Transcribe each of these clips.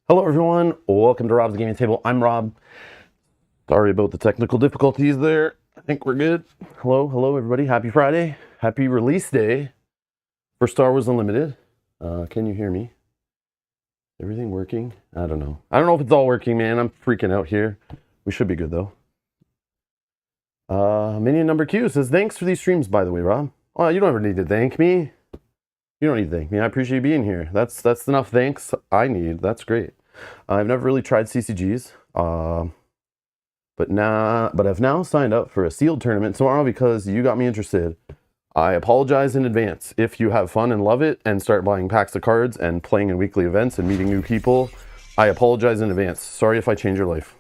Hello everyone, welcome to Rob's Gaming Table. I'm Rob. Sorry about the technical difficulties there. I think we're good. Hello everybody. Happy Friday. Happy release day for Star Wars Unlimited. Can you hear me? Everything working? I don't know. I don't know if it's all working, man. I'm freaking out here. We should be good though. Minion number Q says, thanks for these streams, by the way, Rob. Oh, you don't ever need to thank me. You don't need to thank me. I appreciate you being here. That's enough thanks I need. That's great. I've never really tried CCGs, but I've now signed up for a sealed tournament tomorrow because you got me interested. I apologize in advance if you have fun and love it and start buying packs of cards and playing in weekly events and meeting new people. I apologize in advance. Sorry if I change your life.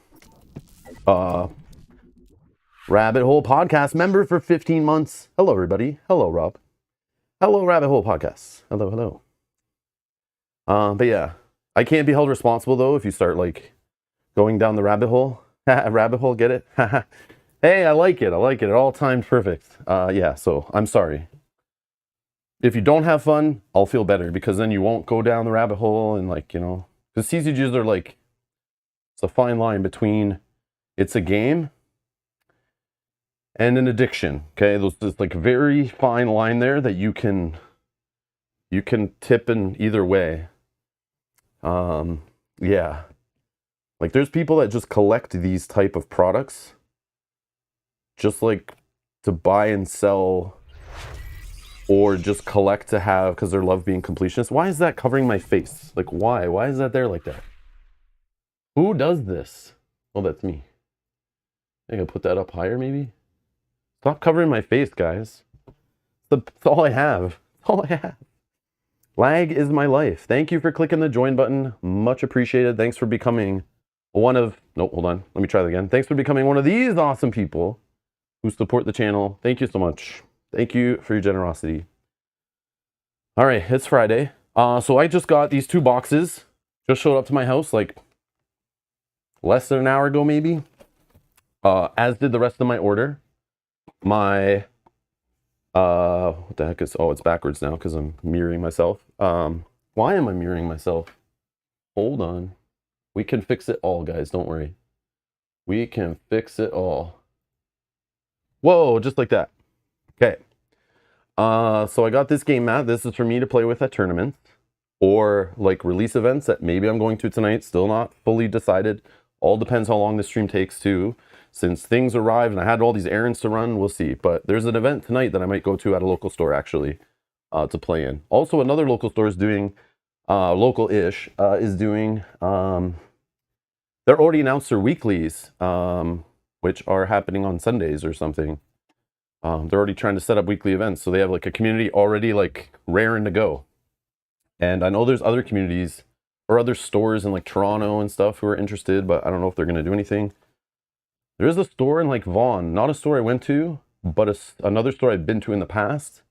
Rabbit Hole Podcast member for 15 months. Hello, everybody. Hello, Rob. Hello, Rabbit Hole Podcast. Hello. But yeah, I can't be held responsible though if you start like going down the rabbit hole. Rabbit hole, get it? Hey, I like it. It all timed perfect. Yeah, so I'm sorry. If you don't have fun, I'll feel better because then you won't go down the rabbit hole and like, you know, because CCGs are like, it's a fine line between it's a game and an addiction. Okay, there's like a very fine line there that you can tip in either way. Yeah, like there's people that just collect these type of products just like to buy and sell or just collect to have because they love being completionists. Why is that covering my face? Like why is that there like that? Who does this? Oh, that's me. I gotta put that up higher maybe. Stop covering my face, guys. That's all I have. That's all I have. Lag is my life. Thank you for clicking the join button. Much appreciated. Thanks for becoming one of... Nope, hold on. Let me try that again. Thanks for becoming one of these awesome people who support the channel. Thank you so much. Thank you for your generosity. All right, it's Friday. So I just got these two boxes. Just showed up to my house like less than an hour ago, maybe. As did the rest of my order. My... what the heck is... Oh, it's backwards now because I'm mirroring myself. Why am I mirroring myself? Hold on. We can fix it all, guys. Don't worry. We can fix it all. Whoa, just like that. Okay. So I got this game mat. This is for me to play with at tournaments or like release events that maybe I'm going to tonight. Still not fully decided. All depends how long this stream takes too. Since things arrived and I had all these errands to run, we'll see. But there's an event tonight that I might go to at a local store actually to play in. Also, another local store is doing, local-ish, is doing, they're already announced their weeklies, which are happening on Sundays or something. They're already trying to set up weekly events. So they have like a community already like raring to go. And I know there's other communities or other stores in like Toronto and stuff who are interested, but I don't know if they're going to do anything. There is a store in like Vaughan, not a store I went to, but another store I've been to in the past,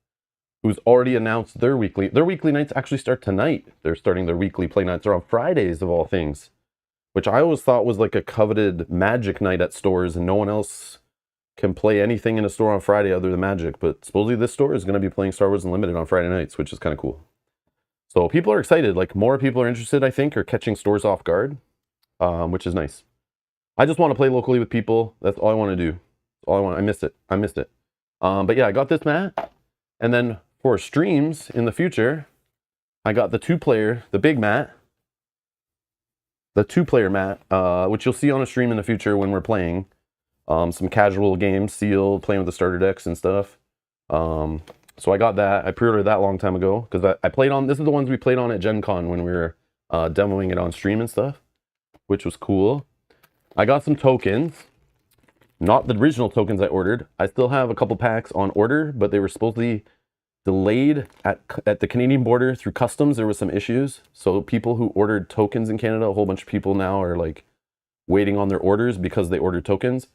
who's already announced their weekly. Their weekly nights actually start tonight. They're starting their weekly play nights. They're on Fridays of all things, which I always thought was like a coveted Magic night at stores and no one else can play anything in a store on Friday other than Magic. But supposedly this store is going to be playing Star Wars Unlimited on Friday nights, which is kind of cool. So people are excited. Like more people are interested, I think, or catching stores off guard, which is nice. I just want to play locally with people. That's all I want to do. All I want. I missed it. But yeah, I got this mat. And then for streams in the future, I got the the big mat. The 2-player mat, which you'll see on a stream in the future when we're playing. Some casual games, sealed, playing with the starter decks and stuff. So I got that. I pre-ordered that a long time ago. Because I played on... This is the ones we played on at Gen Con when we were demoing it on stream and stuff. Which was cool. I got some tokens, not the original tokens I ordered. I still have a couple packs on order, but they were supposedly delayed at the Canadian border through customs. There was some issues. So people who ordered tokens in Canada, a whole bunch of people now are like waiting on their orders because they ordered tokens.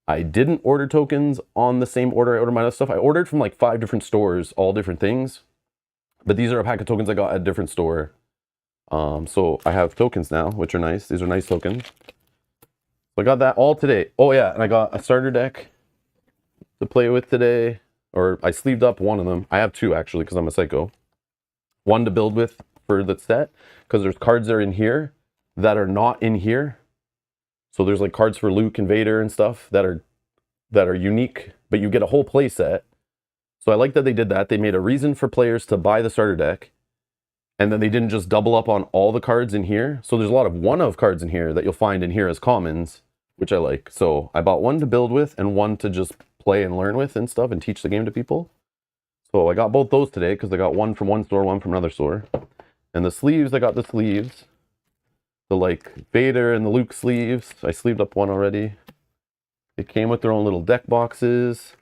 I didn't order tokens on the same order I ordered my other stuff. I ordered from like 5 different stores, all different things. But these are a pack of tokens I got at a different store. So I have tokens now, which are nice. These are nice tokens. So I got that all today. Oh yeah, and I got a starter deck to play with today. Or I sleeved up one of them. I have 2 actually, because I'm a psycho. One to build with for the set, because there's cards that are in here that are not in here. So there's like cards for Luke and Vader and stuff that are unique, but you get a whole play set. So I like that they did that. They made a reason for players to buy the starter deck, and then they didn't just double up on all the cards in here. So there's a lot of one-of cards in here that you'll find in here as commons, which I like. So I bought one to build with and one to just play and learn with and stuff and teach the game to people. So I got both those today because I got one from one store, one from another store. And the sleeves, I got the sleeves. The like Vader and the Luke sleeves. I sleeved up one already. It came with their own little deck boxes.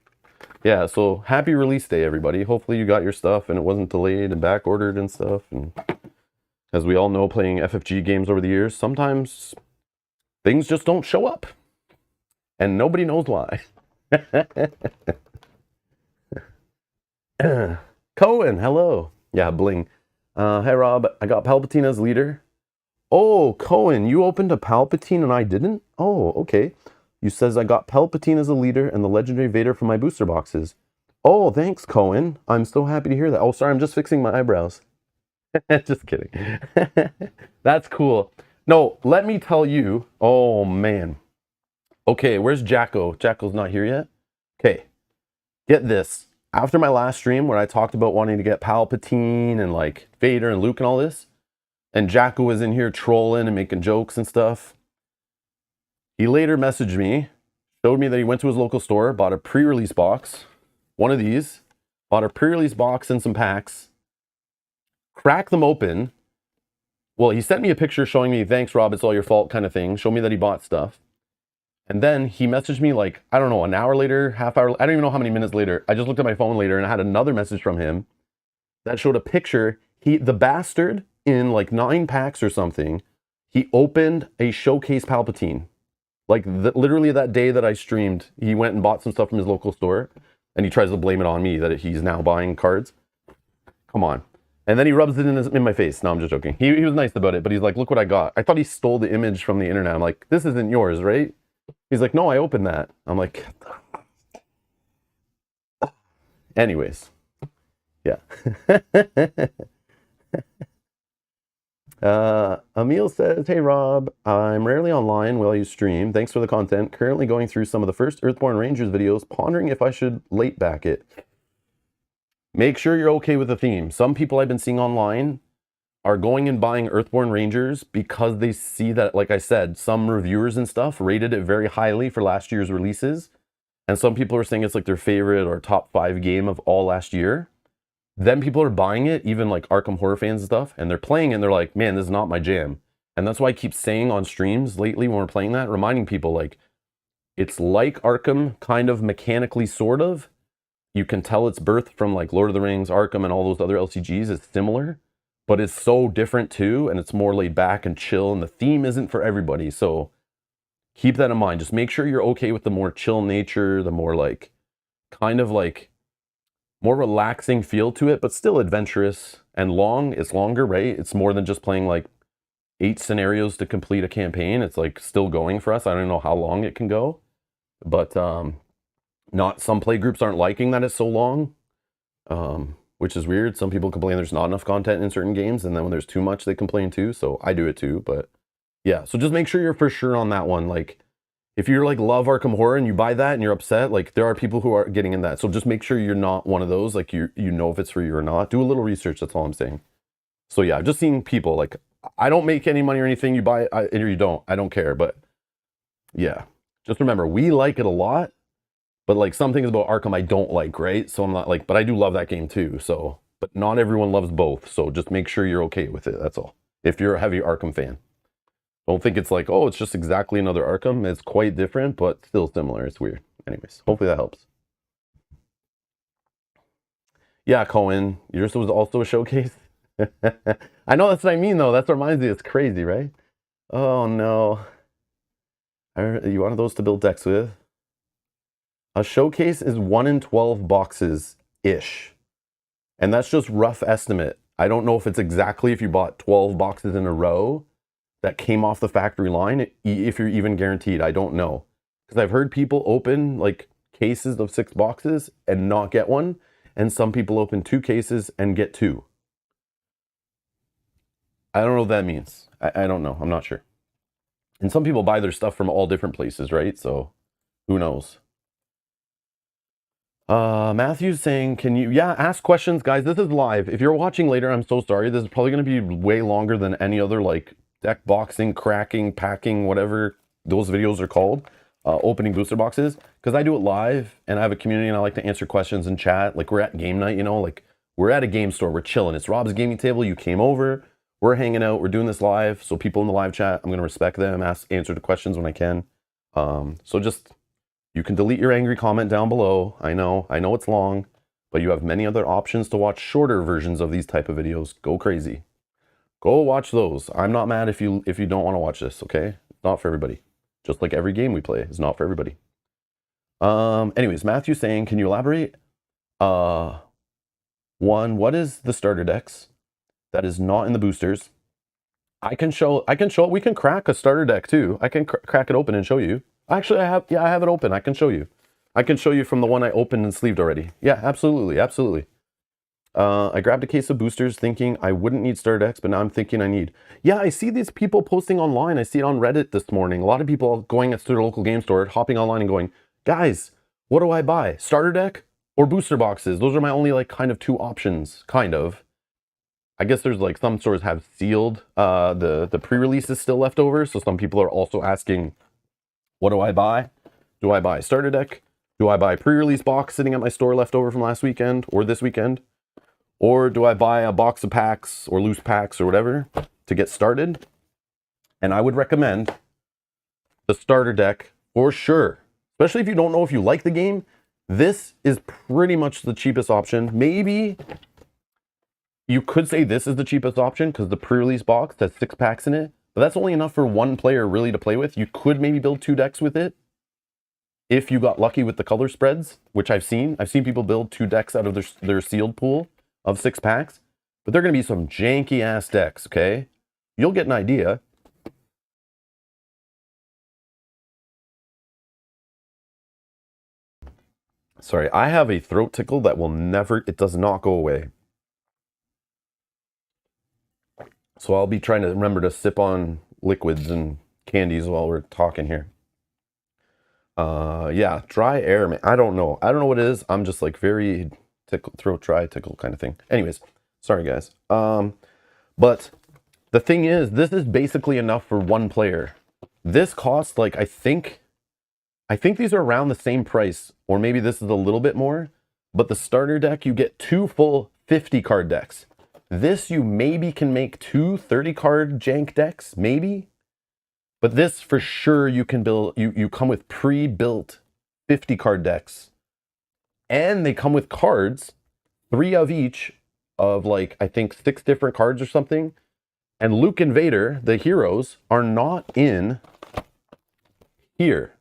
Yeah, so happy release day, everybody. Hopefully you got your stuff and it wasn't delayed and back ordered and stuff. And as we all know, playing FFG games over the years, sometimes things just don't show up. And nobody knows why. Cohen, hello. Yeah, bling. Hey, Rob, I got Palpatine as leader. Oh, Cohen, you opened a Palpatine and I didn't? Oh, okay. You says I got Palpatine as a leader and the legendary Vader from my booster boxes. Oh, thanks, Cohen. I'm so happy to hear that. Oh, sorry, I'm just fixing my eyebrows. Just kidding. That's cool. No, let me tell you. Oh, man. Okay, where's Jacko? Jacko's not here yet? Okay, get this. After my last stream where I talked about wanting to get Palpatine and like Vader and Luke and all this, and Jacko was in here trolling and making jokes and stuff, he later messaged me, showed me that he went to his local store, bought a pre-release box, one of these, bought a pre-release box and some packs, cracked them open. Well, he sent me a picture showing me, thanks, Rob, it's all your fault kind of thing, show me that he bought stuff. And then he messaged me like, I don't know, an hour later, half hour, I don't even know how many minutes later. I just looked at my phone later and I had another message from him that showed a picture. The bastard, in like 9 packs or something, he opened a showcase Palpatine. Like literally that day that I streamed, he went and bought some stuff from his local store and he tries to blame it on me that he's now buying cards. Come on. And then he rubs it in my face. No, I'm just joking. He was nice about it, but he's like, look what I got. I thought he stole the image from the internet. I'm like, this isn't yours, right? He's like, no, I opened that. I'm like, anyways, yeah. Emil says, hey Rob, I'm rarely online while you stream. Thanks for the content. Currently going through some of the first Earthborn Rangers videos, pondering if I should late back it. Make sure you're okay with the theme. Some people I've been seeing online are going and buying Earthborn Rangers because they see that, like I said, some reviewers and stuff rated it very highly for last year's releases. And some people are saying it's like their favorite or top 5 game of all last year. Then people are buying it, even like Arkham Horror fans and stuff, and they're playing it and they're like, man, this is not my jam. And that's why I keep saying on streams lately when we're playing that, reminding people like, it's like Arkham, kind of mechanically, sort of. You can tell its birth from like Lord of the Rings, Arkham, and all those other LCGs. It's similar, but it's so different too, and it's more laid back and chill, and the theme isn't for everybody. So keep that in mind. Just make sure you're okay with the more chill nature, the more like, kind of like, more relaxing feel to it, but still adventurous and long. It's longer, right? It's more than just playing like 8 scenarios to complete a campaign. It's like still going for us. I don't know how long it can go, but not some play groups aren't liking that it's so long, which is weird. Some people complain there's not enough content in certain games, and then when there's too much, they complain too. So I do it too, but yeah. So just make sure you're for sure on that one. Like, if you're like love Arkham Horror and you buy that and you're upset, like there are people who are getting in that. So just make sure you're not one of those, like you know if it's for you or not. Do a little research, that's all I'm saying. So yeah, I've just seen people like, I don't make any money or anything, you buy it or you don't, I don't care. But yeah, just remember, we like it a lot, but like some things about Arkham I don't like, right? So I'm not like, but I do love that game too. So, but not everyone loves both. So just make sure you're okay with it, that's all. If you're a heavy Arkham fan. Don't think it's like, oh, it's just exactly another Arkham. It's quite different, but still similar. It's weird. Anyways, hopefully that helps. Yeah, Cohen, yours was also a showcase. I know, that's what I mean, though. That's what reminds me. It's crazy, right? Oh, no. You wanted those to build decks with? A showcase is 1 in 12 boxes-ish. And that's just rough estimate. I don't know if it's exactly if you bought 12 boxes in a row that came off the factory line, if you're even guaranteed. I don't know, because I've heard people open like cases of 6 boxes and not get one, and some people open 2 cases and get 2. I don't know what that means. I don't know. I'm not sure. And some people buy their stuff from all different places, right? So who knows? Matthew's saying, can you, yeah, ask questions, guys. This is live. If you're watching later, I'm so sorry. This is probably going to be way longer than any other like deck boxing, cracking, packing, whatever those videos are called, opening booster boxes, because I do it live and I have a community and I like to answer questions and chat. Like we're at game night, you know, like we're at a game store, we're chilling. It's Rob's gaming table. You came over, we're hanging out, we're doing this live. So people in the live chat, I'm going to respect them, answer the questions when I can. So just, you can delete your angry comment down below. I know it's long, but you have many other options to watch shorter versions of these type of videos. Go crazy. Go watch those. I'm not mad if you don't want to watch this, okay? It's not for everybody. Just like every game we play is not for everybody. Anyways, Matthew's saying, can you elaborate? One, what is the starter decks that is not in the boosters? I can show it. We can crack a starter deck too. I can crack it open and show you. Actually, I have it open. I can show you. I can show you from the one I opened and sleeved already. Yeah, absolutely, absolutely. I grabbed a case of boosters thinking I wouldn't need starter decks, but now I'm thinking I need. Yeah, I see these people posting online. I see it on Reddit this morning. A lot of people going to their local game store, hopping online and going, guys, what do I buy? Starter deck or booster boxes? Those are my only like kind of two options, kind of. I guess there's like some stores have sealed the pre-release is still left over. So some people are also asking, what do I buy? Do I buy a starter deck? Do I buy a pre-release box sitting at my store left over from last weekend or this weekend? Or do I buy a box of packs or loose packs or whatever to get started? And I would recommend the starter deck for sure. Especially if you don't know if you like the game. This is pretty much the cheapest option. Maybe you could say this is the cheapest option because the pre-release box has 6 packs in it. But that's only enough for one player really to play with. You could maybe build 2 decks with it if you got lucky with the color spreads, which I've seen. I've seen people build 2 decks out of their sealed pool of 6 packs, but they're going to be some janky ass decks, okay? You'll get an idea. Sorry, I have a throat tickle that will never, it does not go away. So I'll be trying to remember to sip on liquids and candies while we're talking here. Yeah, dry air, man. I don't know what it is. I'm just like very tickle, throat dry, tickle kind of thing. Anyways, sorry guys. But the thing is, this is basically enough for one player. This costs like, I think these are around the same price, or maybe this is a little bit more, but the starter deck, you get 2 full 50 card decks. This you maybe can make 2 30 card jank decks, maybe. But this for sure you can build, you come with pre-built 50 card decks. And they come with cards, 3 of each, of like, I think 6 different cards or something. And Luke and Vader, the heroes, are not in here.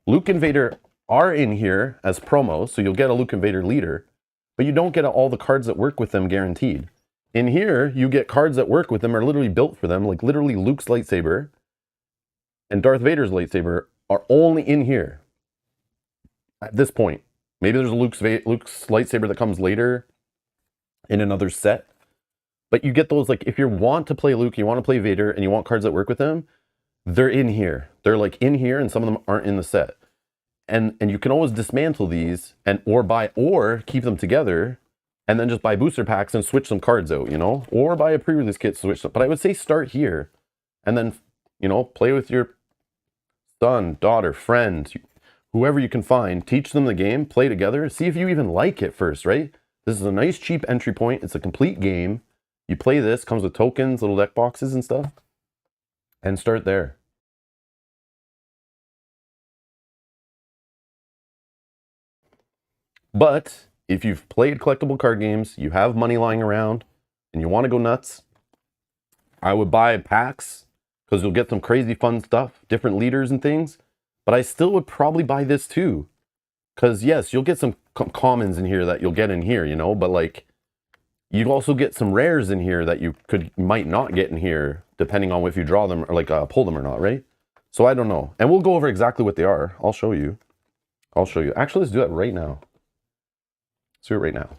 Luke and Vader are in here as promos, so you'll get a Luke and Vader leader, but you don't get all the cards that work with them guaranteed. In here, you get cards that work with them, are literally built for them, like literally Luke's lightsaber and Darth Vader's lightsaber are only in here at this point. Maybe there's a Luke's lightsaber that comes later in another set. But you get those, like, if you want to play Luke, you want to play Vader, and you want cards that work with them, they're in here. They're like in here, and some of them aren't in the set. And you can always dismantle these or keep them together and then just buy booster packs and switch some cards out, you know? Or buy a pre-release kit, switch them. But I would say start here and then, you know, play with your son, daughter, friend, whoever you can find, teach them the game, play together, see if you even like it first, right? This is a nice cheap entry point. It's a complete game. You play this, comes with tokens, little deck boxes and stuff, and start there. But if you've played collectible card games, you have money lying around, and you want to go nuts, I would buy packs because you'll get some crazy fun stuff, different leaders and things. But I still would probably buy this too. Because yes, you'll get some commons in here that you'll get in here, you know, but like you'd also get some rares in here that you might not get in here, depending on if you draw them or like pull them or not, right? So I don't know. And we'll go over exactly what they are. I'll show you. Actually, let's do it right now. Let's do it right now.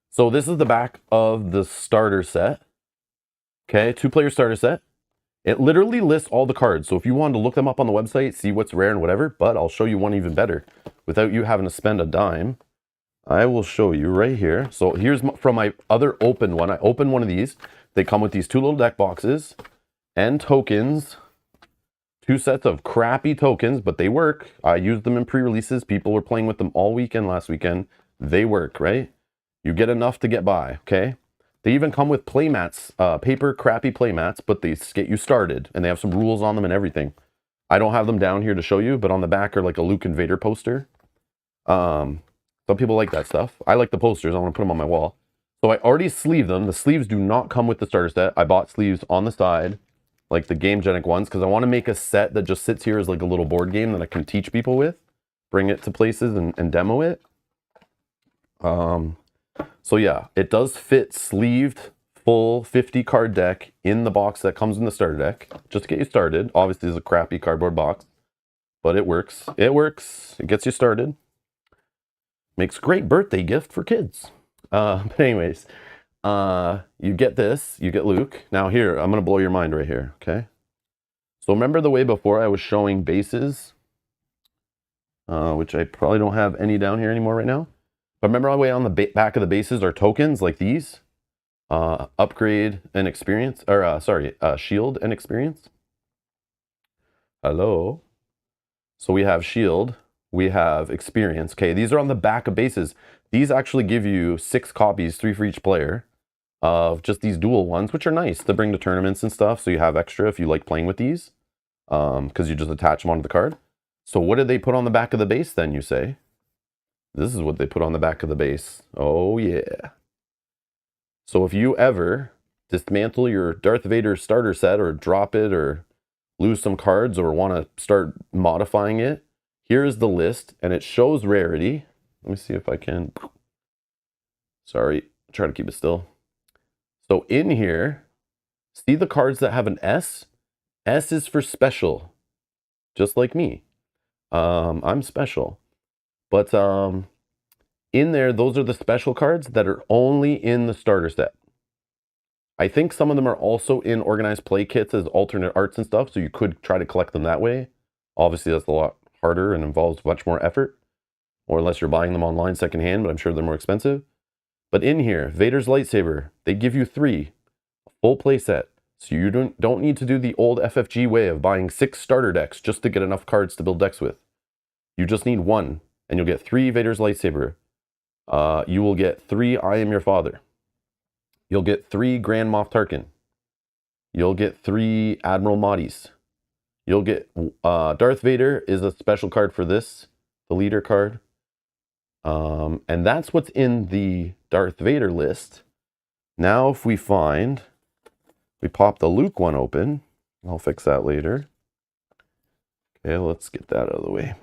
So this is the back of the starter set. Okay, 2-player starter set. It literally lists all the cards. So if you wanted to look them up on the website, see what's rare and whatever, but I'll show you one even better without you having to spend a dime. I will show you right here. So here's from my other open one. I opened one of these. They come with these 2 little deck boxes and tokens. 2 sets of crappy tokens, but they work. I used them in pre-releases. People were playing with them all weekend last weekend. They work, right? You get enough to get by, okay? They even come with playmats, paper crappy playmats, but they get you started, and they have some rules on them and everything. I don't have them down here to show you, but on the back are like a Luke and Vader poster. Some people like that stuff. I like the posters. I want to put them on my wall. So I already sleeved them. The sleeves do not come with the starter set. I bought sleeves on the side, like the Gamegenic ones, because I want to make a set that just sits here as like a little board game that I can teach people with, bring it to places and demo it. So yeah, it does fit sleeved, full 50 card deck in the box that comes in the starter deck, just to get you started. Obviously, it's a crappy cardboard box, but it works. It works. It gets you started. Makes a great birthday gift for kids. But anyways, you get this, you get Luke. Now here, I'm going to blow your mind right here, okay? So remember the way before I was showing bases, which I probably don't have any down here anymore right now. But remember the way on the back of the bases are tokens like these? Upgrade and experience, or shield and experience. Hello? So we have shield, we have experience. Okay, these are on the back of bases. These actually give you 6 copies, 3 for each player, of just these dual ones, which are nice to bring to tournaments and stuff. So you have extra if you like playing with these, because you just attach them onto the card. So what did they put on the back of the base then, you say? This is what they put on the back of the base. Oh yeah. So if you ever dismantle your Darth Vader starter set or drop it or lose some cards or want to start modifying it, here's the list and it shows rarity. Let me see if I can. Sorry, try to keep it still. So in here, see the cards that have an S? S is for special, just like me. I'm special. But in there, those are the special cards that are only in the starter set. I think some of them are also in organized play kits as alternate arts and stuff, so you could try to collect them that way. Obviously, that's a lot harder and involves much more effort, or unless you're buying them online secondhand, but I'm sure they're more expensive. But in here, Vader's lightsaber, they give you 3, a full play set. So you don't need to do the old FFG way of buying 6 starter decks just to get enough cards to build decks with. You just need 1, and you'll get 3 Vader's lightsaber. You will get 3 I Am Your Father. You'll get 3 Grand Moff Tarkin. You'll get 3 Admiral Mahdi's. You'll get Darth Vader is a special card for this, the leader card. And that's what's in the Darth Vader list. Now if we pop the Luke one open. I'll fix that later. Okay, let's get that out of the way.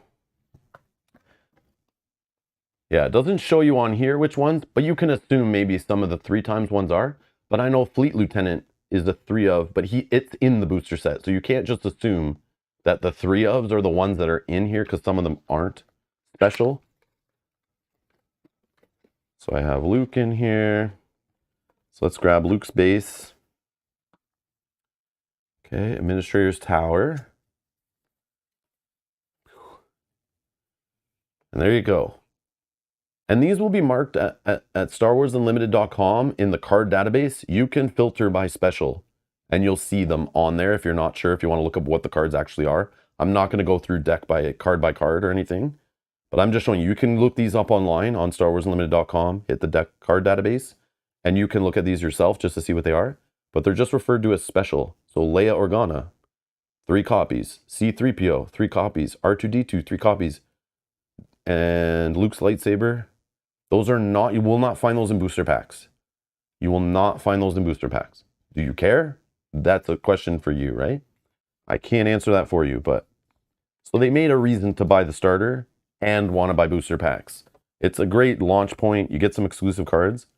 Yeah, it doesn't show you on here which ones, but you can assume maybe some of the 3 times ones are. But I know Fleet Lieutenant is the 3 of, but it's in the booster set. So you can't just assume that the 3 ofs are the ones that are in here because some of them aren't special. So I have Luke in here. So let's grab Luke's base. Okay, Administrator's Tower. And there you go. And these will be marked at StarWarsUnlimited.com in the card database. You can filter by special, and you'll see them on there if you're not sure, if you want to look up what the cards actually are. I'm not going to go through deck by card or anything, but I'm just showing you. You can look these up online on StarWarsUnlimited.com, hit the deck card database, and you can look at these yourself just to see what they are. But they're just referred to as special. So Leia Organa, 3 copies. C-3PO, 3 copies. R2-D2, 3 copies. And Luke's lightsaber. Those are not, you will not find those in booster packs. You will not find those in booster packs. Do you care? That's a question for you, right? I can't answer that for you, but so they made a reason to buy the starter and want to buy booster packs. It's a great launch point. You get some exclusive cards.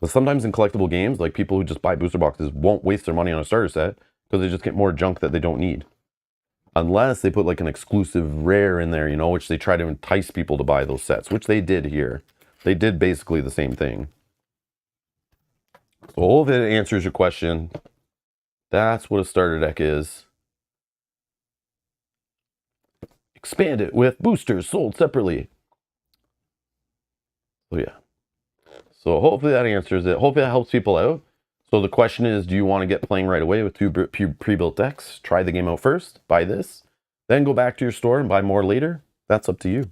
But sometimes in collectible games, like people who just buy booster boxes won't waste their money on a starter set because they just get more junk that they don't need. Unless they put like an exclusive rare in there, you know, which they try to entice people to buy those sets, which they did here. They did basically the same thing. So hopefully it answers your question. That's what a starter deck is. Expand it with boosters sold separately. So yeah. So hopefully that answers it. Hopefully that helps people out. So the question is, do you want to get playing right away with two pre-built decks? Try the game out first, buy this, then go back to your store and buy more later. That's up to you.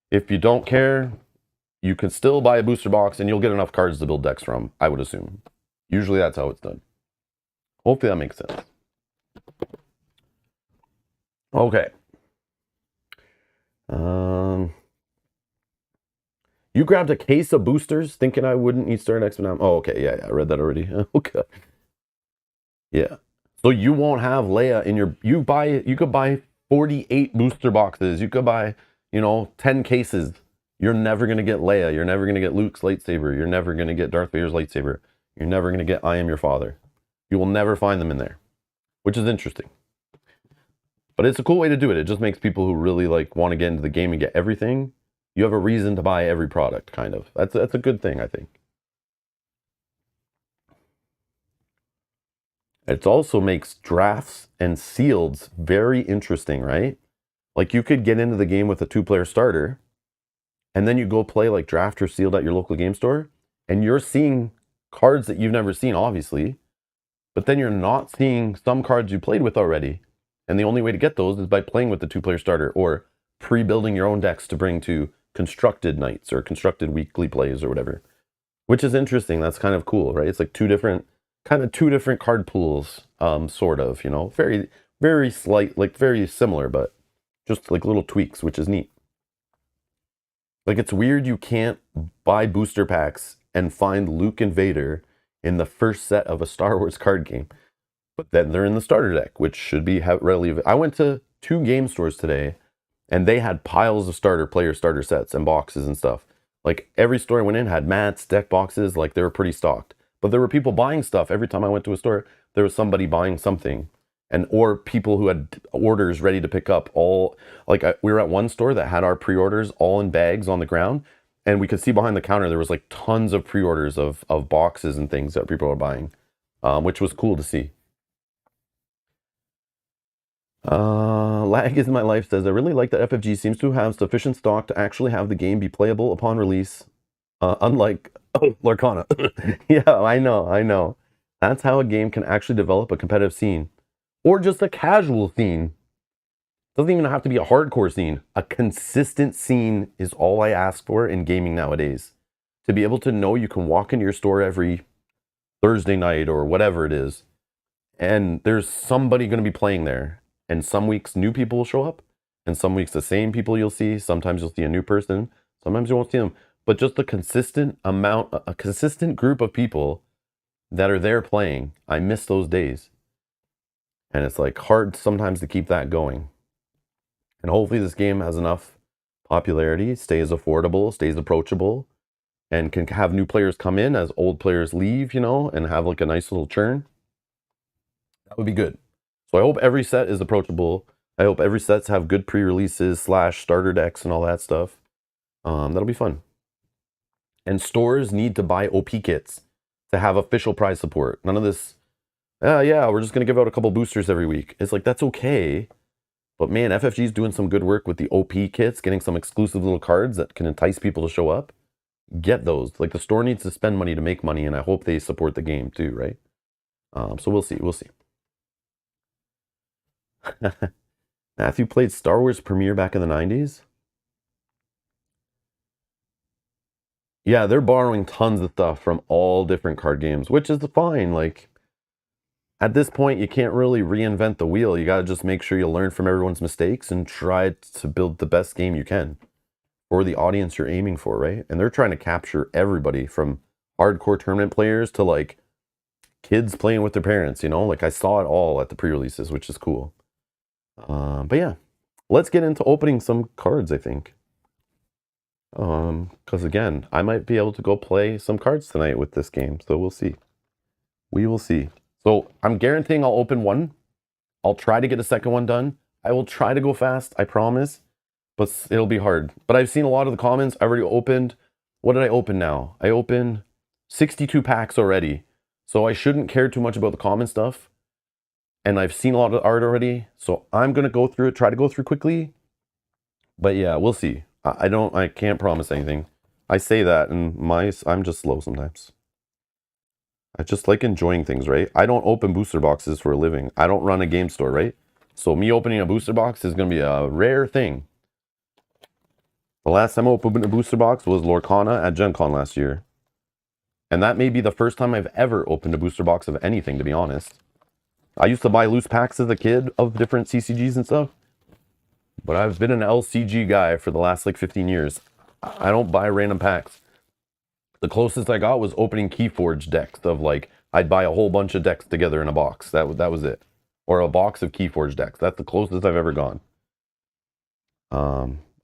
If you don't care, you can still buy a booster box and you'll get enough cards to build decks from, I would assume. Usually that's how it's done. Hopefully that makes sense. Okay. You grabbed a case of boosters thinking I wouldn't need Star Next now. Oh, okay. Yeah, I read that already. Okay. Yeah. So you won't have Leia in your you could buy 48 booster boxes. You could buy, 10 cases. You're never gonna get Leia. You're never gonna get Luke's lightsaber. You're never gonna get Darth Vader's lightsaber. You're never gonna get I Am Your Father. You will never find them in there. Which is interesting. But it's a cool way to do it. It just makes people who really want to get into the game and get everything. You have a reason to buy every product, kind of. That's a good thing, I think. It also makes drafts and sealeds very interesting, right? Like you could get into the game with a 2-player starter, and then you go play like draft or sealed at your local game store, and you're seeing cards that you've never seen, obviously, but then you're not seeing some cards you played with already. And the only way to get those is by playing with the 2-player starter or pre-building your own decks to bring to constructed nights or constructed weekly plays or whatever, which is interesting. That's kind of cool, right? It's like two different card pools, sort of, very, very slight, very similar, but just like little tweaks, which is neat. Like it's weird you can't buy booster packs and find Luke and Vader in the first set of a Star Wars card game. But then they're in the starter deck, which should be readily available. I went to 2 game stores today, and they had piles of starter sets and boxes and stuff. Like every store I went in had mats, deck boxes, like they were pretty stocked. But there were people buying stuff. Every time I went to a store, there was somebody buying something. Or people who had orders ready to pick up all, we were at one store that had our pre-orders all in bags on the ground. And we could see behind the counter, there was tons of pre-orders of boxes and things that people were buying, which was cool to see. Lag is my life says, I really like that FFG seems to have sufficient stock to actually have the game be playable upon release. Unlike Larcana. Yeah, I know. That's how a game can actually develop a competitive scene. Or just a casual scene. Doesn't even have to be a hardcore scene. A consistent scene is all I ask for in gaming nowadays. To be able to know you can walk into your store every Thursday night or whatever it is, and there's somebody going to be playing there. And some weeks new people will show up, and some weeks the same people you'll see. Sometimes you'll see a new person. Sometimes you won't see them. But just a consistent group of people that are there playing. I miss those days. And it's hard sometimes to keep that going. And hopefully this game has enough popularity, stays affordable, stays approachable, and can have new players come in as old players leave, and have a nice little churn. That would be good. So I hope every set is approachable. I hope every sets have good pre-releases / starter decks and all that stuff. That'll be fun. And stores need to buy OP kits to have official prize support. None of this, yeah, we're just going to give out a couple boosters every week. It's that's okay. But man, FFG's doing some good work with the OP kits, getting some exclusive little cards that can entice people to show up. Get those. The store needs to spend money to make money, and I hope they support the game too, right? So we'll see. Matthew played Star Wars Premiere back in the 90s. Yeah, they're borrowing tons of stuff from all different card games, which is fine. At this point, you can't really reinvent the wheel. You got to just make sure you learn from everyone's mistakes and try to build the best game you can for the audience you're aiming for, right? And they're trying to capture everybody from hardcore tournament players to kids playing with their parents, I saw it all at the pre-releases, which is cool. But yeah, let's get into opening some cards, I think. Because again, I might be able to go play some cards tonight with this game, so we'll see. We will see. So I'm guaranteeing I'll open one. I'll try to get a second one done. I will try to go fast, I promise, but it'll be hard. But I've seen a lot of the comments. I already opened. What did I open now? I opened 62 packs already. So I shouldn't care too much about the common stuff. And I've seen a lot of art already. So I'm going to go through it, try to go through quickly. But yeah, we'll see. I can't promise anything. I say that and I'm just slow sometimes. I just like enjoying things, right? I don't open booster boxes for a living. I don't run a game store, right? So me opening a booster box is going to be a rare thing. The last time I opened a booster box was Lorcana at Gen Con last year. And that may be the first time I've ever opened a booster box of anything, to be honest. I used to buy loose packs as a kid of different CCGs and stuff. But I've been an LCG guy for the last like 15 years. I don't buy random packs. The closest I got was opening Keyforge decks of like, I'd buy a whole bunch of decks together in a box. That was it. Or a box of Keyforge decks. That's the closest I've ever gone.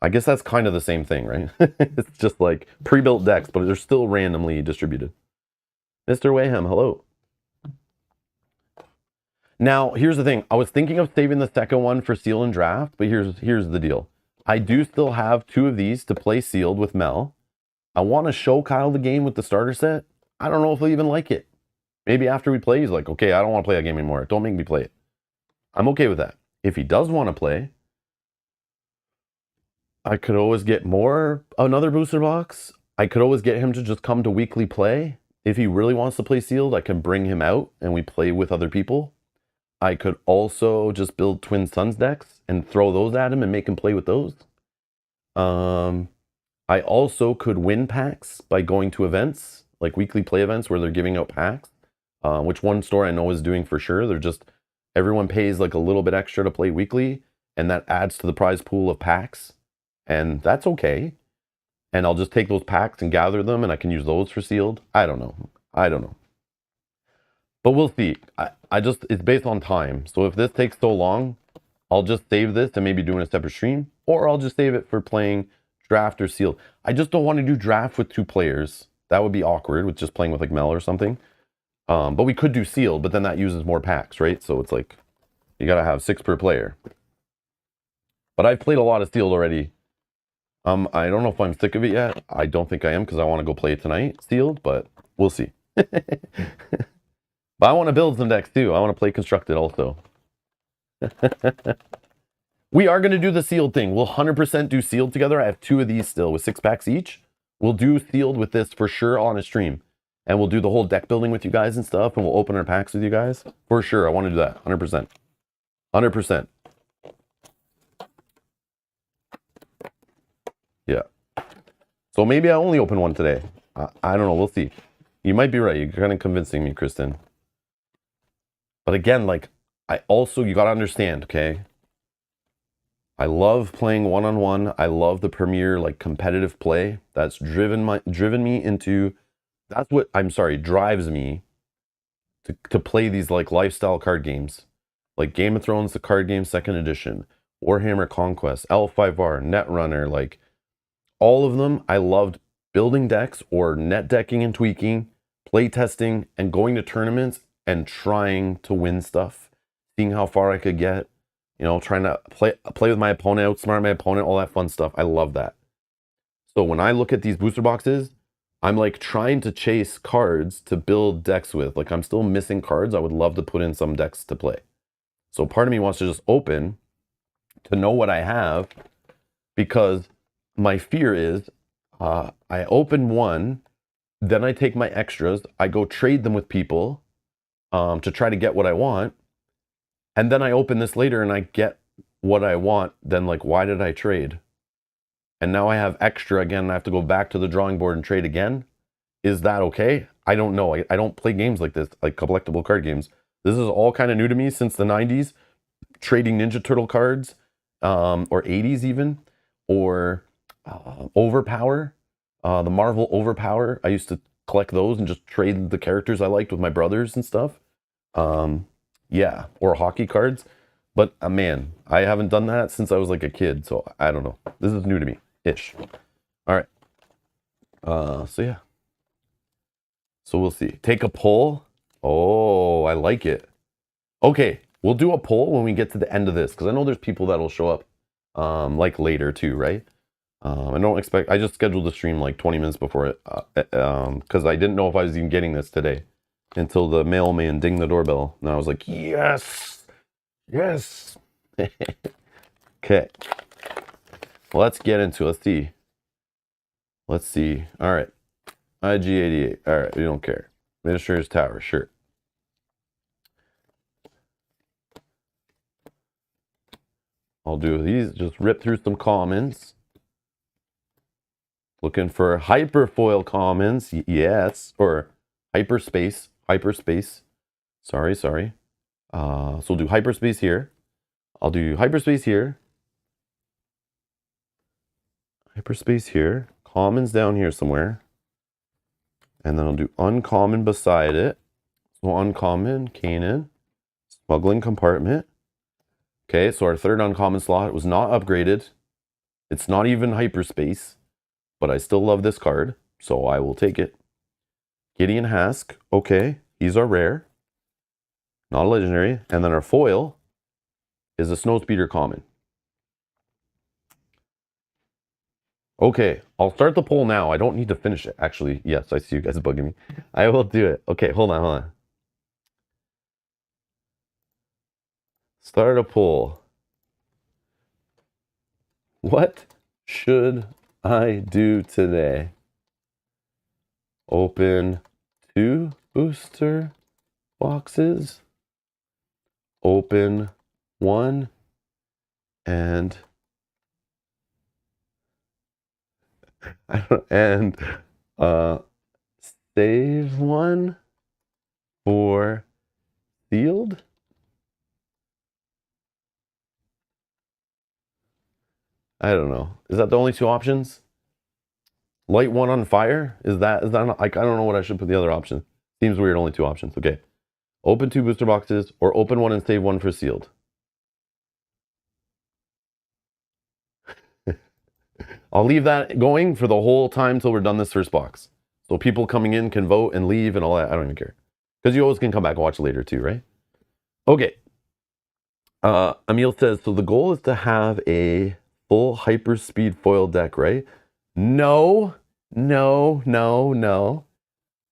I guess that's kind of the same thing, right? It's just like pre-built decks, but they're still randomly distributed. Mr. Wayham, hello. Now, here's the thing. I was thinking of saving the second one for Seal and Draft, but here's the deal. I do still have 2 of these to play Sealed with Mel. I want to show Kyle the game with the starter set. I don't know if he'll even like it. Maybe after we play, he's like, okay, I don't want to play that game anymore. Don't make me play it. I'm okay with that. If he does want to play, I could always get another booster box. I could always get him to just come to weekly play. If he really wants to play Sealed, I can bring him out and we play with other people. I could also just build Twin Suns decks and throw those at him and make him play with those. I also could win packs by going to events, like weekly play events where they're giving out packs, which one store I know is doing for sure. Everyone pays like a little bit extra to play weekly, and that adds to the prize pool of packs. And that's okay. And I'll just take those packs and gather them, and I can use those for Sealed. I don't know. But we'll see. It's based on time. So if this takes so long, I'll just save this and maybe do a separate stream, or I'll just save it for playing Draft or Sealed. I just don't want to do Draft with 2 players. That would be awkward with just playing with like Mel or something. But we could do Sealed, but then that uses more packs, right? So it's like, you got to have 6 per player. But I've played a lot of Sealed already. I don't know if I'm sick of it yet. I don't think I am because I want to go play it tonight, Sealed, but we'll see. But I want to build some decks too. I want to play Constructed also. We are going to do the Sealed thing. We'll 100% do Sealed together. I have 2 of these still with 6 packs each. We'll do Sealed with this for sure on a stream. And we'll do the whole deck building with you guys and stuff. And we'll open our packs with you guys. For sure. I want to do that. 100%. 100%. Yeah. So maybe I only open one today. I don't know. We'll see. You might be right. You're kind of convincing me, Kristen. But again, like, you got to understand, okay? I love playing one-on-one. I love the premier, like, competitive play. That's drives me to play these, like, lifestyle card games. Like Game of Thrones, the card game, 2nd edition. Warhammer Conquest, L5R, Netrunner, like, all of them. I loved building decks or net decking and tweaking, play testing, and going to tournaments and trying to win stuff, seeing how far I could get, trying to play with my opponent, outsmart my opponent, all that fun stuff. I love that. So when I look at these booster boxes, I'm like trying to chase cards to build decks with. Like I'm still missing cards. I would love to put in some decks to play. So part of me wants to just open to know what I have, because my fear is I open one, then I take my extras, I go trade them with people to try to get what I want. And then I open this later and I get what I want. Then like, why did I trade? And now I have extra again. And I have to go back to the drawing board and trade again. Is that okay? I don't know. I don't play games like this, like collectible card games. This is all kind of new to me since the 90s. Trading Ninja Turtle cards, or 80s even, or Overpower. The Marvel Overpower. I used to collect those and just trade the characters I liked with my brothers and stuff. Yeah, or hockey cards. But man, I haven't done that since I was like a kid, so I don't know. This is new to me, ish. All right. So yeah. So we'll see. Take a poll. Oh, I like it. Okay, we'll do a poll when we get to the end of this, because I know there's people that will show up like later too, right? I don't expect, I just scheduled the stream like 20 minutes before it, because I didn't know if I was even getting this today until the mailman dinged the doorbell. And I was like, yes, yes. Okay. Let's get into it. Let's see. Let's see. All right. IG88. All right. We don't care. Administrator's Tower. Sure. I'll do these. Just rip through some commons. Looking for hyperfoil commons. Yes. Or hyperspace. Hyperspace. Sorry. So we'll do hyperspace here. I'll do hyperspace here. Hyperspace here. Commons down here somewhere. And then I'll do uncommon beside it. So uncommon, Canaan. Smuggling compartment. Okay, so our third uncommon slot was not upgraded. It's not even hyperspace. But I still love this card, so I will take it. Gideon Hask. Okay, these are rare. Not a legendary. And then our foil is a Snowspeeder common. Okay, I'll start the poll now. I don't need to finish it. Actually, yes, I see you guys bugging me. I will do it. Okay, hold on. Start a poll. What should I do today? Open 2 booster boxes. Open 1 and save 1 for sealed. I don't know. Is that the only 2 options? Light 1 on fire? Is that not, like, I don't know what I should put the other option. Seems weird, only 2 options. Okay. Open 2 booster boxes or open 1 and save 1 for sealed. I'll leave that going for the whole time till we're done this first box. So people coming in can vote and leave and all that. I don't even care. Because you always can come back and watch later too, right? Okay. Emil says, so the goal is to have a full hyperspeed foil deck, right? No.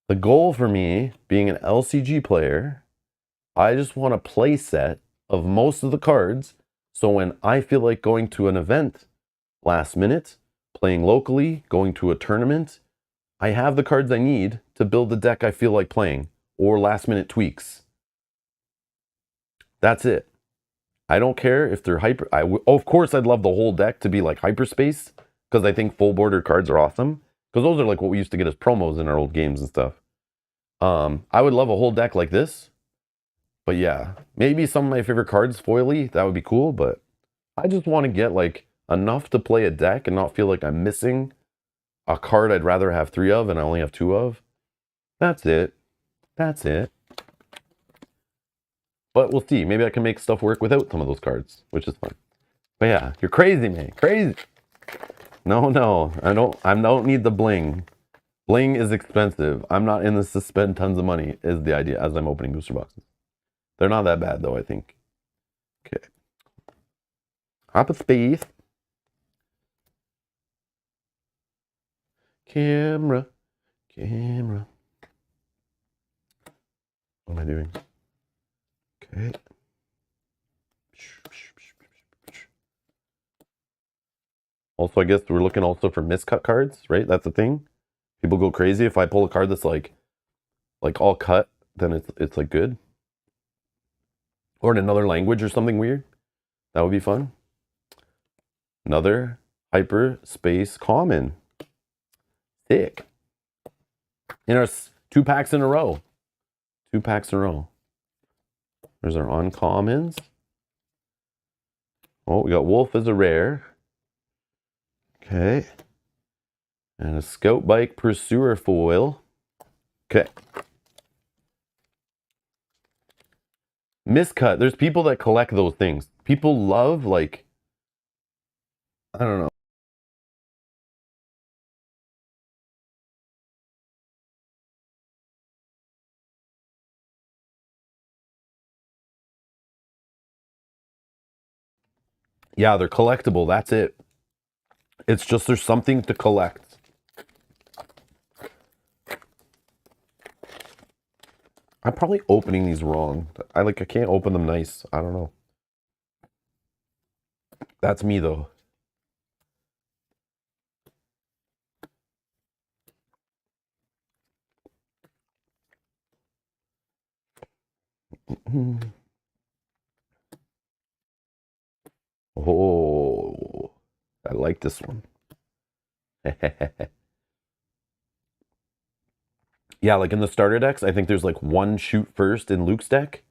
The goal for me, being an LCG player, I just want a play set of most of the cards. So when I feel like going to an event last minute, playing locally, going to a tournament, I have the cards I need to build the deck I feel like playing, or last minute tweaks. That's it. I don't care if they're hyper. Of course, I'd love the whole deck to be like hyperspace, because I think full bordered cards are awesome. Because those are like what we used to get as promos in our old games and stuff. I would love a whole deck like this. But yeah, maybe some of my favorite cards foily, that would be cool. But I just want to get like enough to play a deck and not feel like I'm missing a card I'd rather have 3 of and I only have 2 of. That's it. That's it. But we'll see. Maybe I can make stuff work without some of those cards, which is fun. But yeah, you're crazy, man. Crazy. No. I don't need the bling. Bling is expensive. I'm not in this to spend tons of money, is the idea, as I'm opening booster boxes. They're not that bad, though, I think. Okay. Hop of space. Camera. What am I doing? Okay. Also, I guess we're looking also for miscut cards, right? That's the thing. People go crazy if I pull a card that's like all cut, then it's like good. Or in another language or something weird. That would be fun. Another hyperspace common. Sick. In our 2 packs in a row. 2 packs in a row. There's our uncommons. Oh, we got Wolf as a rare. Okay. And a Scout Bike Pursuer foil. Okay. Miscut. There's people that collect those things. People love, like, I don't know. Yeah, they're collectible. That's it. It's just there's something to collect. I'm probably opening these wrong. I can't open them nice. I don't know. That's me though. Oh, I like this one. Yeah, like in the starter decks, I think there's like one shoot first in Luke's deck,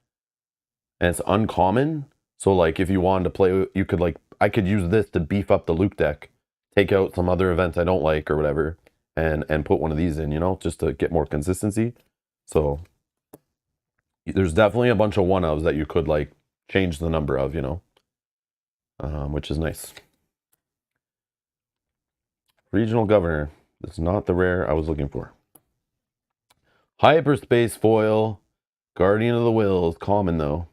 and it's uncommon. So like if you wanted to play, you could like I could use this to beef up the Luke deck, take out some other events I don't like or whatever, and put one of these in, you know, just to get more consistency. So there's definitely a bunch of one ofs that you could like change the number of, you know, which is nice. Regional Governor. This is not the rare I was looking for. Hyperspace foil. Guardian of the Wills. Common though.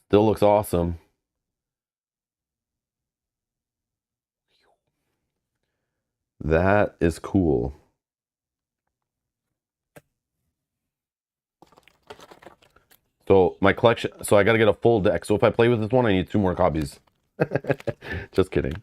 Still looks awesome. That is cool. So my collection, so I got to get a full deck. So if I play with this one, I need 2 more copies. Just kidding.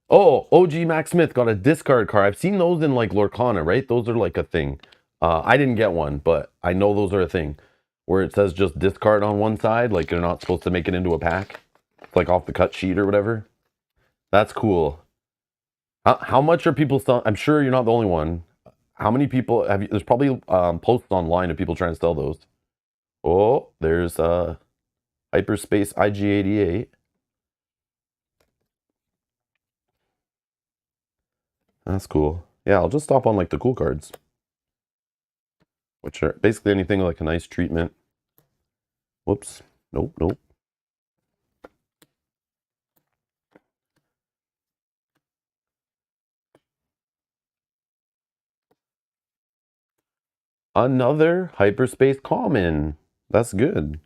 Oh, OG Max Smith got a discard card. I've seen those in like Lorcana, right? Those are like a thing. I didn't get one, but I know those are a thing. Where it says just discard on one side, like you're not supposed to make it into a pack. It's like off the cut sheet or whatever. That's cool. How much are people selling? I'm sure you're not the only one. How many people have you? There's probably posts online of people trying to sell those. Oh, there's Hyperspace IG88. That's cool. Yeah, I'll just stop on like the cool cards, which are basically anything like a nice treatment. Whoops. Nope, nope. Another Hyperspace common. That's good.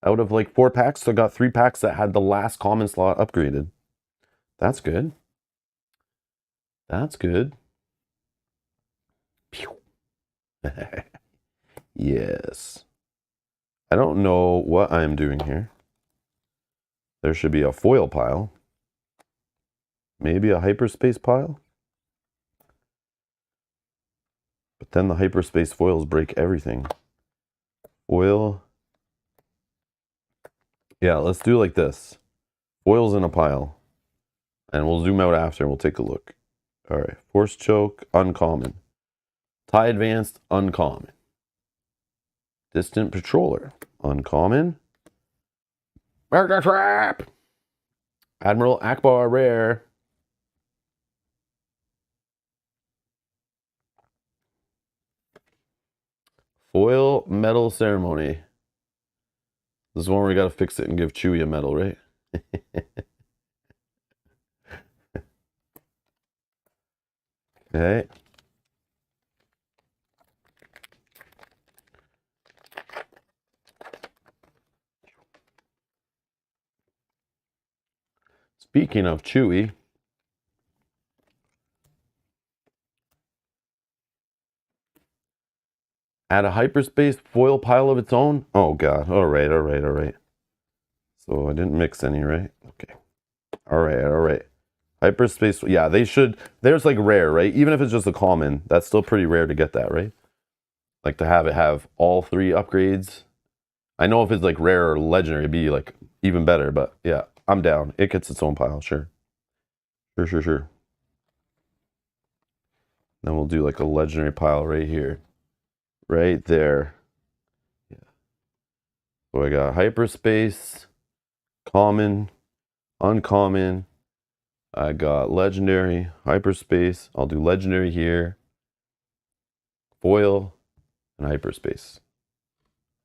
Out of like 4 packs, so I got 3 packs that had the last common slot upgraded. That's good. That's good. Yes. I don't know what I'm doing here. There should be a foil pile. Maybe a hyperspace pile. But then the hyperspace foils break everything. Foil. Yeah, let's do like this. Foils in a pile. And we'll zoom out after and we'll take a look. All right. Force choke, uncommon. Tie advanced, uncommon. Distant patroller, uncommon. Murder trap. Admiral Akbar, rare. Foil medal ceremony. This is one where we gotta fix it and give Chewie a medal, right? Okay. Speaking of Chewie, add a hyperspace foil pile of its own. Oh god. All right, all right, all right. So I didn't mix any, right? Okay. All right, all right. Hyperspace. Yeah, they should. There's like rare, right? Even if it's just a common, that's still pretty rare to get that, right? Like to have it have all 3 upgrades. I know if it's like rare or legendary, it'd be like even better. But yeah, I'm down. It gets its own pile, sure. Sure, sure, sure. Then we'll do like a legendary pile right here. Right there. Yeah. So I got hyperspace, common, uncommon. I got legendary, hyperspace. I'll do legendary here. Foil and hyperspace.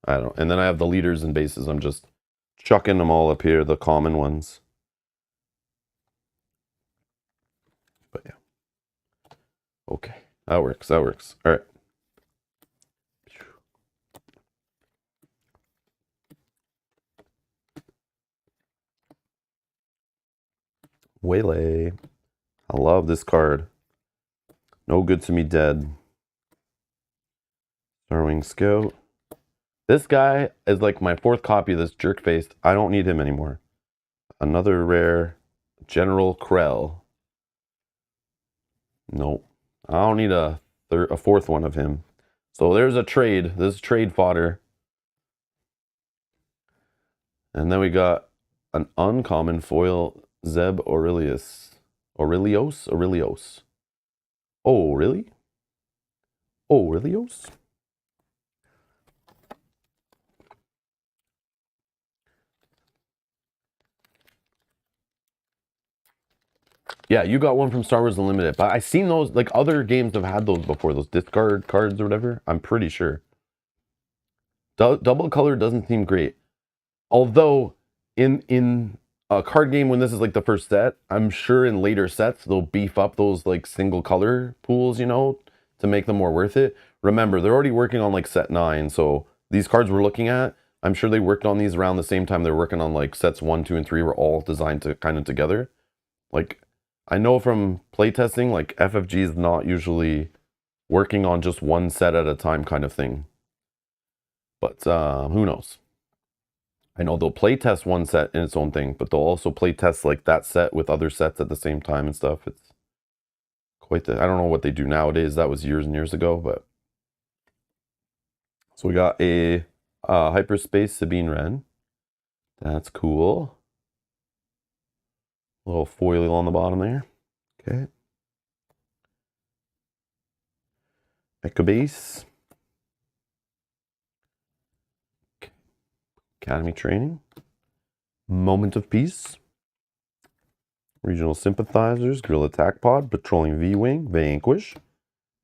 I don't know. And then I have the leaders and bases. I'm just chucking them all up here, the common ones. But yeah. Okay. That works. That works. All right. Waylay. I love this card. No good to me dead. Starwing Scout. This guy is like my 4th copy of this jerk face. I don't need him anymore. Another rare General Krell. Nope. I don't need a 4th one of him. So there's a trade. This is trade fodder. And then we got an uncommon foil Zeb Aurelius. Aurelios. Oh, really? Aurelios? Yeah, you got one from Star Wars Unlimited, but I've seen those, like other games have had those before, those discard cards or whatever. I'm pretty sure. Double color doesn't seem great. Although, in a card game when this is like the first set, I'm sure in later sets they'll beef up those like single color pools, you know, to make them more worth it. Remember, they're already working on like set 9, so these cards we're looking at, I'm sure they worked on these around the same time they're working on like sets 1, 2, and 3 were all designed to kind of together. Like, I know from playtesting, like FFG is not usually working on just one set at a time kind of thing. But who knows? I know they'll playtest one set in its own thing, but they'll also playtest like that set with other sets at the same time and stuff. It's quite the, I don't know what they do nowadays. That was years and years ago, but. So we got a Hyperspace Sabine Wren. That's cool. A little foil on the bottom there. Okay. Ecobase. Academy Training. Moment of Peace. Regional Sympathizers. Guerrilla Attack Pod. Patrolling V-Wing. Vanquish.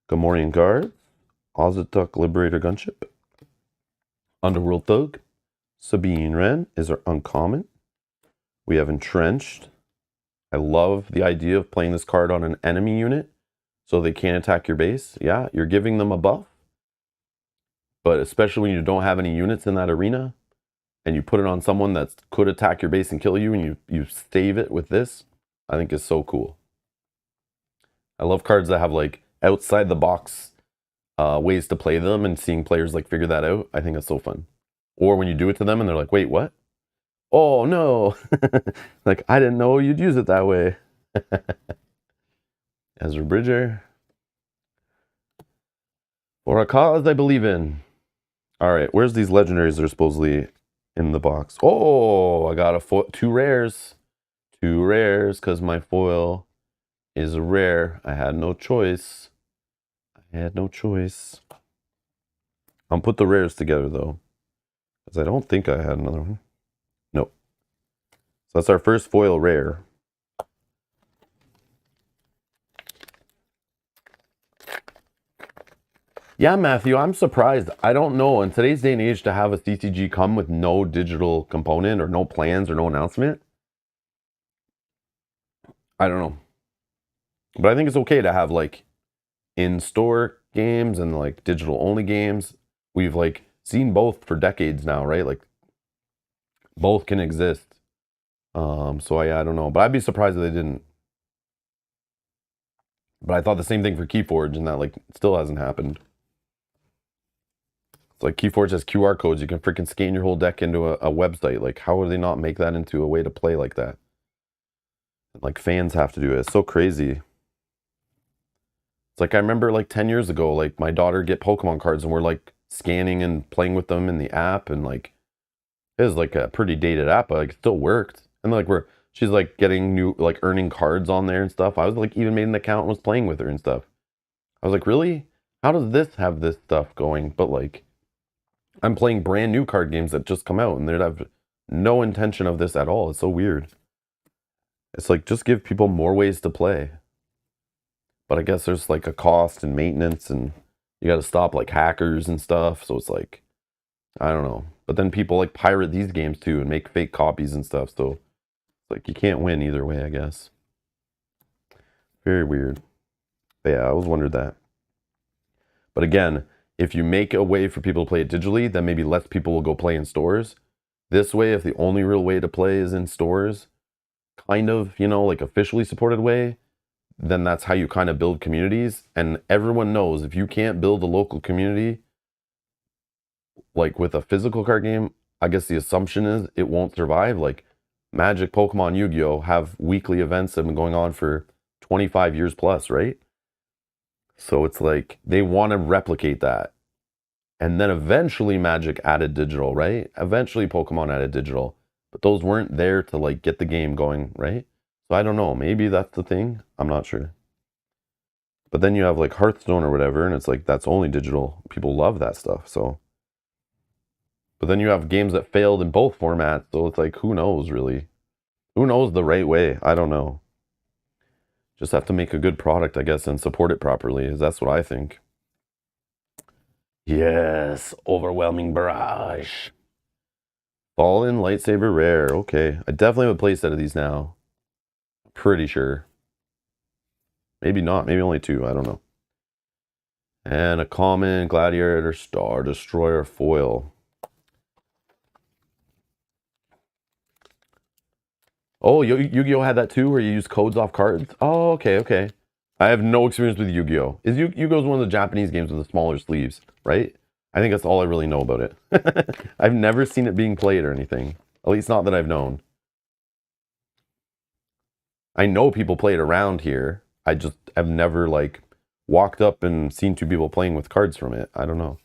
Gamorrean Guards. Ozatuk Liberator Gunship. Underworld Thug. Sabine Wren is our uncommon. We have Entrenched. I love the idea of playing this card on an enemy unit so they can't attack your base. Yeah, you're giving them a buff. But especially when you don't have any units in that arena and you put it on someone that could attack your base and kill you and you save it with this, I think is so cool. I love cards that have like outside the box ways to play them and seeing players like figure that out. I think that's so fun. Or when you do it to them and they're like, wait, what? Oh no, like I didn't know you'd use it that way. Ezra Bridger. For a cause I believe in. All right, where's these legendaries that are supposedly in the box? Oh, I got two rares. 2 rares, because my foil is a rare. I had no choice. I'll put the rares together though, because I don't think I had another one. Nope. So that's our first foil rare. Yeah, Matthew, I'm surprised. I don't know, in today's day and age, to have a CCG come with no digital component or no plans or no announcement, I don't know. But I think it's okay to have like in-store games and like digital only games. We've like seen both for decades now, right? Like both can exist. So I don't know, but I'd be surprised if they didn't. But I thought the same thing for Keyforge, and that like still hasn't happened. It's like Keyforge has QR codes. You can freaking scan your whole deck into a website. Like, how would they not make that into a way to play like that? Like fans have to do it. It's so crazy. It's like I remember like 10 years ago, like my daughter get Pokemon cards and we're like scanning and playing with them in the app, and like it was like a pretty dated app, but like it still worked. And like she's like getting new, like earning cards on there and stuff. I was like even made an account and was playing with her and stuff. I was like, really? How does this have this stuff going? But like I'm playing brand new card games that just come out and they'd have no intention of this at all. It's so weird. It's like just give people more ways to play. But I guess there's like a cost and maintenance, and you got to stop like hackers and stuff. So it's like, I don't know. But then people like pirate these games too and make fake copies and stuff. So it's like you can't win either way, I guess. Very weird. But yeah, I always wondered that. But again, if you make a way for people to play it digitally, then maybe less people will go play in stores. This way, if the only real way to play is in stores, kind of, you know, like officially supported way, then that's how you kind of build communities. And everyone knows if you can't build a local community, like with a physical card game, I guess the assumption is it won't survive. Like Magic, Pokemon, Yu-Gi-Oh have weekly events that have been going on for 25 years plus, right? So it's like they want to replicate that. And then eventually Magic added digital, right? Eventually Pokemon added digital, but those weren't there to like get the game going, right? So I don't know, maybe that's the thing. I'm not sure. But then you have like Hearthstone or whatever, and it's like that's only digital. People love that stuff. So, but then you have games that failed in both formats. So it's like, who knows really? Who knows the right way? I don't know. Just have to make a good product, I guess, and support it properly. That's what I think. Yes, overwhelming barrage. Fallen lightsaber rare. Okay, I definitely have a playset of these now. Pretty sure. Maybe not. Maybe only two. I don't know. And a common gladiator star destroyer foil. Oh, Yu-Gi-Oh had that too, where you use codes off cards. Oh, okay, okay. I have no experience with Yu-Gi-Oh. Yu-Gi-Oh's one of the Japanese games with the smaller sleeves, right? I think that's all I really know about it. I've never seen it being played or anything. At least not that I've known. I know people play it around here. I just have never like walked up and seen two people playing with cards from it. I don't know.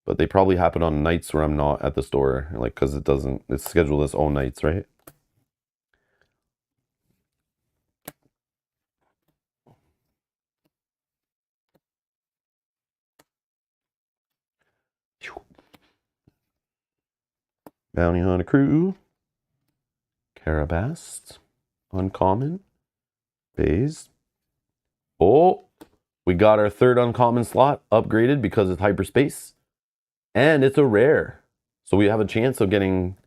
But they probably happen on nights where I'm not at the store, like because it's scheduled as all nights, right? Bounty Hunter Crew, Carabast, Uncommon, Bays. Oh, we got our third uncommon slot upgraded because it's hyperspace. And it's a rare. So we have a chance of getting...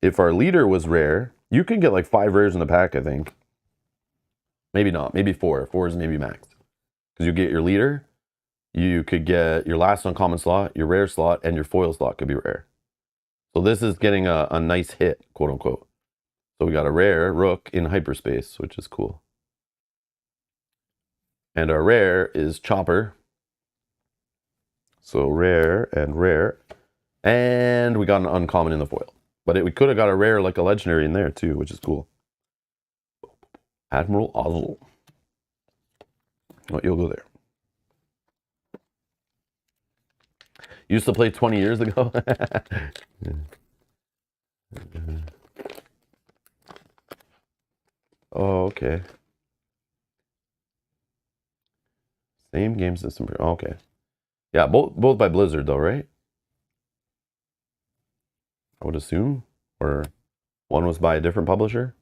If our leader was rare, you could get like 5 rares in the pack, I think. Maybe not. Maybe 4. 4 is maybe max. Because you get your leader, you could get your last uncommon slot, your rare slot, and your foil slot could be rare. So this is getting a nice hit, quote unquote. So we got a rare Rook in hyperspace, which is cool. And our rare is Chopper. So rare and rare. And we got an uncommon in the foil. But we could have got a rare like a legendary in there too, which is cool. Admiral Ozzel. Oh, you'll go there. Used to play 20 years ago. Oh, okay. Same game system. Oh, okay. Yeah, both by Blizzard though, right? I would assume. Or one was by a different publisher.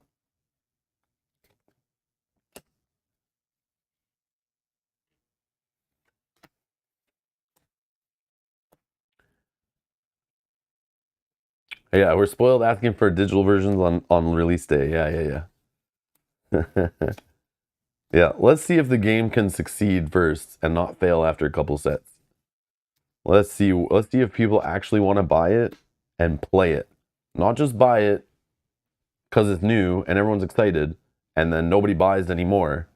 Yeah, we're spoiled asking for digital versions on release day. Yeah. Yeah, let's see if the game can succeed first and not fail after a couple sets. Let's see if people actually want to buy it and play it. Not just buy it because it's new and everyone's excited and then nobody buys anymore.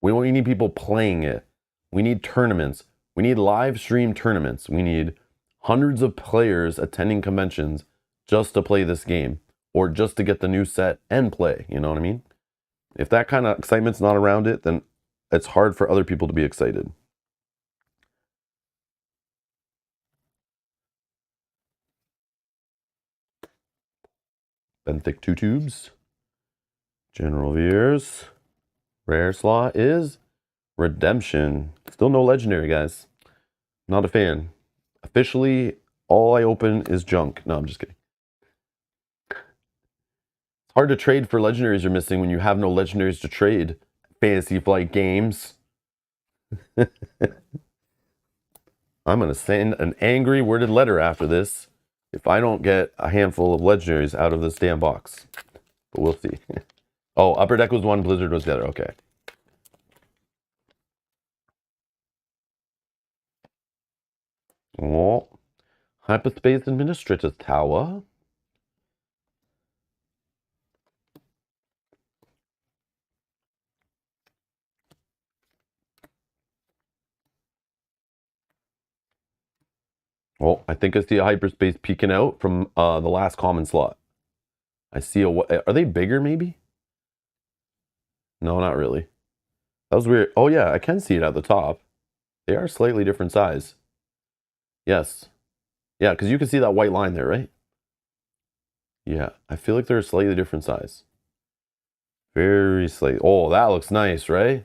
We need people playing it. We need tournaments. We need live stream tournaments. We need hundreds of players attending conventions just to play this game or just to get the new set and play. You know what I mean? If that kind of excitement's not around it, then it's hard for other people to be excited. Benthic 2 tubes. General Veers. Rare slot is Redemption. Still no legendary, guys. Not a fan. Officially, all I open is junk. No, I'm just kidding. It's hard to trade for legendaries you're missing when you have no legendaries to trade. Fantasy Flight Games. I'm going to send an angry worded letter after this if I don't get a handful of legendaries out of this damn box. But we'll see. Oh, Upper Deck was one, Blizzard was the other. Okay. Oh, Hyperspace Administrator's Tower. Oh, I think I see a hyperspace peeking out from the last common slot. I see a... Are they bigger, maybe? No, not really. That was weird. Oh, yeah, I can see it at the top. They are slightly different size. Yes. Yeah, because you can see that white line there, right? Yeah, I feel like they're a slightly different size. Very slightly. Oh, that looks nice, right?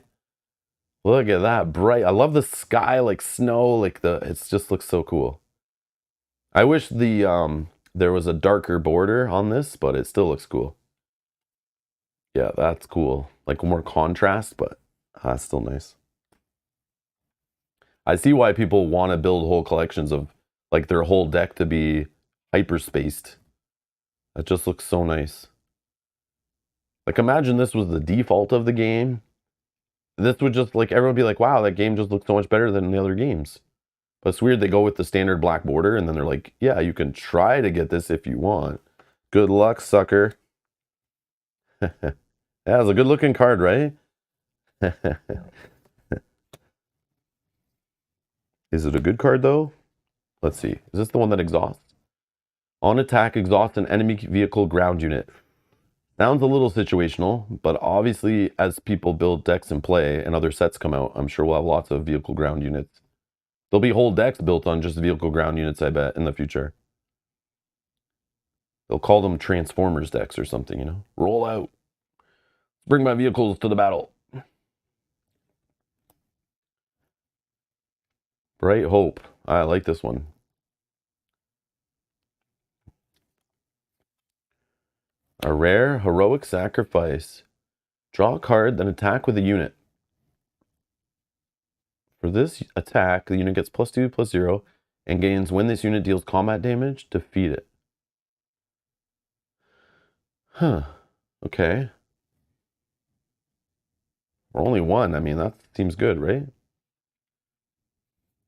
Look at that bright. I love the sky, like snow, like it just looks so cool. I wish there was a darker border on this, but it still looks cool. Yeah, that's cool. Like more contrast, but that's still nice. I see why people want to build whole collections of like their whole deck to be hyperspaced. That just looks so nice. Like imagine this was the default of the game. This would just like everyone would be like, wow, that game just looks so much better than the other games. But it's weird they go with the standard black border and then they're like, yeah, you can try to get this if you want. Good luck, sucker. Yeah, it's a good looking card, right? Is it a good card though? Let's see. Is this the one that exhausts? On attack, exhaust an enemy vehicle ground unit. Sounds a little situational, but obviously as people build decks and play and other sets come out, I'm sure we'll have lots of vehicle ground units. There'll be whole decks built on just vehicle ground units, I bet, in the future. They'll call them Transformers decks or something, you know? Roll out. Bring my vehicles to the battle. Bright Hope. I like this one. A rare heroic sacrifice. Draw a card, then attack with a unit. For this attack, the unit gets +2/+0 and gains when this unit deals combat damage, defeat it. Huh. Okay. We're only one. I mean, that seems good, right?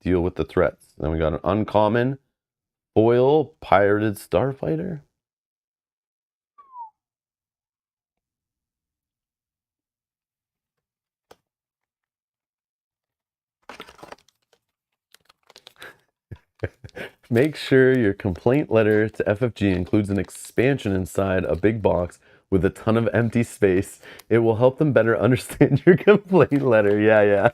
Deal with the threats. Then we got an uncommon foil pirated starfighter. Make sure your complaint letter to FFG includes an expansion inside a big box with a ton of empty space. It will help them better understand your complaint letter. Yeah, yeah.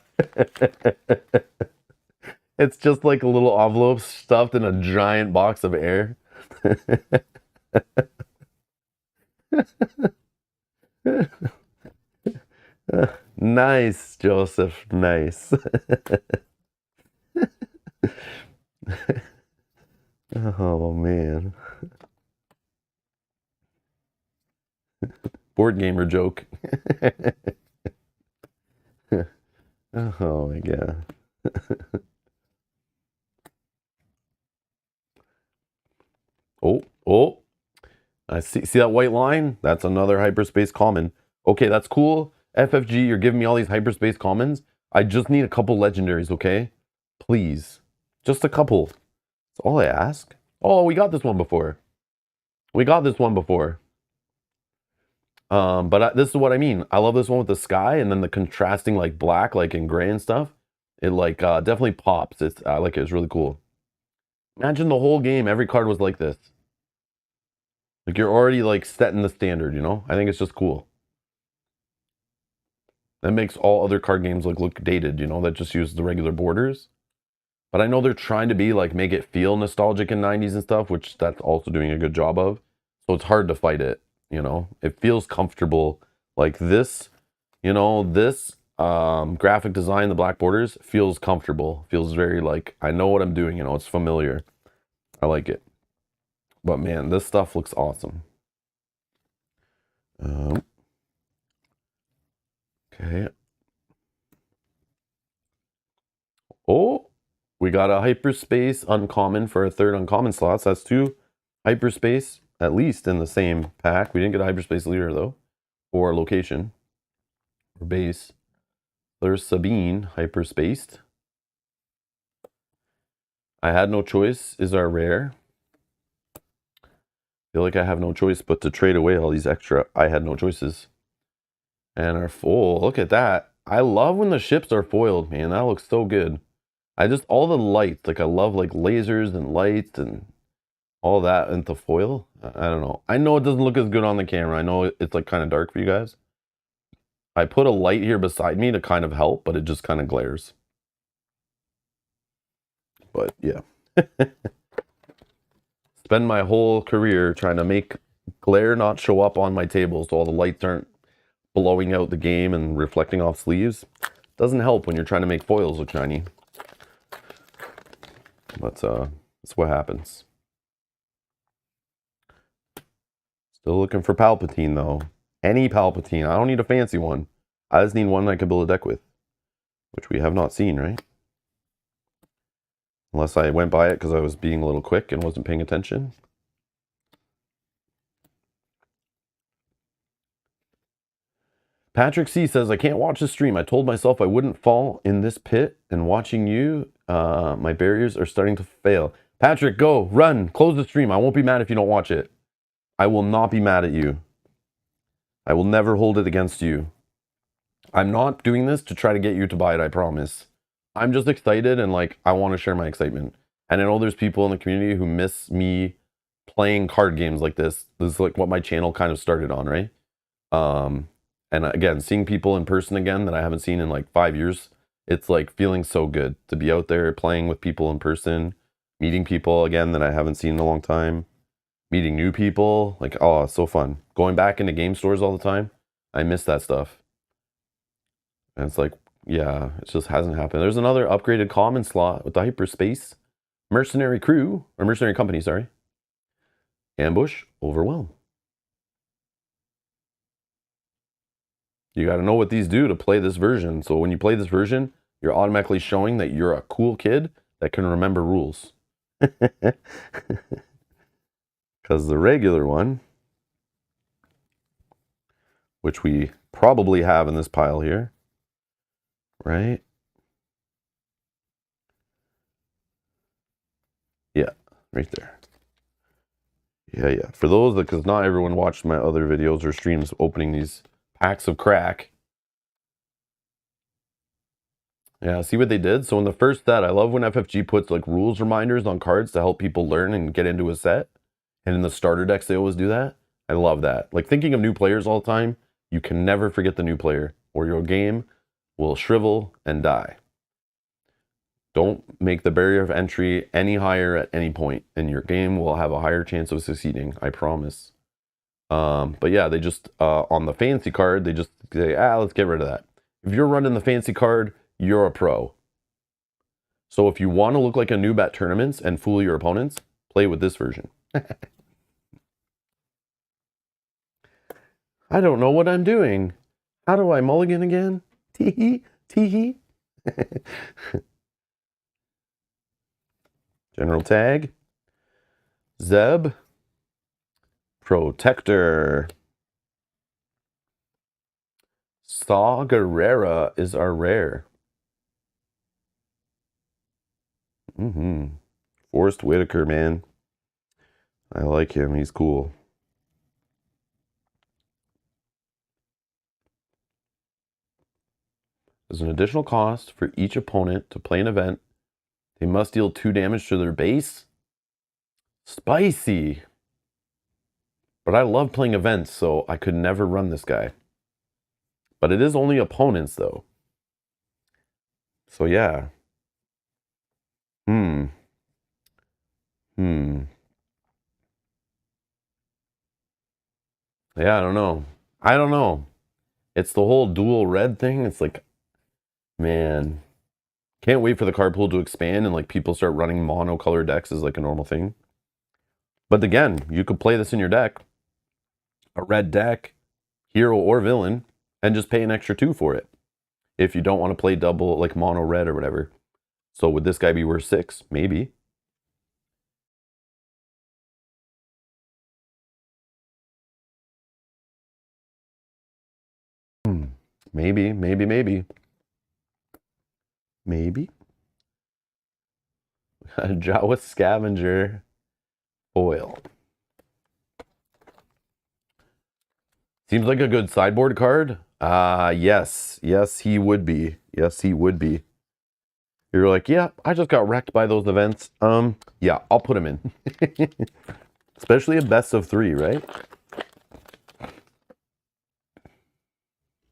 It's just like a little envelope stuffed in a giant box of air. Nice, Joseph. Nice. Oh, man. Board gamer joke. Oh, my God. Oh. I see that white line? That's another hyperspace common. Okay, that's cool. FFG, you're giving me all these hyperspace commons. I just need a couple legendaries, okay? Please. Just a couple. That's all I ask. Oh, we got this one before. But this is what I mean. I love this one with the sky and then the contrasting like black, like in gray and stuff. It like definitely pops. I like it. It's really cool. Imagine the whole game, every card was like this. Like you're already like setting the standard, you know? I think it's just cool. That makes all other card games like look dated, you know, that just use the regular borders. But I know they're trying to be like make it feel nostalgic in 90s and stuff, which that's also doing a good job of. So it's hard to fight it, you know. It feels comfortable. Like this, you know, this graphic design, the black borders, feels comfortable. Feels very like I know what I'm doing, you know, it's familiar. I like it. But man, this stuff looks awesome. Okay. Oh, we got a hyperspace uncommon for a third uncommon slot. So that's two hyperspace at least in the same pack. We didn't get a hyperspace leader though, or location, or base. There's Sabine, hyperspaced. I had no choice is our rare. Feel like I have no choice but to trade away all these extra I had no choices. And our foil, look at that. I love when the ships are foiled, man. That looks so good. I just, all the lights, like I love like lasers and lights and all that into foil. I don't know. I know it doesn't look as good on the camera. I know it's like kind of dark for you guys. I put a light here beside me to kind of help, but it just kind of glares. But yeah. Spend my whole career trying to make glare not show up on my table so all the lights aren't blowing out the game and reflecting off sleeves. Doesn't help when you're trying to make foils look shiny. But that's what happens. Still looking for Palpatine though. Any Palpatine. I don't need a fancy one. I just need one I can build a deck with. Which we have not seen, right? Unless I went by it because I was being a little quick and wasn't paying attention. Patrick C says, I can't watch the stream. I told myself I wouldn't fall in this pit, and watching you, my barriers are starting to fail. Patrick, go, run, close the stream. I won't be mad if you don't watch it. I will not be mad at you. I will never hold it against you. I'm not doing this to try to get you to buy it, I promise. I'm just excited and like, I want to share my excitement. And I know there's people in the community who miss me playing card games like this. This is like what my channel kind of started on, right? And again, seeing people in person again that I haven't seen in like 5 years, it's like feeling so good to be out there playing with people in person, meeting people again that I haven't seen in a long time, meeting new people. Like, oh, it's so fun. Going back into game stores all the time, I miss that stuff. And it's like, yeah, it just hasn't happened. There's another upgraded common slot with the hyperspace mercenary crew, or mercenary company, sorry. Ambush, overwhelm. You got to know what these do to play this version. So when you play this version, you're automatically showing that you're a cool kid that can remember rules. Because the regular one, which we probably have in this pile here, right? Yeah, right there. Yeah. For those that, because not everyone watched my other videos or streams opening these packs of crack. Yeah, see what they did? So in the first set, I love when FFG puts like rules reminders on cards to help people learn and get into a set. And in the starter decks, they always do that. I love that. Like thinking of new players all the time, you can never forget the new player or your game will shrivel and die. Don't make the barrier of entry any higher at any point and your game will have a higher chance of succeeding, I promise. But yeah, they just, on the fancy card, they just say, let's get rid of that. If you're running the fancy card, you're a pro. So if you want to look like a noob at tournaments and fool your opponents, play with this version. I don't know what I'm doing. How do I mulligan again? Tee-hee, tee-hee. General tag. Zeb. Protector. Saw Gerrera is our rare. Forrest Whitaker, man. I like him. He's cool. There's an additional cost for each opponent to play an event. They must deal 2 damage to their base. Spicy. But I love playing events, so I could never run this guy. But it is only opponents, though. So yeah. Yeah, I don't know. It's the whole dual red thing. It's like, man, can't wait for the card pool to expand and like people start running monocolor decks as like a normal thing. But again, you could play this in your deck, a red deck, hero or villain, and just pay an extra 2 for it. If you don't want to play double, like mono red or whatever. So would this guy be worth 6? Maybe. Maybe. Jawa Scavenger foil. Seems like a good sideboard card. Yes, he would be. You're like, yeah, I just got wrecked by those events. Yeah, I'll put them in. Especially a best of 3, right?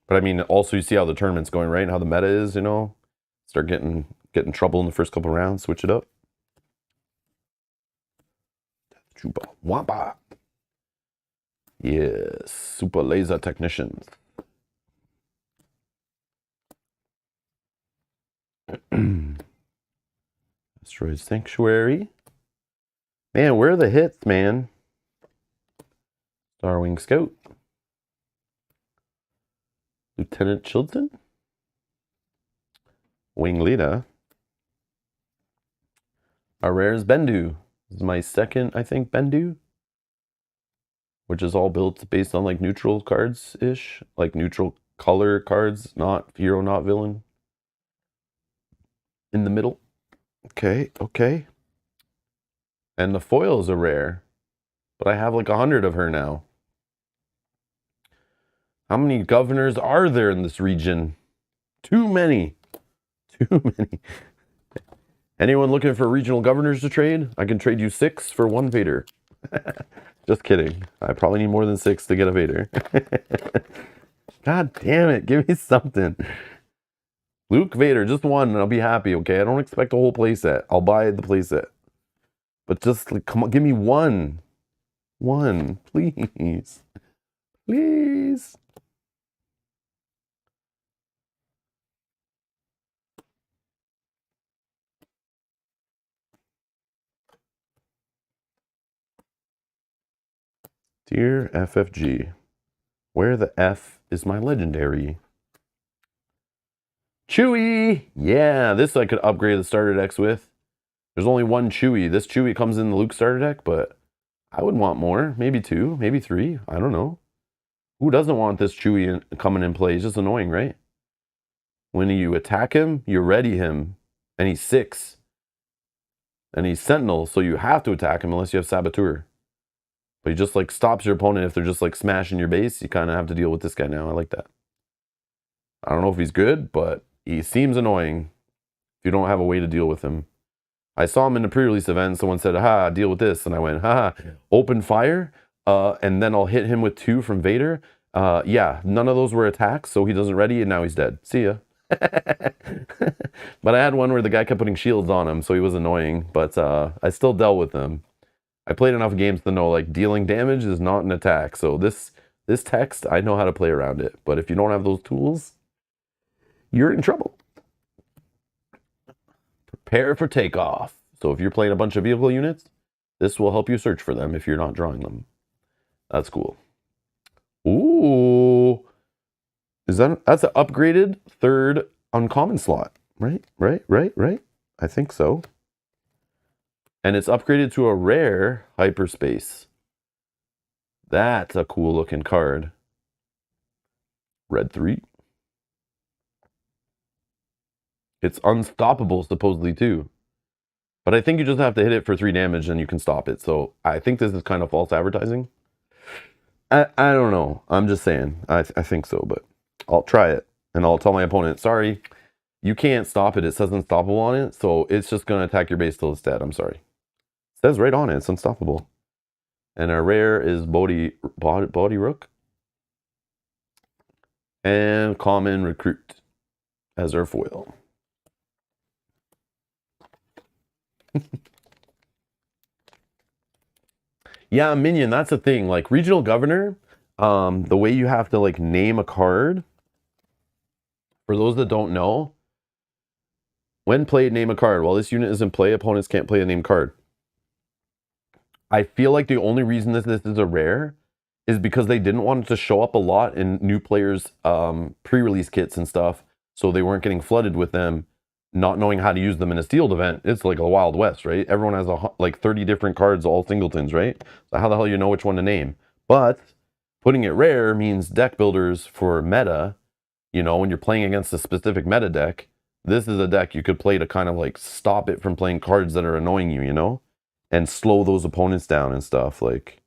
But I mean, also you see how the tournament's going, right? And how the meta is, you know? Start getting trouble in the first couple rounds, switch it up. Chupa Wampa. Yes, super laser technicians. Asteroid Sanctuary. Man, where are the hits, man? Starwing Scout. Lieutenant Chilton. Wing Leader. Our rare is Bendu. This is my second, I think, Bendu. Which is all built based on like neutral cards-ish. Like neutral color cards, not hero, not villain. In the middle. Okay, okay. And the foil is a rare. But I have like 100 of her now. How many governors are there in this region? Too many. Too many. Anyone looking for regional governors to trade? I can trade you 6 for 1 Vader. Just kidding. I probably need more than 6 to get a Vader. God damn it. Give me something. Luke Vader, just 1 and I'll be happy, okay? I don't expect a whole playset. I'll buy the playset. But just, like, come on, give me 1. 1, please. Please. Dear FFG, where the F is my legendary? Chewie! Yeah, this I could upgrade the starter decks with. There's only 1 Chewie. This Chewie comes in the Luke starter deck, but I would want more. Maybe 2, maybe 3. I don't know. Who doesn't want this Chewie coming in play? He's just annoying, right? When you attack him, you ready him, and he's 6. And he's Sentinel, so you have to attack him unless you have Saboteur. But he just like stops your opponent if they're just like smashing your base. You kind of have to deal with this guy now. I like that. I don't know if he's good, but he seems annoying if you don't have a way to deal with him. I saw him in a pre-release event. Someone said, "Ha, deal with this," and I went, "Ha, open fire, and then I'll hit him with 2 from Vader." Yeah, none of those were attacks, so he doesn't ready, and now he's dead. See ya. But I had one where the guy kept putting shields on him, so he was annoying. But I still dealt with him. I played enough games to know like dealing damage is not an attack. So this text, I know how to play around it. But if you don't have those tools, you're in trouble. Prepare for takeoff. So if you're playing a bunch of vehicle units, this will help you search for them if you're not drawing them. That's cool. Ooh. That's an upgraded 3rd uncommon slot. Right? I think so. And it's upgraded to a rare hyperspace. That's a cool looking card. Red 3. It's unstoppable supposedly too. But I think you just have to hit it for 3 damage and you can stop it. So I think this is kind of false advertising. I don't know. I'm just saying. I think so, but I'll try it. And I'll tell my opponent, sorry, you can't stop it. It says unstoppable on it. So it's just going to attack your base till it's dead. I'm sorry. It says right on it. It's unstoppable. And our rare is Body Rook. And Common Recruit as our foil. Yeah, Minion, that's the thing. Like Regional Governor, the way you have to like name a card, for those that don't know, when played, name a card. While this unit is in play, opponents can't play a named card. I feel like the only reason this is a rare is because they didn't want it to show up a lot in new players' pre-release kits and stuff, so they weren't getting flooded with them, not knowing how to use them in a sealed event. It's like a Wild West, right? Everyone has like 30 different cards, all singletons, right? So how the hell you know which one to name? But putting it rare means deck builders for meta, you know, when you're playing against a specific meta deck, this is a deck you could play to kind of like stop it from playing cards that are annoying you, you know? And slow those opponents down and stuff. Like,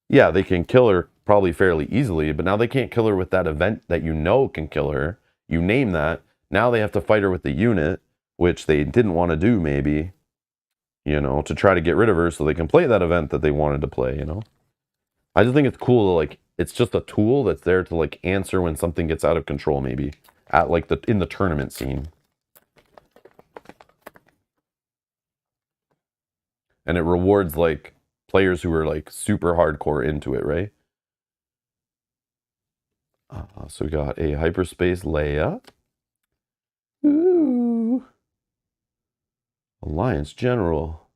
yeah, they can kill her probably fairly easily, but now they can't kill her with that event that you know can kill her. You name that. Now they have to fight her with the unit, which they didn't want to do maybe, you know, to try to get rid of her so they can play that event that they wanted to play, you know. I just think it's cool to, like, it's just a tool that's there to, like, answer when something gets out of control, maybe at, like, in the tournament scene. And it rewards, like, players who are, like, super hardcore into it, right? So we got a hyperspace Leia. Ooh. Alliance General.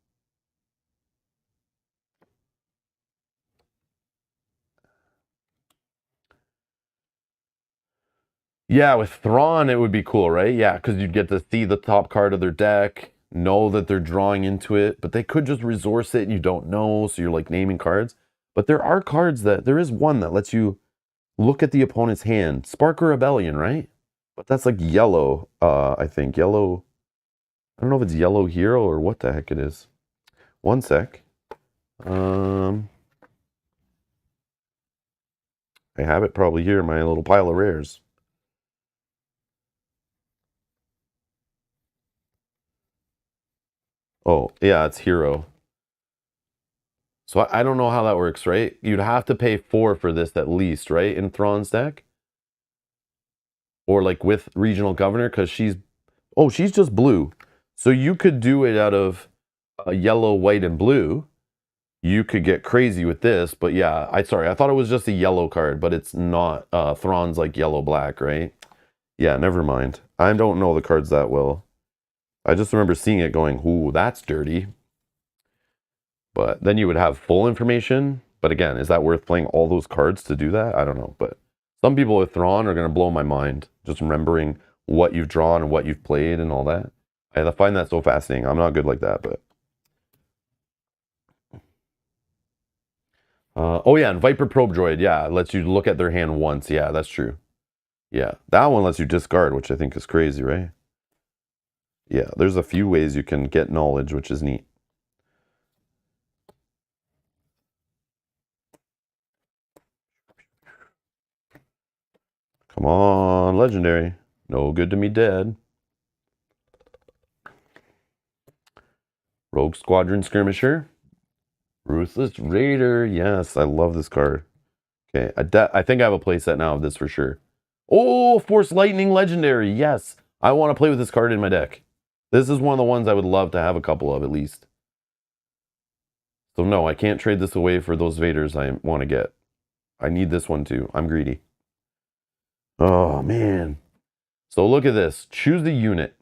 Yeah, with Thrawn, it would be cool, right? Yeah, because you'd get to see the top card of their deck, know that they're drawing into it, but they could just resource it and you don't know, so you're like naming cards. But there are cards there is one that lets you look at the opponent's hand. Spark or Rebellion, right? But that's like yellow, I think. Yellow, I don't know if it's yellow hero or what the heck it is. One sec. I have it probably here in my little pile of rares. Oh, yeah, it's hero. So I don't know how that works, right? You'd have to pay 4 for this at least, right? In Thrawn's deck? Or like with Regional Governor, because she's just blue. So you could do it out of yellow, white, and blue. You could get crazy with this, but yeah, I thought it was just a yellow card, but it's not. Thrawn's like yellow-black, right? Yeah, never mind. I don't know the cards that well. I just remember seeing it going, ooh, that's dirty. But then you would have full information. But again, is that worth playing all those cards to do that? I don't know. But some people with Thrawn are going to blow my mind. Just remembering what you've drawn and what you've played and all that. I find that so fascinating. I'm not good like that, but... oh yeah, and Viper Probe Droid, yeah, lets you look at their hand once. Yeah, that's true. Yeah, that one lets you discard, which I think is crazy, right? Yeah, there's a few ways you can get knowledge, which is neat. Come on, legendary. No good to me dead. Rogue Squadron Skirmisher. Ruthless Raider. Yes, I love this card. Okay, I think I have a playset now of this for sure. Oh, Force Lightning Legendary. Yes, I want to play with this card in my deck. This is one of the ones I would love to have a couple of at least. So no, I can't trade this away for those Vaders I want to get. I need this one too. I'm greedy. Oh, man. So look at this. Choose the unit.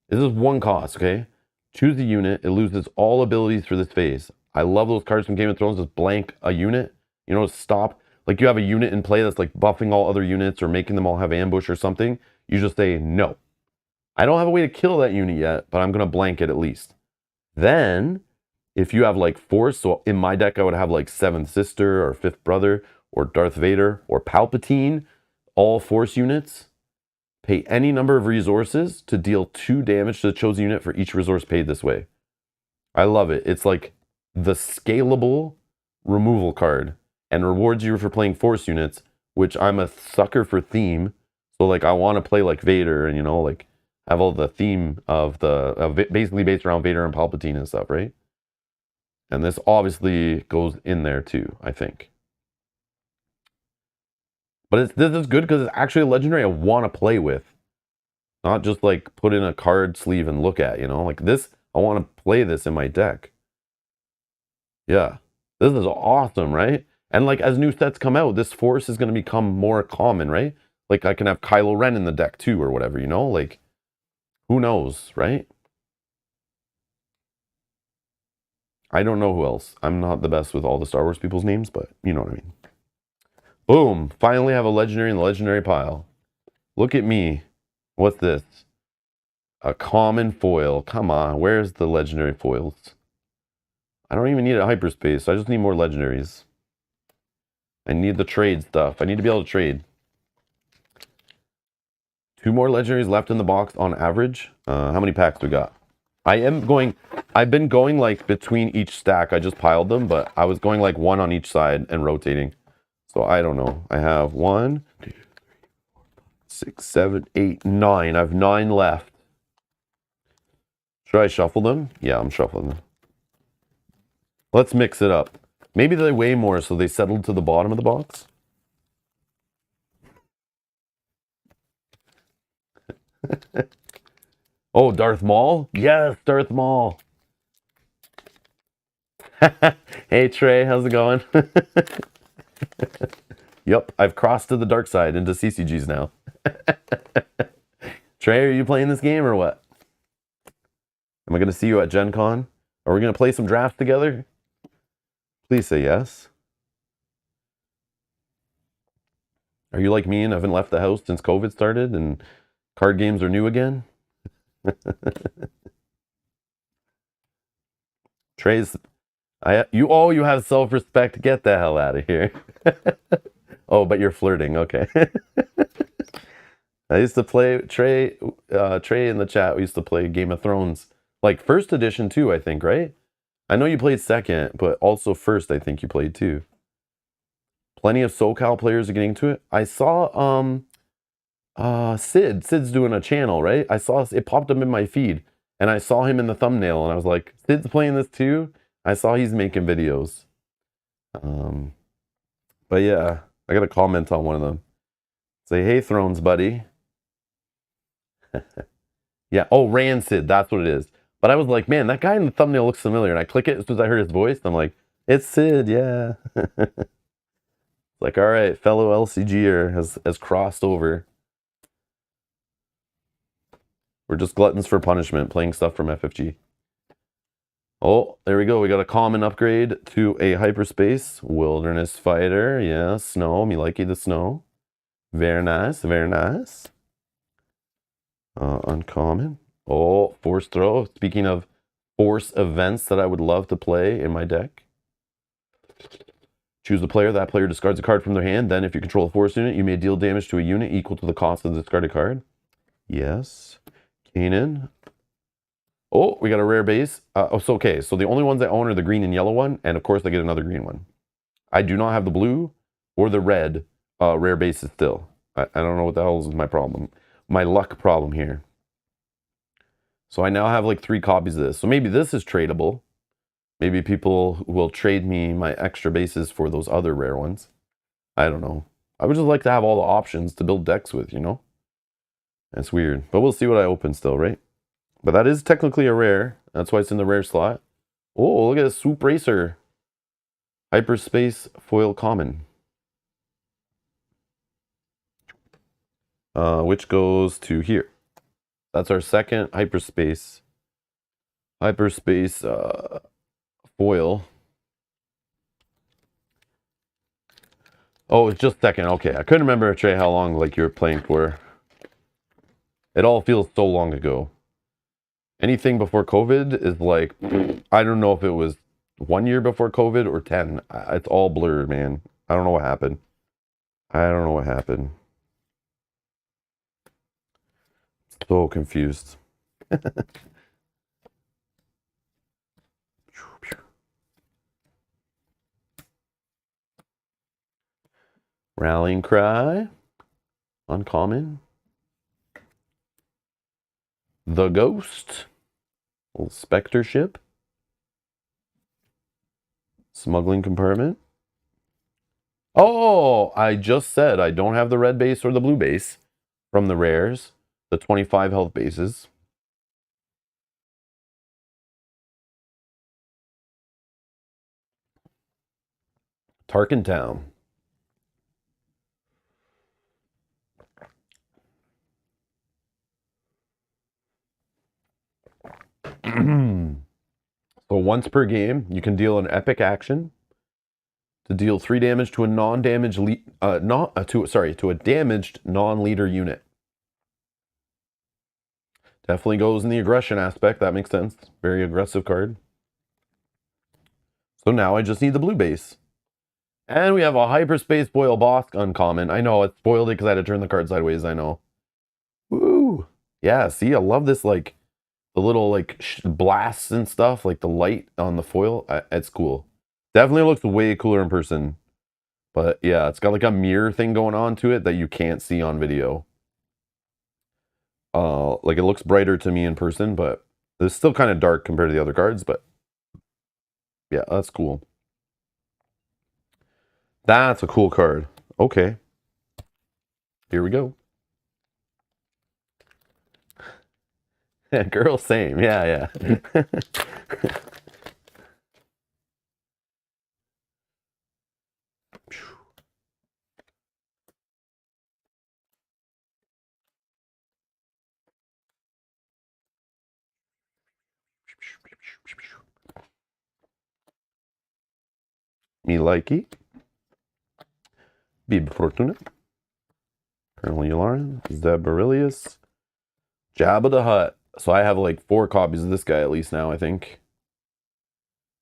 This is 1 cost, okay? Choose the unit. It loses all abilities for this phase. I love those cards from Game of Thrones. Just blank a unit. You know, stop. Like you have a unit in play that's like buffing all other units or making them all have ambush or something. You just say, no. I don't have a way to kill that unit yet, but I'm going to blank it at least. Then, if you have like Force, so in my deck I would have like 7th Sister or 5th Brother or Darth Vader or Palpatine, all Force units. Pay any number of resources to deal 2 damage to the chosen unit for each resource paid this way. I love it. It's like the scalable removal card and rewards you for playing Force units, which I'm a sucker for theme. So like I want to play like Vader and, you know, like have all the theme of basically based around Vader and Palpatine and stuff, right? And this obviously goes in there too, I think. But this is good because it's actually a legendary I want to play with. Not just like put in a card sleeve and look at, you know? Like this, I want to play this in my deck. Yeah. This is awesome, right? And like as new sets come out, this Force is going to become more common, right? Like I can have Kylo Ren in the deck too or whatever, you know? Like who knows, right? I don't know who else. I'm not the best with all the Star Wars people's names, but you know what I mean. Boom. Finally have a legendary in the legendary pile. Look at me. What's this? A common foil. Come on. Where's the legendary foils? I don't even need a hyperspace. I just need more legendaries. I need the trade stuff. I need to be able to trade. 2 more legendaries left in the box on average. How many packs we got? I've been going like between each stack. I just piled them, but I was going like 1 on each side and rotating. So I don't know. I have 1, 2, 3, 4, 5, 6, 7, 8, 9. I have 9 left. Should I shuffle them? Yeah, I'm shuffling them. Let's mix it up. Maybe they weigh more, so they settled to the bottom of the box. Oh, Darth Maul? Yes, Darth Maul. Hey, Trey, how's it going? Yep, I've crossed to the dark side into CCGs now. Trey, are you playing this game or what? Am I going to see you at Gen Con? Are we going to play some drafts together? Please say yes. Are you like me and haven't left the house since COVID started and card games are new again? Trey's, you have self-respect. Get the hell out of here. Oh, but you're flirting. Okay. I used to play Trey in the chat. We used to play Game of Thrones, like first edition too, I think, right? I know you played second, but also first, I think you played too. Plenty of SoCal players are getting to it. I saw Sid's doing a channel, right? I saw it popped up in my feed and I saw him in the thumbnail and I was like, Sid's playing this too? I saw he's making videos. But yeah, I got a comment on one of them. Say, hey, Thrones buddy. Yeah, oh, Rancid, that's what it is. But I was like, man, that guy in the thumbnail looks familiar. And I click it as soon as I heard his voice. I'm like, it's Sid, yeah. Like, all right, fellow LCGer has crossed over. We're just gluttons for punishment, playing stuff from FFG. Oh, there we go. We got a common upgrade to a hyperspace wilderness fighter. Yeah, snow. Me likey the snow. Very nice, very nice. Uncommon. Oh, force throw. Speaking of force events that I would love to play in my deck. Choose a player. That player discards a card from their hand. Then, if you control a force unit, you may deal damage to a unit equal to the cost of the discarded card. Yes. Kanan. Oh, we got a rare base. Okay. So the only ones I own are the green and yellow one. And, of course, I get another green one. I do not have the blue or the red rare bases still. I don't know what the hell is my problem. My luck problem here. So I now have like 3 copies of this. So maybe this is tradable. Maybe people will trade me my extra bases for those other rare ones. I don't know. I would just like to have all the options to build decks with, you know? That's weird. But we'll see what I open still, right? But that is technically a rare. That's why it's in the rare slot. Oh, look at this Swoop Racer. Hyperspace foil common. Which goes to here. That's our second hyperspace foil. Oh, it's just second. Okay, I couldn't remember, Trey, how long like you were playing for. It all feels so long ago. Anything before COVID is like, I don't know if it was 1 year before COVID or 10. It's all blurred, man. I don't know what happened. I don't know what happened. So confused. Rallying Cry. Uncommon. The Ghost. Little Spectre ship. Smuggling Compartment. Oh, I just said I don't have the red base or the blue base from the rares. The 25 health bases. Tarkin Town. So once per game, you can deal an epic action to deal 3 damage to a non-damaged to a damaged non-leader unit. Definitely goes in the aggression aspect. That makes sense. Very aggressive card. So now I just need the blue base. And we have a hyperspace foil boss uncommon. I know, it spoiled it because I had to turn the card sideways, I know. Woo! Yeah, see, I love this, like, the little, like, blasts and stuff, like the light on the foil. It's cool. Definitely looks way cooler in person. But, yeah, it's got, like, a mirror thing going on to it that you can't see on video. Like, it looks brighter to me in person, but It's still kind of dark compared to the other cards, but yeah, that's cool. That's a cool card. Okay. Here we go. Girl, same. Yeah, yeah. Me likey. Bib Fortuna. Colonel Yularen. Zabarilius. Jabba the Hutt. So I have like 4 copies of this guy at least now, I think.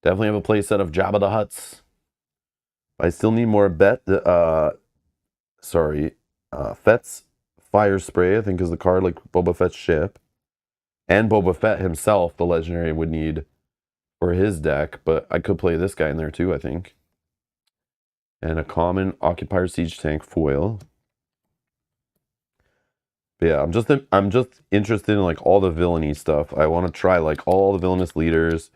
Definitely have a play set of Jabba the Hutts. I still need more Fett's Fire Spray, I think is the card, like Boba Fett's ship. And Boba Fett himself, the legendary, would need for his deck, but I could play this guy in there too, I think. And a common Occupier Siege Tank foil. But yeah, I'm just interested in like all the villainy stuff. I want to try like all the villainous leaders,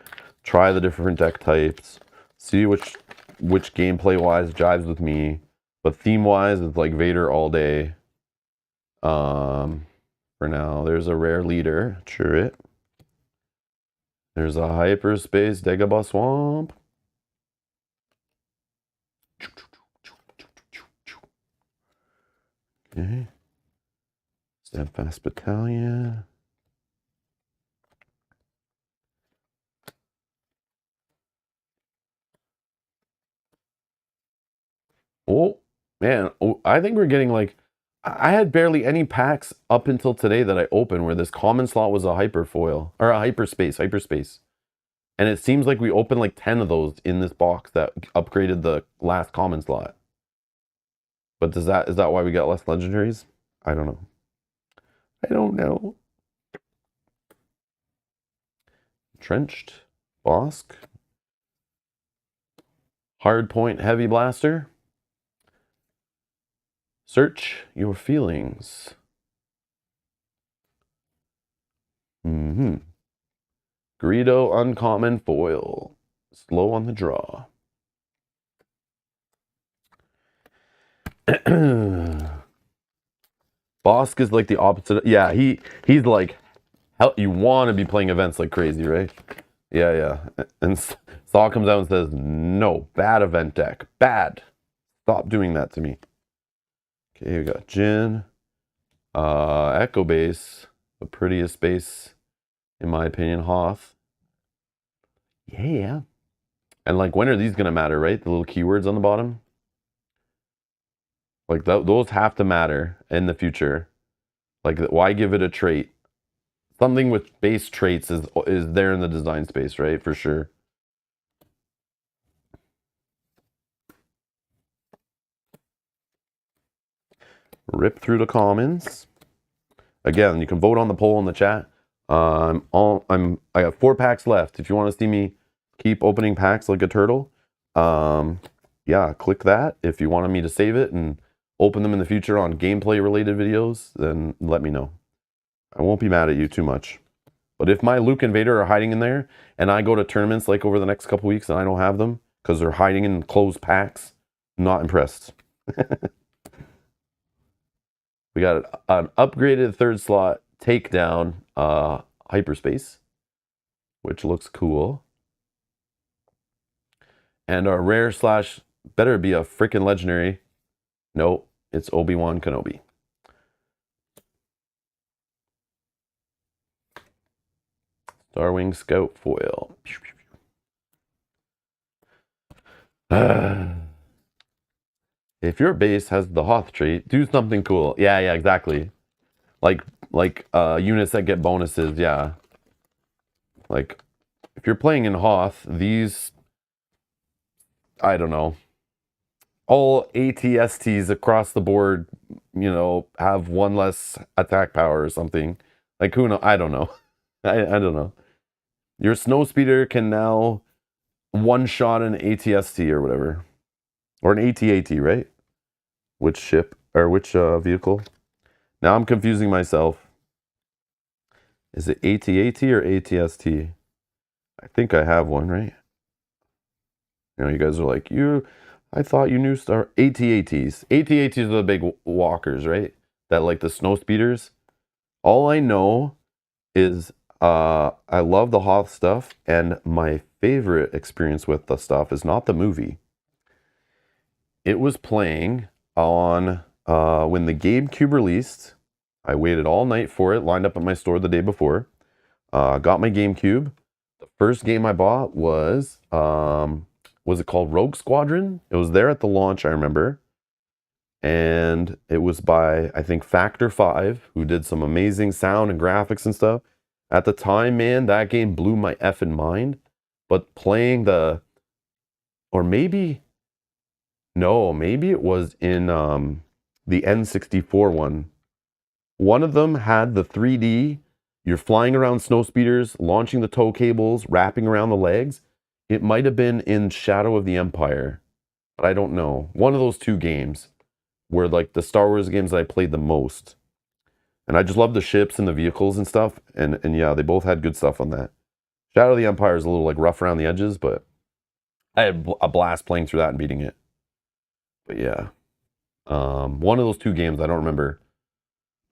try the different deck types, see which gameplay wise jives with me. But theme wise, it's like Vader all day. For now, there's a rare leader, Chirrut. There's a hyperspace Dagobah Swamp. Okay. Steadfast Battalion. Oh, man. Oh, I think we're getting like... I had barely any packs up until today that I opened where this common slot was a hyperfoil. Or a hyperspace. And it seems like we opened like 10 of those in this box that upgraded the last common slot. But is that why we got less legendaries? I don't know. I don't know. Trenched. Bosk. Hardpoint Heavy Blaster. Search your feelings. Greedo Uncommon Foil. Slow on the draw. Bosk is like the opposite. Yeah, he's like, you want to be playing events like crazy, right? Yeah. And Saw comes out and says, no, bad event deck. Bad. Stop doing that to me. Okay, we got Jin. Echo Base. The prettiest base, in my opinion, Hoth. Yeah. And like, when are these going to matter, right? The little keywords on the bottom. Like, those have to matter in the future. Like, why give it a trait? Something with base traits is there in the design space, right? For sure. Rip through the commons. Again, you can vote on the poll in the chat. I got 4 packs left. If you want to see me keep opening packs like a turtle, yeah, click that. If you wanted me to save it and open them in the future on gameplay related videos, then let me know. I won't be mad at you too much. But if my Luke and Vader are hiding in there and I go to tournaments like over the next couple weeks and I don't have them because they're hiding in closed packs, I'm not impressed. We got an upgraded 3rd slot takedown hyperspace, which looks cool. And our rare slash better be a freaking legendary. No, it's Obi-Wan Kenobi. Starwing Scout foil. If your base has the Hoth trait, do something cool. Yeah, exactly. Like units that get bonuses, yeah. Like, if you're playing in Hoth, these, I don't know, all ATSTs across the board, you know, have 1 less attack power or something. Like, who knows? I don't know. I don't know. Your Snowspeeder can now one-shot an ATST or whatever. Or an AT-AT, right? Which ship, or which vehicle? Now I'm confusing myself. Is it AT-AT or ATST? I think I have one, right? You know, you guys are like, I thought you knew Star AT-ATs. AT-ATs are the big walkers, right? That like the snow speeders. All I know is I love the Hoth stuff, and my favorite experience with the stuff is not the movie. It was playing on when the GameCube released. I waited all night for it, lined up at my store the day before. Got my GameCube. The first game I bought was it called Rogue Squadron? It was there at the launch, I remember. And it was by, I think, Factor 5, who did some amazing sound and graphics and stuff. At the time, man, that game blew my effing mind. But playing or maybe, no, maybe it was in the N64 one. One of them had the 3D, you're flying around snow speeders, launching the tow cables, wrapping around the legs. It might have been in Shadow of the Empire, but I don't know. One of those two games were like the Star Wars games that I played the most. And I just love the ships and the vehicles and stuff. And yeah, they both had good stuff on that. Shadow of the Empire is a little like rough around the edges, but I had a blast playing through that and beating it. But yeah, one of those two games, I don't remember.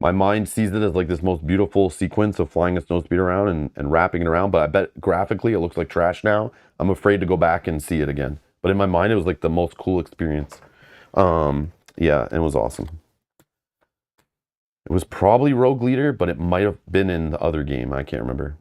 My mind sees it as like this most beautiful sequence of flying a snowspeed around and wrapping it around, but I bet graphically it looks like trash now. I'm afraid to go back and see it again. But in my mind, it was like the most cool experience. Yeah, it was awesome. It was probably Rogue Leader, but it might have been in the other game. I can't remember.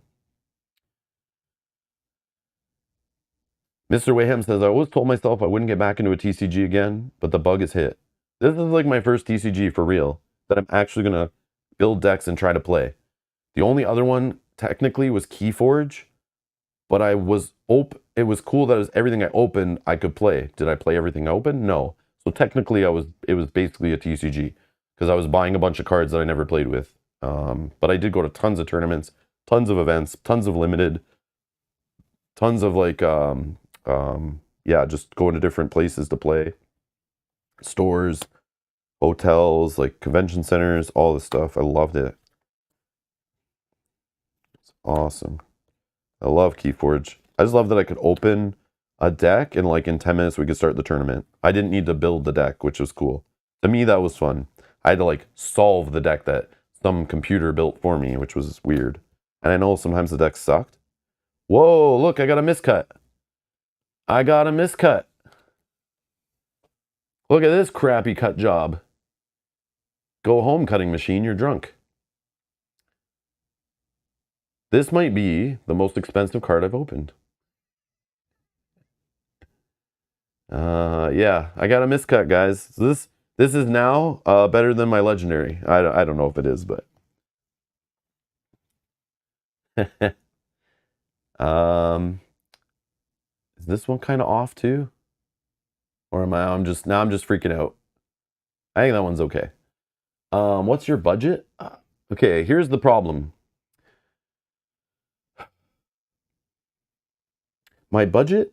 Mr. Wayham says, I always told myself I wouldn't get back into a TCG again, but the bug is hit. This is like my first TCG for real, that I'm actually going to build decks and try to play. The only other one technically was Keyforge, but it was cool that it was everything I opened I could play. Did I play everything I opened? No. So technically it was basically a TCG because I was buying a bunch of cards that I never played with. But I did go to tons of tournaments, tons of events, tons of limited, tons of like yeah, just going to different places to play. Stores, hotels, like convention centers, all this stuff. I loved it. It's awesome. I love Keyforge. I just love that I could open a deck and like in 10 minutes we could start the tournament. I didn't need to build the deck, which was cool. To me, that was fun. I had to like solve the deck that some computer built for me, which was weird. And I know sometimes the deck sucked. Whoa, look, I got a miscut. I got a miscut. Look at this crappy cut job. Go home, cutting machine, you're drunk. This might be the most expensive card I've opened. Yeah, I got a miscut, guys. So this is now better than my legendary. I don't know if it is, but is this one kind of off too? Or am I'm just freaking out. I think that one's okay. What's your budget? Okay, here's the problem. My budget,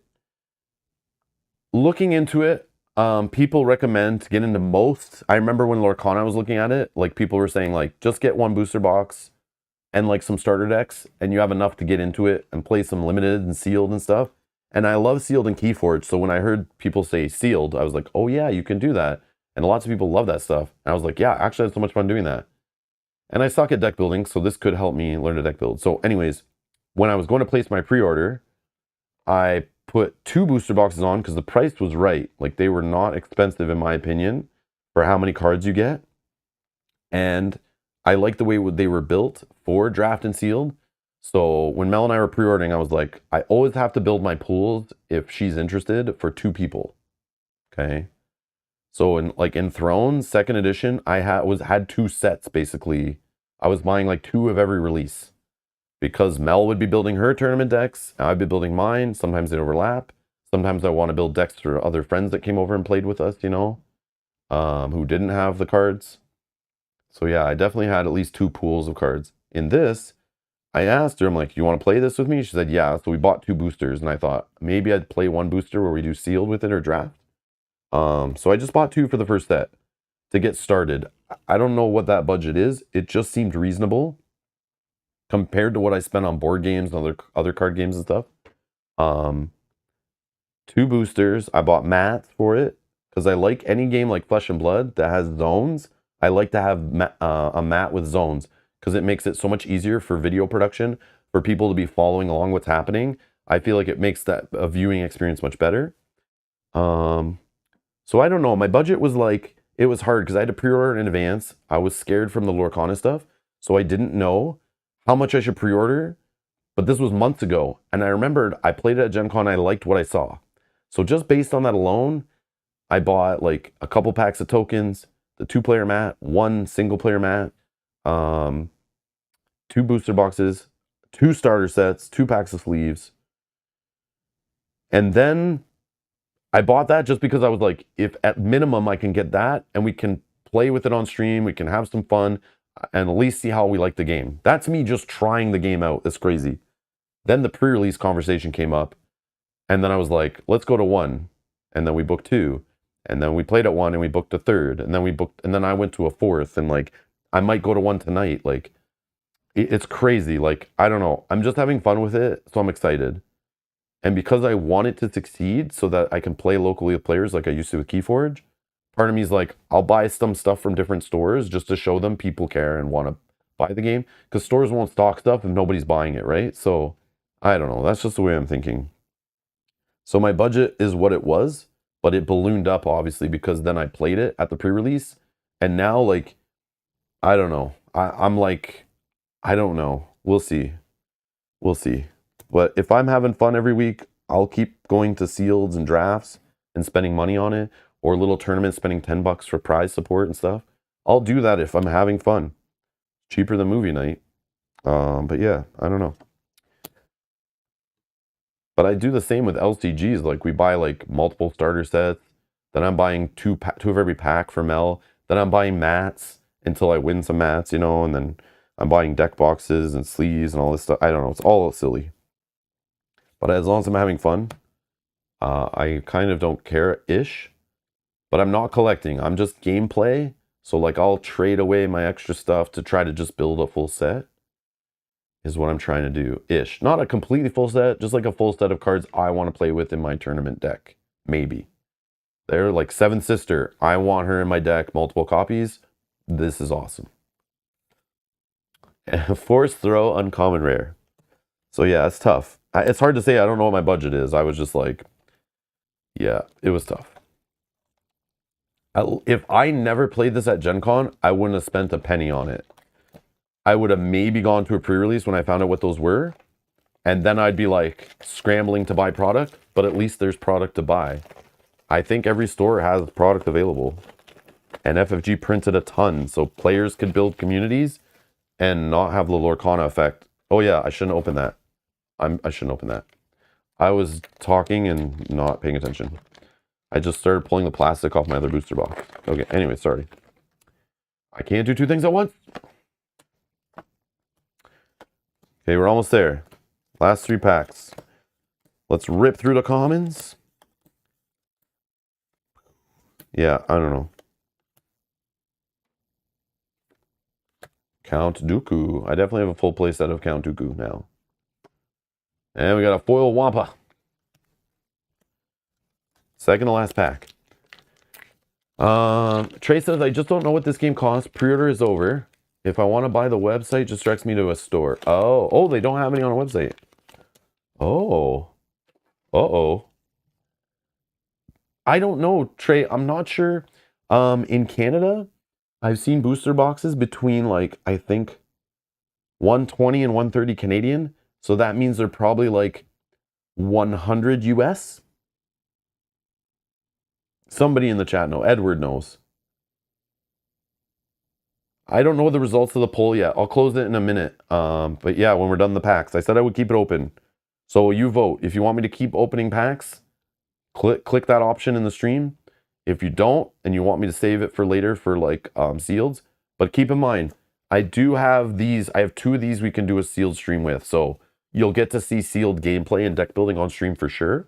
looking into it, people recommend to get into most. I remember when Lorcana was looking at it, like people were saying like just get one booster box and like some starter decks and you have enough to get into it and play some limited and sealed and stuff. And I love sealed and Keyforge, so when I heard people say sealed, I was like, oh yeah, you can do that. And lots of people love that stuff. And I was like, yeah, actually I had so much fun doing that. And I suck at deck building, so this could help me learn to deck build. So anyways, when I was going to place my pre-order, I put 2 booster boxes on because the price was right. Like they were not expensive in my opinion for how many cards you get. And I like the way they were built for draft and sealed. So when Mel and I were pre-ordering, I was like, I always have to build my pools if she's interested for 2 people. Okay. So in Thrones second edition, I had 2 sets basically. I was buying like 2 of every release because Mel would be building her tournament decks, I'd be building mine. Sometimes they overlap. Sometimes I want to build decks for other friends that came over and played with us, you know, who didn't have the cards. So yeah, I definitely had at least 2 pools of cards. In this, I asked her, I'm like, you want to play this with me? She said, yeah. So we bought 2 boosters, and I thought maybe I'd play 1 booster where we do sealed with it or draft. So I just bought 2 for the first set to get started. I don't know what that budget is. It just seemed reasonable. compared to what I spent on board games and other card games and stuff. 2 boosters. I bought mats for it because I like any game like Flesh and Blood that has zones. I like to have a mat with zones because it makes it so much easier for video production, for people to be following along what's happening. I feel like it makes that a viewing experience much better. So I don't know. My budget was like, it was hard because I had to pre-order in advance. I was scared from the Lorcana stuff, so I didn't know how much I should pre-order. But this was months ago, and I remembered I played it at Gen Con. I liked what I saw. So just based on that alone, I bought like a couple packs of tokens, the 2-player mat, 1 single-player mat, 2 booster boxes, 2 starter sets, 2 packs of sleeves. And then I bought that just because I was like, if at minimum I can get that and we can play with it on stream, we can have some fun and at least see how we like the game. That's me just trying the game out. It's crazy. Then the pre-release conversation came up, and then I was like, let's go to 1. And then we booked 2. And then we played at 1 and we booked a 3rd. And then and then I went to a 4th, and like, I might go to 1 tonight. Like, it's crazy. Like, I don't know. I'm just having fun with it, so I'm excited. And because I want it to succeed so that I can play locally with players like I used to with Keyforge, part of me is like, I'll buy some stuff from different stores just to show them people care and want to buy the game. Because stores won't stock stuff if nobody's buying it, right? So, I don't know. That's just the way I'm thinking. So my budget is what it was, but it ballooned up, obviously, because then I played it at the pre-release. And now, like, I don't know. I'm like, I don't know. We'll see. We'll see. But if I'm having fun every week, I'll keep going to sealeds and drafts and spending money on it, or little tournaments, spending $10 for prize support and stuff. I'll do that if I'm having fun. Cheaper than movie night. But yeah, I don't know. But I do the same with LCGs. Like, we buy like multiple starter sets. Then I'm buying two of every pack for Mel. Then I'm buying mats until I win some mats, you know, and then I'm buying deck boxes and sleeves and all this stuff. I don't know. It's all silly. But as long as I'm having fun, I kind of don't care-ish. But I'm not collecting. I'm just gameplay. So like, I'll trade away my extra stuff to try to just build a full set. Is what I'm trying to do-ish. Not a completely full set, just like a full set of cards I want to play with in my tournament deck. Maybe. They're like Seventh Sister. I want her in my deck, multiple copies. This is awesome. Force Throw, uncommon rare. So yeah, it's tough. It's hard to say. I don't know what my budget is. I was just like, yeah, it was tough. If I never played this at Gen Con, I wouldn't have spent a penny on it. I would have maybe gone to a pre-release when I found out what those were, and then I'd be like scrambling to buy product, but at least there's product to buy. I think every store has product available, and FFG printed a ton, so players could build communities and not have the Lorcana effect. Oh yeah, I shouldn't open that. I shouldn't open that. I was talking and not paying attention. I just started pulling the plastic off my other booster box. Okay, anyway, sorry. I can't do 2 things at once. Okay, we're almost there. Last 3 packs. Let's rip through the commons. Yeah, I don't know. Count Dooku. I definitely have a full play set of Count Dooku now. And we got a foil Wampa. Second to last pack. Trey says, I just don't know what this game costs. Pre-order is over. If I want to buy the website, just directs me to a store. Oh, they don't have any on a website. Oh. Uh-oh. I don't know, Trey. I'm not sure. In Canada, I've seen booster boxes between, like, I think 120 and 130 Canadian. So that means they're probably like 100 US. Somebody in the chat knows. Edward knows. I don't know the results of the poll yet. I'll close it in a minute. But yeah, when we're done the packs. I said I would keep it open. So you vote. If you want me to keep opening packs, click that option in the stream. If you don't, and you want me to save it for later for like sealeds. But keep in mind, I do have these. I have 2 of these we can do a sealed stream with. So you'll get to see sealed gameplay and deck building on stream for sure.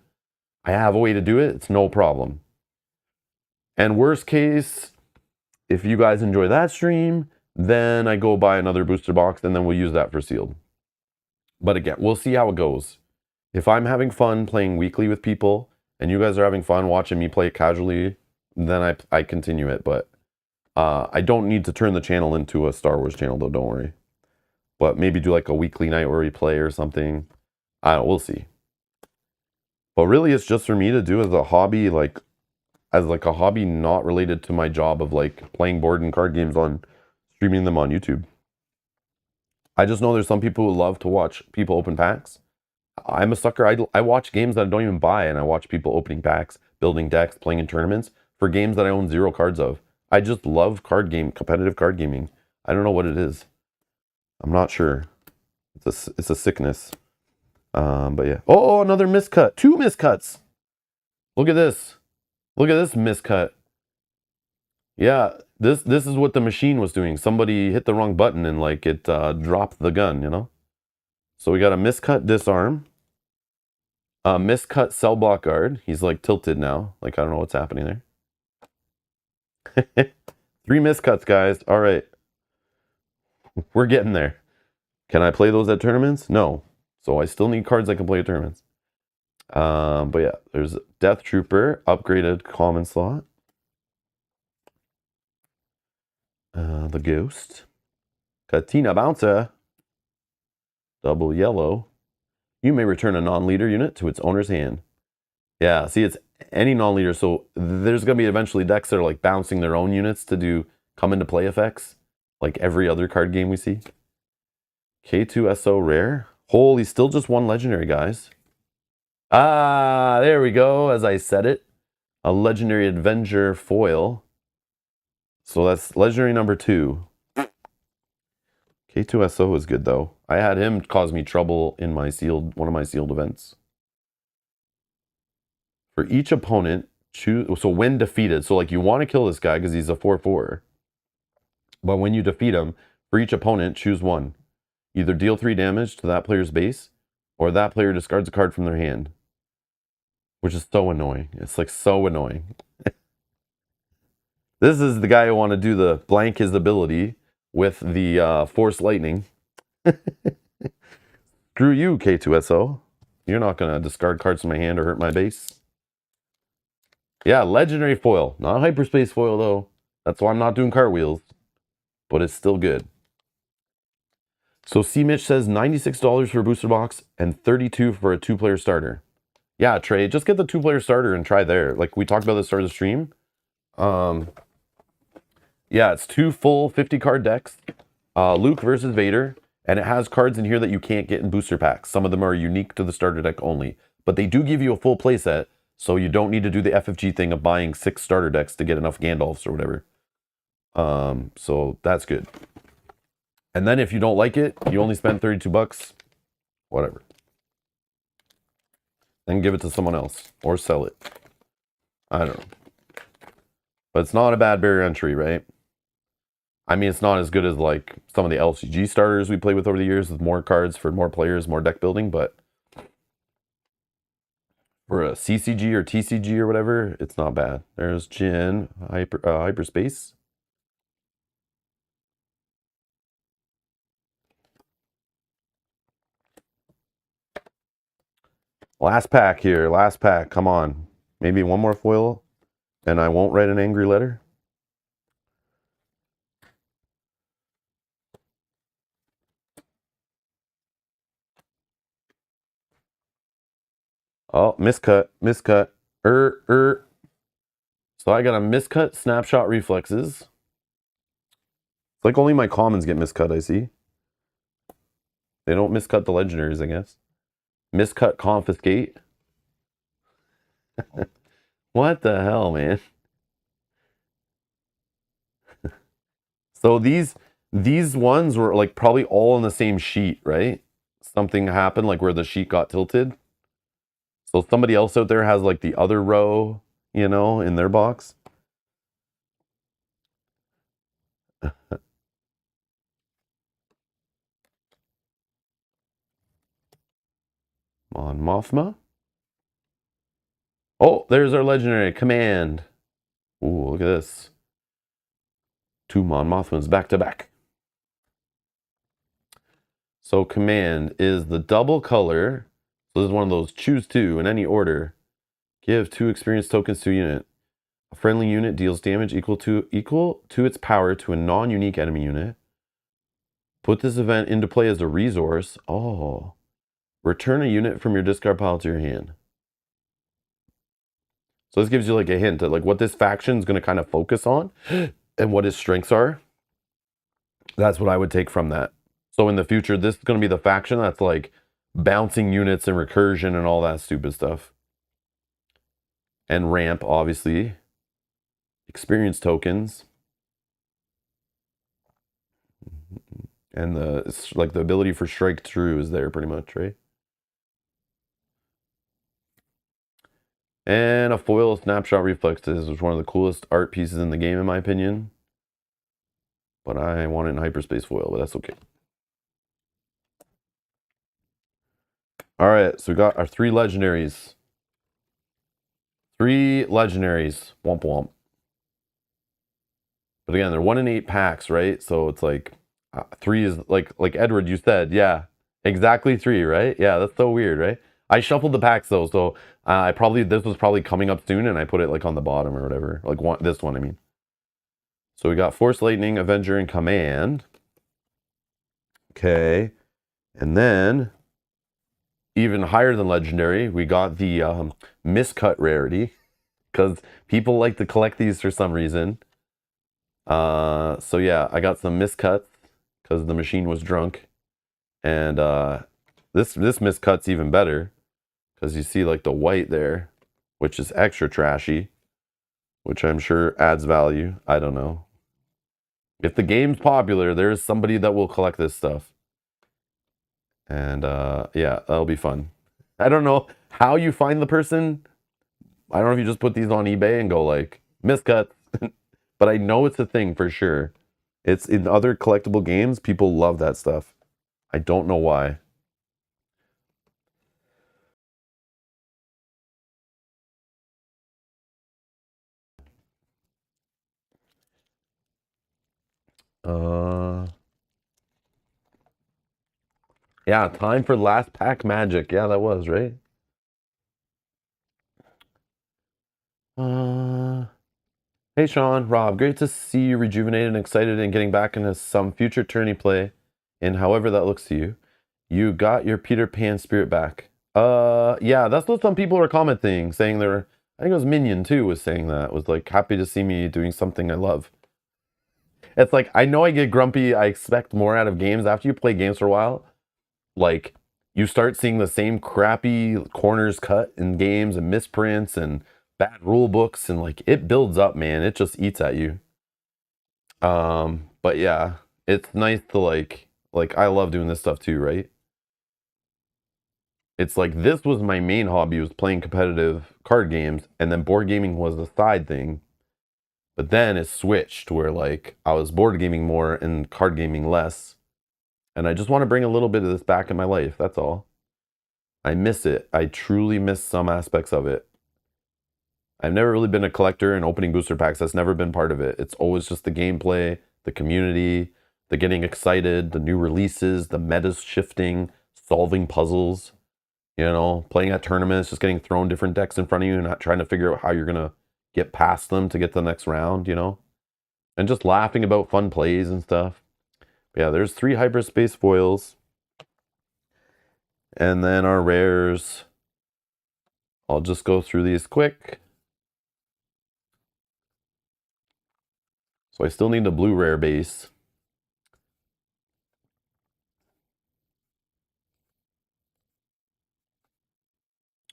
I have a way to do it. It's no problem. And worst case, if you guys enjoy that stream, then I go buy another booster box and then we'll use that for sealed. But again, we'll see how it goes. If I'm having fun playing weekly with people and you guys are having fun watching me play casually, then I continue it. But I don't need to turn the channel into a Star Wars channel, though, don't worry. But maybe do like a weekly night where we play or something. I don't, we'll see. But really, it's just for me to do as a hobby, like a hobby not related to my job of like playing board and card games on streaming them on YouTube. I just know there's some people who love to watch people open packs. I'm a sucker. I watch games that I don't even buy, and I watch people opening packs, building decks, playing in tournaments for games that I own 0 cards of. I just love competitive card gaming. I don't know what it is. I'm not sure. It's a sickness. But yeah. Oh, another miscut. 2 miscuts. Look at this. Look at this miscut. Yeah, this is what the machine was doing. Somebody hit the wrong button and like it dropped the gun, you know? So we got a miscut disarm. A miscut cell block guard. He's like tilted now. Like I don't know what's happening there. 3 miscuts, guys. All right. We're getting there. Can I play those at tournaments? No. So I still need cards I can play at tournaments. But yeah, there's Death Trooper, upgraded common slot. The Ghost. Katina Bouncer. Double yellow. You may return a non-leader unit to its owner's hand. Yeah, see, it's any non-leader, so there's going to be eventually decks that are like bouncing their own units to come into play effects, like every other card game we see. K2SO rare. Holy, still just 1 legendary, guys. Ah, there we go, as I said it. A legendary Avenger foil. So that's legendary number 2. K2SO is good, though. I had him cause me trouble in my one of my sealed events. For each opponent, choose. So when defeated, so like you want to kill this guy because he's a 4/4. But when you defeat him, for each opponent, choose 1. Either deal 3 damage to that player's base, or that player discards a card from their hand. Which is so annoying. It's like so annoying. This is the guy who want to do the blank his ability with the Force Lightning. Screw you, K2SO. You're not going to discard cards from my hand or hurt my base. Yeah, legendary foil. Not hyperspace foil, though. That's why I'm not doing cartwheels. But it's still good. So C-Mitch says $96 for a booster box and $32 for a 2-player starter. Yeah, Trey, just get the 2-player starter and try there. Like we talked about at the start of the stream. Yeah, it's 2 full 50-card decks. Luke versus Vader. And it has cards in here that you can't get in booster packs. Some of them are unique to the starter deck only. But they do give you a full playset, so you don't need to do the FFG thing of buying 6 starter decks to get enough Gandalfs or whatever. So that's good. And then if you don't like it, you only spend $32. Whatever. Then give it to someone else. Or sell it. I don't know. But it's not a bad barrier entry, right? I mean, it's not as good as like some of the LCG starters we played with over the years with more cards for more players, more deck building, but for a CCG or TCG or whatever, it's not bad. There's Jin, Hyperspace. Last pack here, last pack, come on. Maybe one more foil and I won't write an angry letter. Oh, miscut, miscut. So I got a miscut snapshot reflexes. It's like only my commons get miscut, I see. They don't miscut the legendaries, I guess. Miscut confiscate. What the hell, man? So these ones were like probably all on the same sheet, right? Something happened like where the sheet got tilted. So somebody else out there has like the other row, you know, in their box. Mon Mothma. Oh, there's our legendary command. Ooh, look at this. 2 Mon Mothmas back to back. So command is the double color. So this is one of those choose two in any order. Give 2 experience tokens to a unit. A friendly unit deals damage equal to its power to a non-unique enemy unit. Put this event into play as a resource. Oh. Return a unit from your discard pile to your hand. So this gives you like a hint at like what this faction is going to kind of focus on and what his strengths are. That's what I would take from that. So in the future, this is going to be the faction that's like bouncing units and recursion and all that stupid stuff. And ramp, obviously. Experience tokens. And the ability for strike true is there pretty much, right? And a foil snapshot reflexes, which is one of the coolest art pieces in the game, in my opinion. But I want it in hyperspace foil, but that's okay. All right, so we got our 3 legendaries. 3 legendaries. Womp womp. But again, they're 1 in 8 packs, right? So it's like 3 is like Edward, you said, yeah, exactly 3, right? Yeah, that's so weird, right? I shuffled the packs though, so this was probably coming up soon, and I put it like on the bottom or whatever, like this one, I mean. So we got Force Lightning, Avenger, and Command. Okay, and then even higher than legendary, we got the miscut rarity, because people like to collect these for some reason. So yeah, I got some miscuts because the machine was drunk, and this miscut's even better because you see like the white there, which is extra trashy, which I'm sure adds value. I don't know. If the game's popular, there is somebody that will collect this stuff, and yeah, that'll be fun. I don't know how you find the person. I don't know if you just put these on eBay and go like miscuts, but I know it's a thing for sure. It's in other collectible games, people love that stuff. I don't know why. Yeah, time for last pack magic. Yeah, that was, right? Hey Sean, Rob, great to see you rejuvenated and excited and getting back into some future tourney play, and however that looks to you. You got your Peter Pan spirit back. Yeah, that's what some people were commenting, saying they're, I think it was Minion too was saying that, was like happy to see me doing something I love. It's like, I know I get grumpy, I expect more out of games. After you play games for a while, like, you start seeing the same crappy corners cut in games and misprints and bad rule books, and like it builds up, man. It just eats at you. But yeah, it's nice to like I love doing this stuff too, right? It's like this was my main hobby, was playing competitive card games, and then board gaming was a side thing. But then it switched where like I was board gaming more and card gaming less. And I just want to bring a little bit of this back in my life. That's all. I miss it. I truly miss some aspects of it. I've never really been a collector and opening booster packs. That's never been part of it. It's always just the gameplay, the community, the getting excited, the new releases, the metas shifting, solving puzzles, you know, playing at tournaments, just getting thrown different decks in front of you and not trying to figure out how you're going to get past them to get to the next round, you know, and just laughing about fun plays and stuff. But yeah, there's 3 hyperspace foils. And then our rares, I'll just go through these quick. So I still need the blue rare base.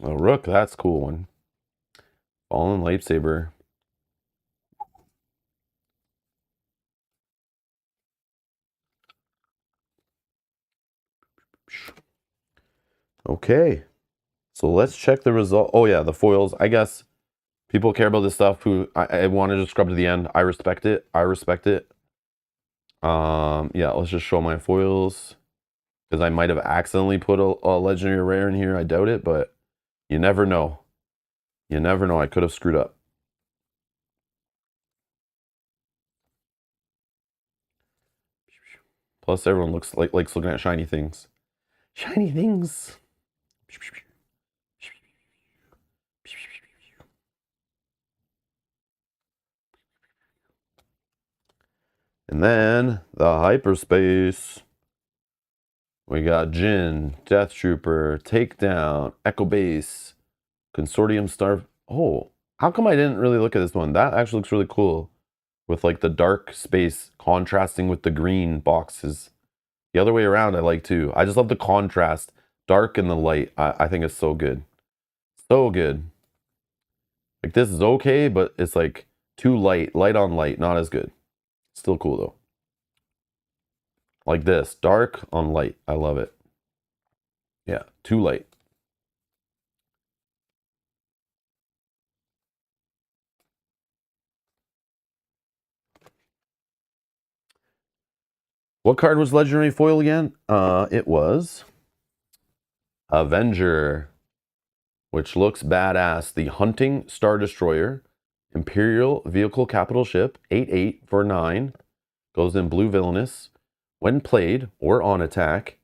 A rook, that's a cool one. Fallen lightsaber. Okay. So let's check the result. Oh yeah, the foils. I guess people care about this stuff who I wanted to scrub to the end. I respect it. I respect it. Yeah, let's just show my foils. Because I might have accidentally put a legendary rare in here. I doubt it, but you never know. You never know. I could have screwed up. Plus, everyone likes looking at shiny things. Shiny things. And then the hyperspace. We got Jin, Death Trooper, Takedown, Echo Base, Consortium Star. Oh, how come I didn't really look at this one? That actually looks really cool. With like the dark space contrasting with the green boxes. The other way around I like too. I just love the contrast. Dark and the light. I think it's so good. So good. Like this is okay, but it's like too light. Light on light. Not as good. Still cool though. Like this. Dark on light. I love it. Yeah. Too light. What card was Legendary Foil again? It was Avenger, which looks badass. The Hunting Star Destroyer, Imperial Vehicle Capital Ship, 8/8 for 9, goes in blue villainous. When played or on attack,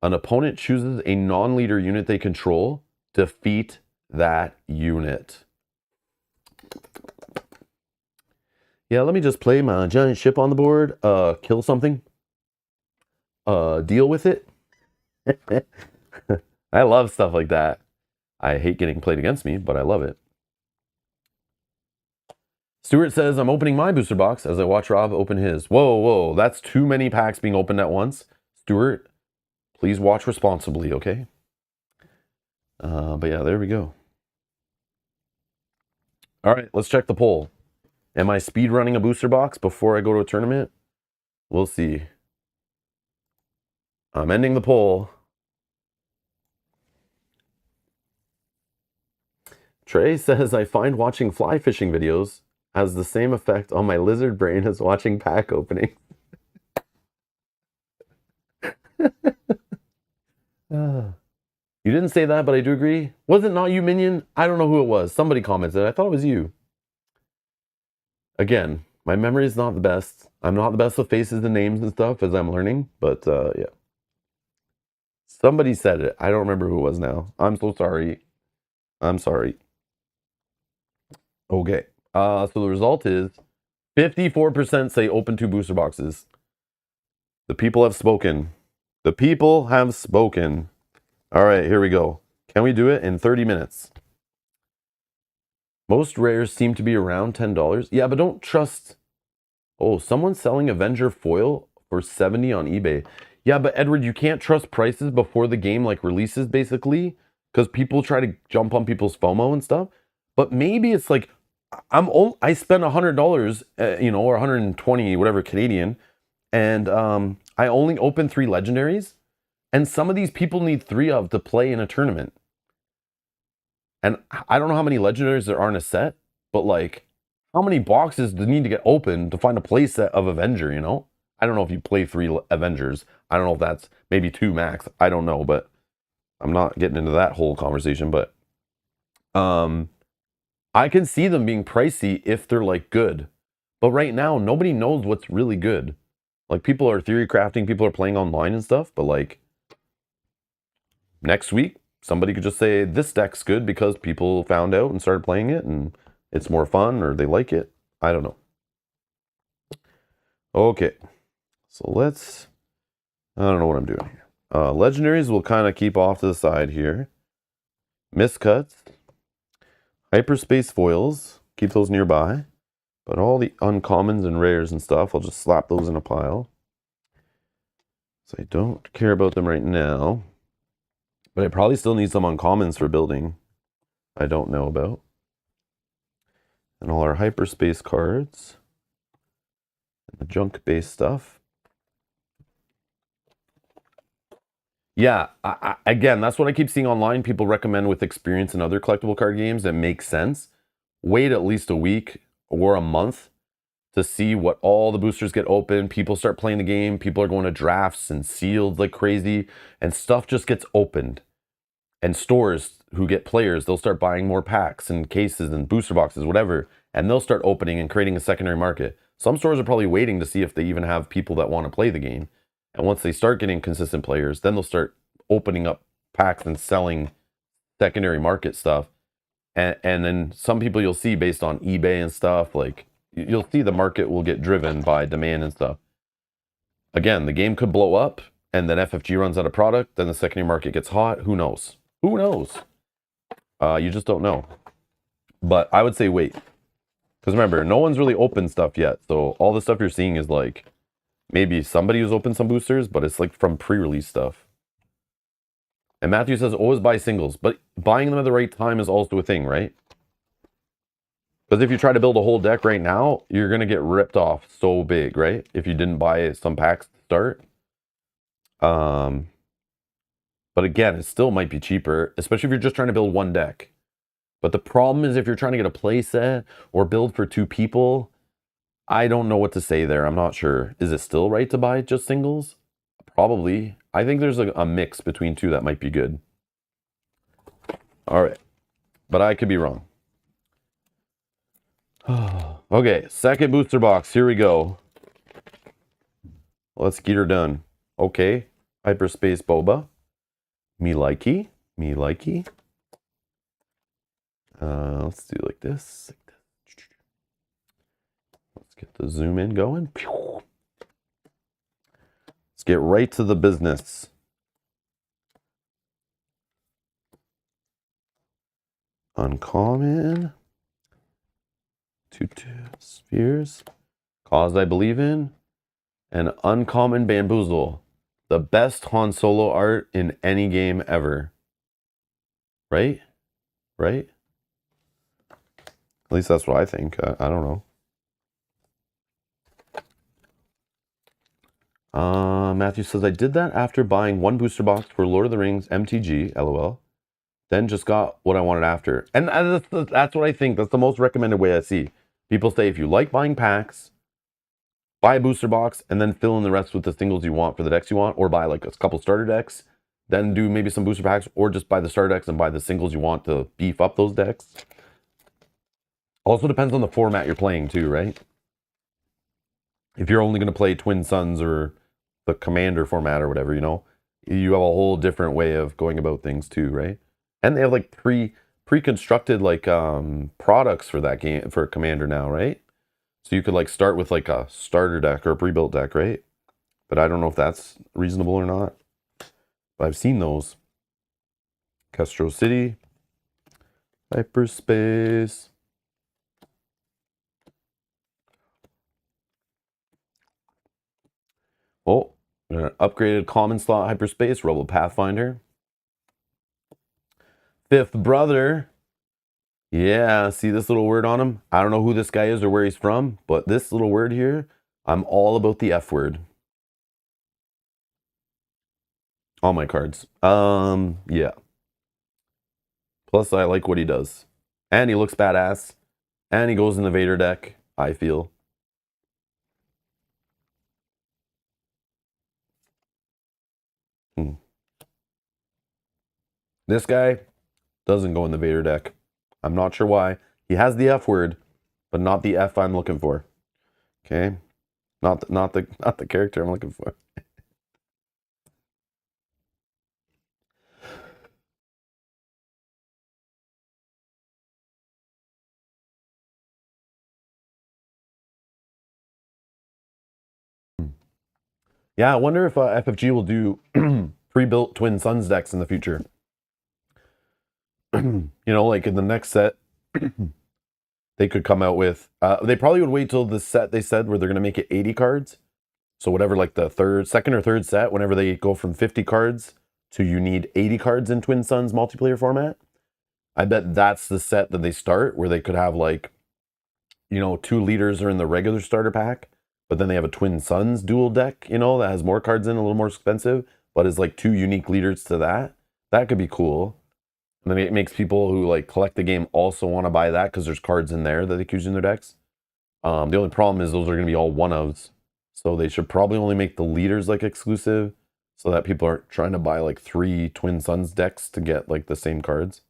an opponent chooses a non-leader unit they control, defeat that unit. Yeah, let me just play my giant ship on the board, kill something, deal with it. I love stuff like that. I hate getting played against me, but I love it. Stuart says, I'm opening my booster box as I watch Rob open his. Whoa, that's too many packs being opened at once. Stuart, please watch responsibly, okay? But yeah, there we go. All right, let's check the poll. Am I speed running a booster box before I go to a tournament? We'll see. I'm ending the poll. Trey says, I find watching fly fishing videos has the same effect on my lizard brain as watching pack opening. You didn't say that, but I do agree. Was it not you, Minion? I don't know who it was. Somebody commented. I thought it was you. Again, my memory is not the best. I'm not the best with faces and names and stuff as I'm learning, but yeah. Somebody said it. I don't remember who it was now. I'm so sorry. I'm sorry. Okay. So the result is 54% say open 2 booster boxes. The people have spoken. The people have spoken. All right, here we go. Can we do it in 30 minutes? Most rares seem to be around $10. Yeah, but don't trust... Oh, someone's selling Avenger foil for 70 on eBay. Yeah, but Edward, you can't trust prices before the game like releases, basically, because people try to jump on people's FOMO and stuff. But maybe it's like, I spent $100, you know, or 120, whatever, Canadian, and I only opened 3 legendaries. And some of these people need 3 of to play in a tournament. And I don't know how many legendaries there are in a set, but like, how many boxes do need to get opened to find a play set of Avenger, you know? I don't know if you play 3 Avengers. I don't know if that's maybe 2 max. I don't know, but I'm not getting into that whole conversation. But I can see them being pricey if they're like good. But right now, nobody knows what's really good. Like people are theory crafting, people are playing online and stuff, but like next week, somebody could just say this deck's good because people found out and started playing it and it's more fun or they like it. I don't know. Okay. So let's, I don't know what I'm doing here. Legendaries will kind of keep off to the side here. Miscuts. Hyperspace foils. Keep those nearby. But all the uncommons and rares and stuff, I'll just slap those in a pile. So I don't care about them right now. But I probably still need some uncommons for building. I don't know about. And all our hyperspace cards. And the junk-based stuff. Yeah, again, that's what I keep seeing online. People recommend with experience in other collectible card games that makes sense. Wait at least a week or a month to see what all the boosters get open. People start playing the game. People are going to drafts and sealed like crazy. And stuff just gets opened. And stores who get players, they'll start buying more packs and cases and booster boxes, whatever. And they'll start opening and creating a secondary market. Some stores are probably waiting to see if they even have people that want to play the game. And once they start getting consistent players, then they'll start opening up packs and selling secondary market stuff. And then some people you'll see based on eBay and stuff, like you'll see the market will get driven by demand and stuff. Again, the game could blow up and then FFG runs out of product, then the secondary market gets hot. Who knows? Who knows? You just don't know. But I would say wait. Because remember, no one's really opened stuff yet. So all the stuff you're seeing is like, maybe somebody who's opened some boosters, but it's like from pre-release stuff. And Matthew says, always buy singles. But buying them at the right time is also a thing, right? Because if you try to build a whole deck right now, you're going to get ripped off so big, right? If you didn't buy some packs to start. But again, it still might be cheaper, especially if you're just trying to build one deck. But the problem is if you're trying to get a play set or build for 2 people, I don't know what to say there. I'm not sure. Is it still right to buy just singles? Probably. I think there's a mix between 2 that might be good. All right. But I could be wrong. Okay, second booster box. Here we go. Let's get her done. Okay. Hyperspace Boba. Me likey. Me likey. Let's do like this. Let's get the zoom in going. Let's get right to the business. Uncommon. 2 spheres. Cause I believe in. And uncommon bamboozle. The best Han Solo art in any game ever. Right? Right? At least that's what I think. I don't know. Matthew says, I did that after buying 1 booster box for Lord of the Rings MTG, LOL. Then just got what I wanted after. And that's what I think. That's the most recommended way I see. People say if you like buying packs, buy a booster box and then fill in the rest with the singles you want for the decks you want, or buy like a couple starter decks, then do maybe some booster packs, or just buy the starter decks and buy the singles you want to beef up those decks. Also depends on the format you're playing too, right? If you're only going to play Twin Suns or the Commander format or whatever, you know, you have a whole different way of going about things too, right? And they have like pre-constructed like products for that game, for Commander now, right? So you could like start with like a starter deck or a pre-built deck, right? But I don't know if that's reasonable or not. But I've seen those. Castro City. Hyperspace. Oh, upgraded common slot hyperspace, Rebel Pathfinder. 5th brother. Yeah, see this little word on him? I don't know who this guy is or where he's from, but this little word here, I'm all about the F word. All my cards. Yeah. Plus, I like what he does. And he looks badass. And he goes in the Vader deck, I feel. This guy doesn't go in the Vader deck. I'm not sure why. He has the F word, but not the F I'm looking for. Okay? Not the character I'm looking for. Yeah, I wonder if FFG will do pre-built Twin Suns decks in the future. You know, like in the next set, they could come out with... they probably would wait till the set they said where they're going to make it 80 cards. So whatever, like the second or third set, whenever they go from 50 cards to you need 80 cards in Twin Suns multiplayer format, I bet that's the set that they start, where they could have like, you know, 2 leaders are in the regular starter pack, but then they have a Twin Suns dual deck, you know, that has more cards in, a little more expensive, but is like 2 unique leaders to that. That could be cool. And then it makes people who like collect the game also want to buy that because there's cards in there that they can use in their decks. The only problem is those are going to be all one-ofs. So they should probably only make the leaders like exclusive so that people aren't trying to buy like 3 Twin Suns decks to get like the same cards.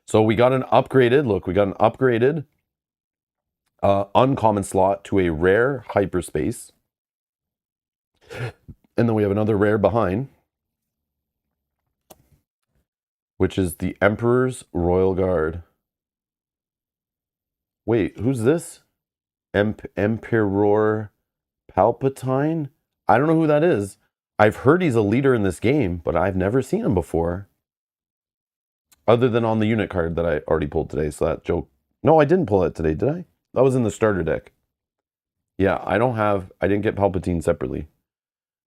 So we got an upgraded, look, we got an upgraded uncommon slot to a rare hyperspace. And then we have another rare behind, which is the Emperor's Royal Guard. Wait, who's this? Emperor Palpatine? I don't know who that is. I've heard he's a leader in this game, but I've never seen him before. Other than on the unit card that I already pulled today, so that joke. No, I didn't pull that today, did I? That was in the starter deck. Yeah, I didn't get Palpatine separately.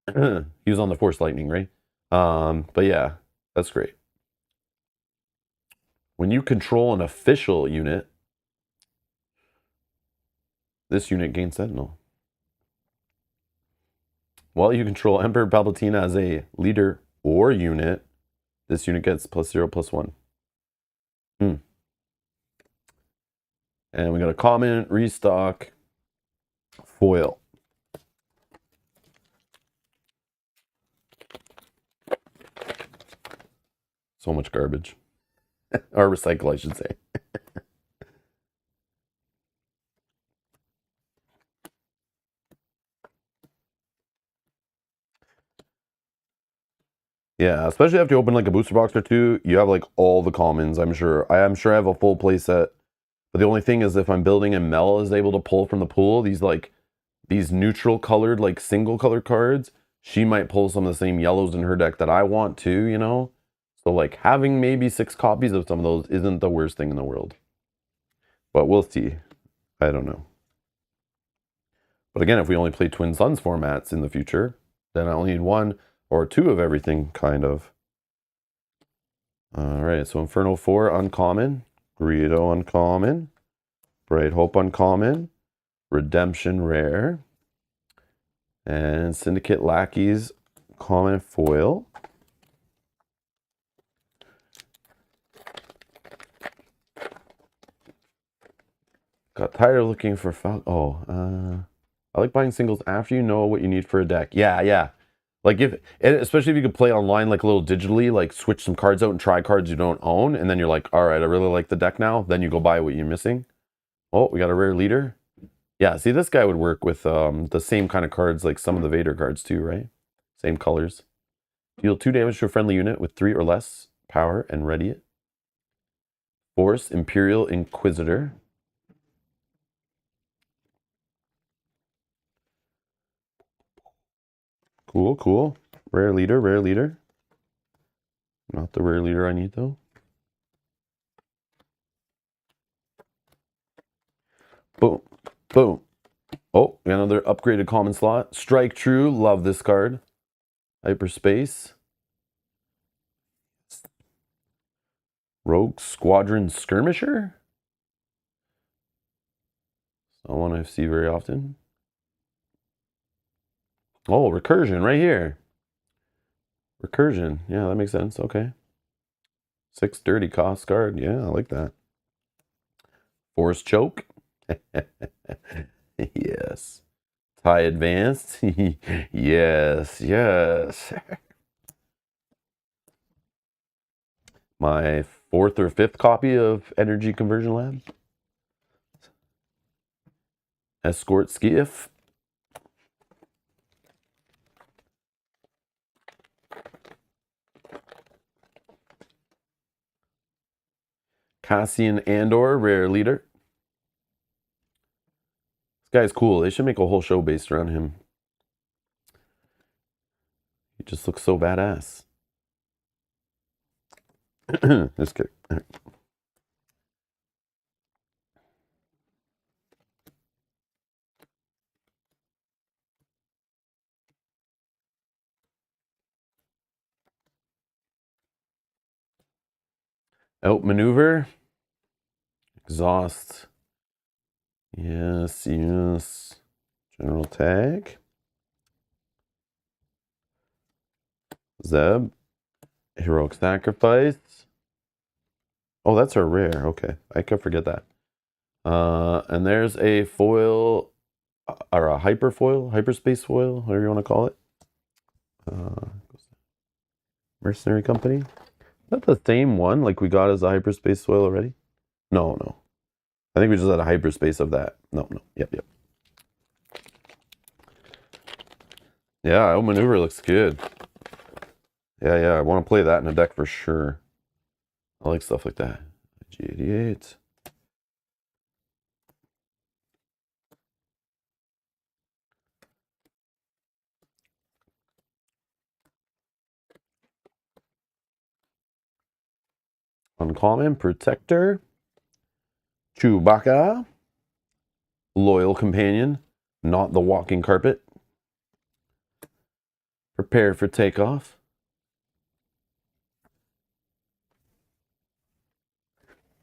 He was on the Force Lightning, right? But yeah, that's great. When you control an official unit, this unit gains Sentinel. While you control Emperor Palpatine as a leader or unit, this unit gets +0/+1. And we got a common, restock, foil. So much garbage. Or recycle, I should say. Yeah, especially after you open like a booster box or two, you have like all the commons, I'm sure. I am sure I have a full play set. But the only thing is if I'm building and Mel is able to pull from the pool, these neutral colored, like single colored cards, she might pull some of the same yellows in her deck that I want to, you know? So like having maybe 6 copies of some of those isn't the worst thing in the world. But we'll see. I don't know. But again, if we only play Twin Suns formats in the future, then I only need 1 or 2 of everything, kind of. All right, so Inferno 4 uncommon, Greedo uncommon, Bright Hope uncommon, Redemption rare, and Syndicate Lackeys common foil. Got tired of looking for I like buying singles after you know what you need for a deck. Yeah. Like especially if you could play online like a little digitally, like switch some cards out and try cards you don't own, and then you're like, all right, I really like the deck now. Then you go buy what you're missing. Oh, we got a rare leader. Yeah, see, this guy would work with the same kind of cards like some of the Vader cards too, right? Same colors. Deal 2 damage to a friendly unit with 3 or less power and ready it. Force Imperial Inquisitor. Cool. Rare leader. Not the rare leader I need though. Boom. Oh, another upgraded common slot. Strike True, love this card. Hyperspace. Rogue Squadron Skirmisher. Not one I see very often. Oh, Recursion right here. Recursion. Yeah, that makes sense. Okay. 6 dirty cost card. Yeah, I like that. Force Choke. Yes. Tie Advanced. Yes. My 4th or 5th copy of Energy Conversion Lab. Escort Skiff. Cassian Andor, rare leader. This guy's cool. They should make a whole show based around him. He just looks so badass. This guy. Outmaneuver. Exhaust. Yes. General Tag. Zeb. Heroic Sacrifice. Oh, that's a rare. Okay. I could forget that. And there's a foil, or a hyper foil, hyperspace foil, whatever you want to call it. Mercenary Company. Is that the same one like we got as a hyperspace foil already? No. I think we just had a hyperspace of that. No. Yep. Yeah, Outmaneuver looks good. Yeah, I want to play that in a deck for sure. I like stuff like that. G88. Uncommon, Protector. Chewbacca. Loyal Companion. Not the Walking Carpet. Prepare for takeoff.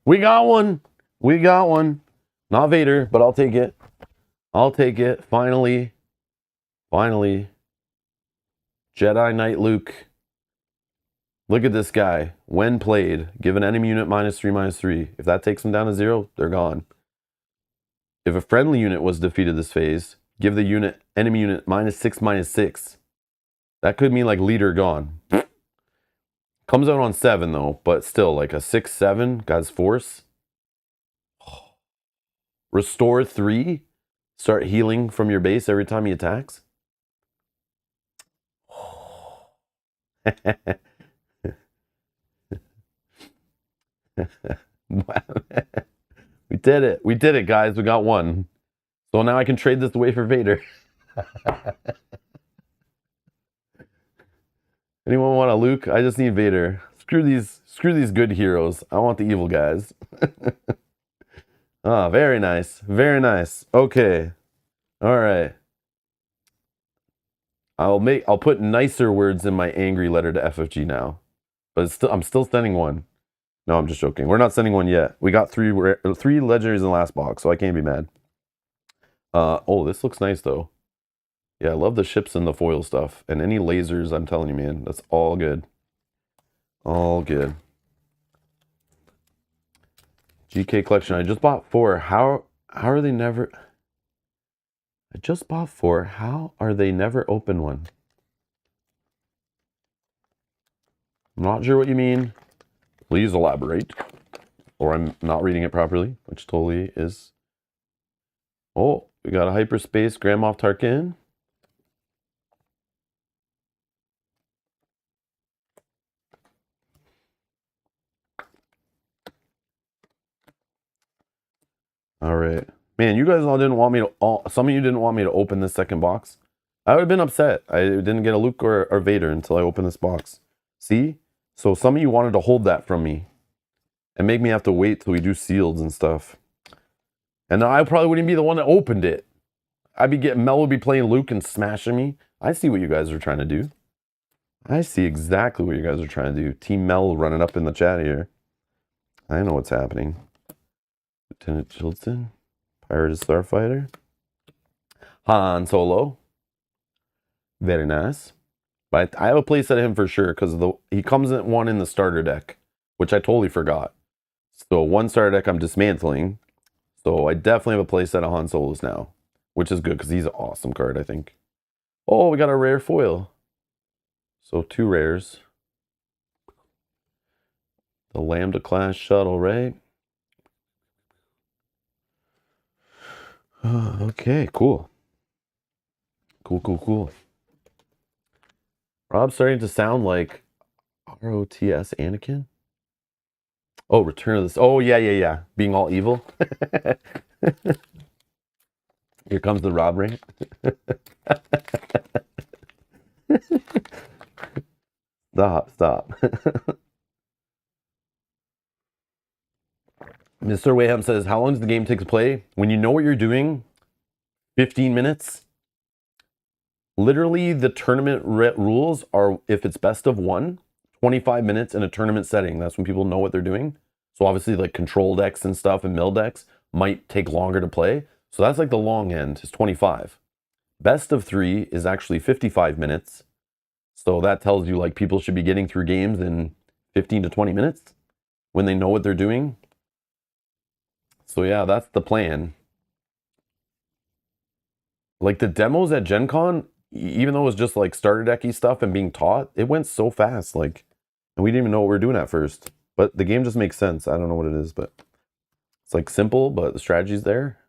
We got one. We got one. Not Vader, but I'll take it. I'll take it. Finally. Finally. Jedi Knight Luke. Look at this guy. When played, give an enemy unit -3/-3. If that takes them down to 0, they're gone. If a friendly unit was defeated this phase, give the enemy unit -6/-6. That could mean like leader gone. Comes out on 7 though, but still like a 6/7 guy's force. Restore 3. Start healing from your base every time he attacks. We did it. We did it, guys. We got one. So now I can trade this away for Vader. Anyone want a Luke? I just need Vader. Screw these good heroes. I want the evil guys. Ah, very nice. Very nice. Okay. All right. I'll put nicer words in my angry letter to FFG now. But I'm still sending one. No, I'm just joking. We're not sending one yet. We got three legendaries in the last box, so I can't be mad. Oh, this looks nice though. Yeah, I love the ships and the foil stuff. And any lasers, I'm telling you, man, that's all good. All good. GK collection. I just bought 4. How are they never... I just bought 4. How are they never open one? I'm not sure what you mean. Please elaborate. Or I'm not reading it properly, which totally is. Oh, we got a hyperspace Grand Moff Tarkin. All right. Man, you guys all didn't want me to... some of you didn't want me to open this second box. I would have been upset. I didn't get a Luke or Vader until I opened this box. See? So some of you wanted to hold that from me. And make me have to wait till we do sealeds and stuff. And I probably wouldn't be the one that opened it. Mel would be playing Luke and smashing me. I see what you guys are trying to do. I see exactly what you guys are trying to do. Team Mel running up in the chat here. I know what's happening. Lieutenant Chilton. Pirate Starfighter. Han Solo. Very nice. But I have a playset of him for sure because he comes in one in the starter deck, which I totally forgot. So one starter deck I'm dismantling. So I definitely have a playset of Han Solos now, which is good because he's an awesome card, I think. Oh, we got a rare foil. So 2 rares. The Lambda class shuttle, right? Okay, cool. Cool. Rob's starting to sound like ROTS Anakin. Oh, Return of this. Oh, yeah. Being all evil. Here comes the Rob ring. Stop. Mr. Wayham says, how long does the game take to play? When you know what you're doing, 15 minutes. Literally, the tournament rules are, if it's best of 1, 25 minutes in a tournament setting. That's when people know what they're doing. So obviously, like control decks and stuff and mill decks might take longer to play. So that's like the long end is 25. Best of 3 is actually 55 minutes. So that tells you like people should be getting through games in 15 to 20 minutes when they know what they're doing. So yeah, that's the plan. Like the demos at Gen Con, even though it was just like starter decky stuff and being taught, it went so fast. Like, and we didn't even know what we were doing at first. But the game just makes sense. I don't know what it is, but it's like simple, but the strategy's there.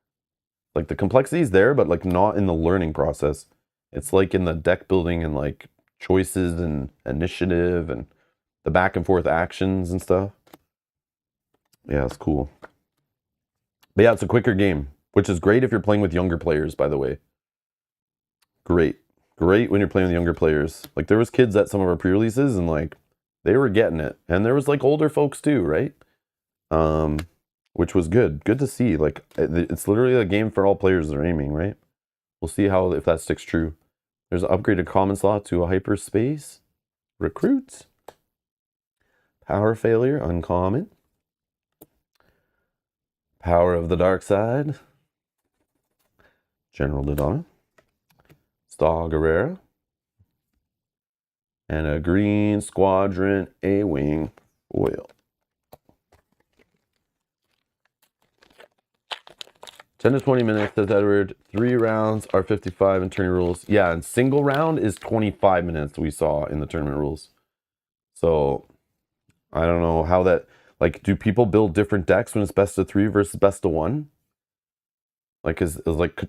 Like the complexity's there, but like not in the learning process. It's like in the deck building and like choices and initiative and the back and forth actions and stuff. Yeah, it's cool. But yeah, it's a quicker game, which is great if you're playing with younger players, by the way. Great. Great when you're playing with younger players. Like there was kids at some of our pre-releases and like they were getting it. And there was like older folks too, right? Which was good. Good to see. Like it's literally a game for all players they're aiming, right? We'll see how if that sticks true. There's an upgraded common slot to a hyperspace. Recruits. Power failure, uncommon. Power of the dark side. General Dodonna. Star Guerrera. And a green squadron A-wing foil. 10 to 20 minutes, says Edward. 3 rounds are 55 in tournament rules. Yeah, and single round is 25 minutes we saw in the tournament rules. So, I don't know how that... Like, do people build different decks when it's best of 3 versus best of 1? Like,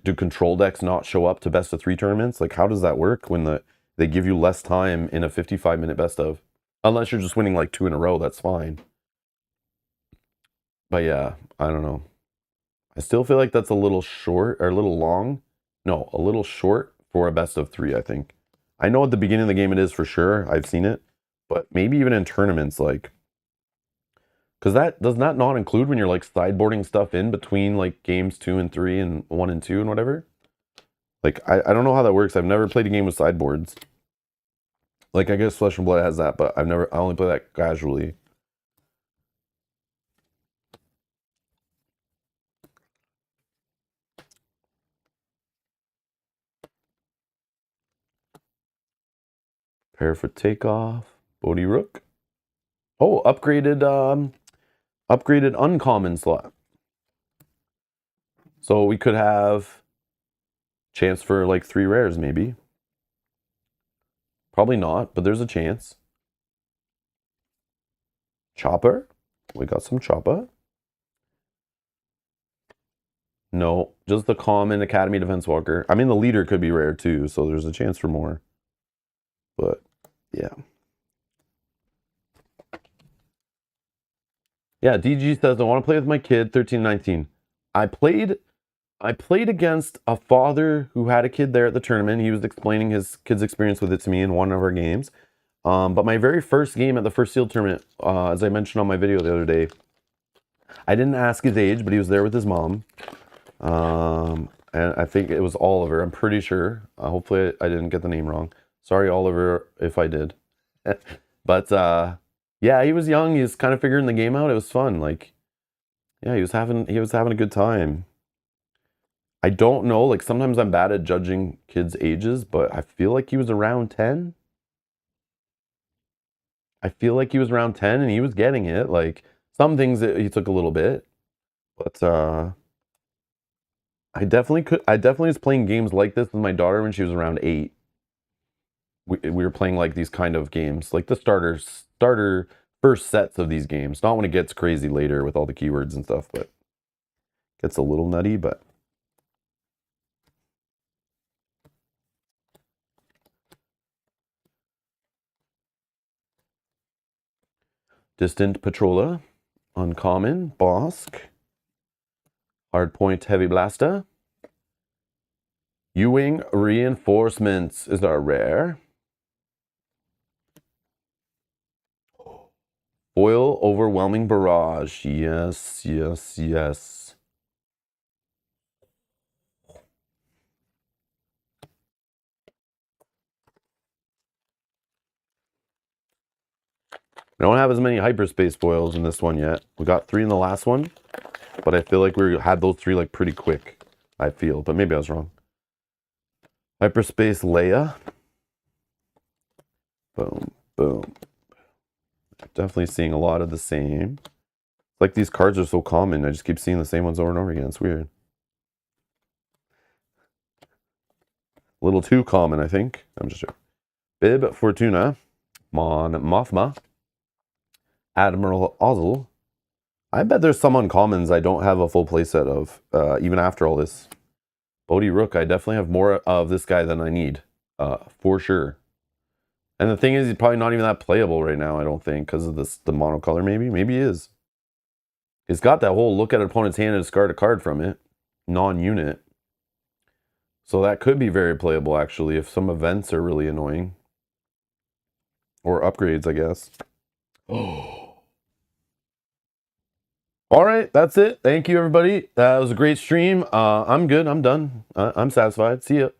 do control decks not show up to best of 3 tournaments? Like, how does that work when they give you less time in a 55-minute best of? Unless you're just winning like 2 in a row, that's fine. But yeah, I don't know. I still feel like that's a little short, or a little long. No, a little short for a best of 3, I think. I know at the beginning of the game it is for sure. I've seen it. But maybe even in tournaments, like... Because that does not include when you're like sideboarding stuff in between like games 2 and 3 and 1 and 2 and whatever. Like, I don't know how that works. I've never played a game with sideboards. Like, I guess Flesh and Blood has that, but I only play that casually. Prepare for takeoff. Bodhi Rook. Oh, upgraded uncommon slot. So we could have chance for like 3 rares maybe. Probably not, but there's a chance. Chopper. We got some Chopper. No, just the common Academy Defense Walker. I mean, the leader could be rare too, so there's a chance for more. But, yeah. Yeah, DG says, I want to play with my kid, 13, 19. I played against a father who had a kid there at the tournament. He was explaining his kid's experience with it to me in one of our games. But my very first game at the first sealed tournament, as I mentioned on my video the other day, I didn't ask his age, but he was there with his mom. And I think it was Oliver. I'm pretty sure. Hopefully I didn't get the name wrong. Sorry, Oliver, if I did. But yeah, he was young. He was kind of figuring the game out. It was fun. Like, yeah, he was having a good time. I don't know. Like, sometimes I'm bad at judging kids' ages, but I feel like he was around 10. I feel like he was around 10 and he was getting it. Like, some things he took a little bit, but I definitely was playing games like this with my daughter when she was around 8. We were playing like these kind of games, like the starter first sets of these games. Not when it gets crazy later with all the keywords and stuff, but gets a little nutty, but Distant Patroller, uncommon, Bosk, Hardpoint Heavy Blaster, Ewing Reinforcements is our rare. Foil Overwhelming Barrage. Yes, yes, yes. We don't have as many hyperspace foils in this one yet. We got 3 in the last one, but I feel like we had those 3 like pretty quick. I feel, but maybe I was wrong. Hyperspace Leia. Boom, boom. Definitely seeing a lot of the same. It's like these cards are so common. I just keep seeing the same ones over and over again. It's weird. A little too common, I think. I'm just sure. Bib Fortuna. Mon Mothma. Admiral Ozzel. I bet there's some uncommons I don't have a full playset of, even after all this. Bodhi Rook, I definitely have more of this guy than I need. For sure. And the thing is, he's probably not even that playable right now, I don't think, because of the monocolor, maybe. Maybe he is. He's got that whole look at an opponent's hand and discard a card from it. Non-unit. So that could be very playable, actually, if some events are really annoying. Or upgrades, I guess. Oh. All right, that's it. Thank you, everybody. That was a great stream. I'm good. I'm done. I'm satisfied. See ya.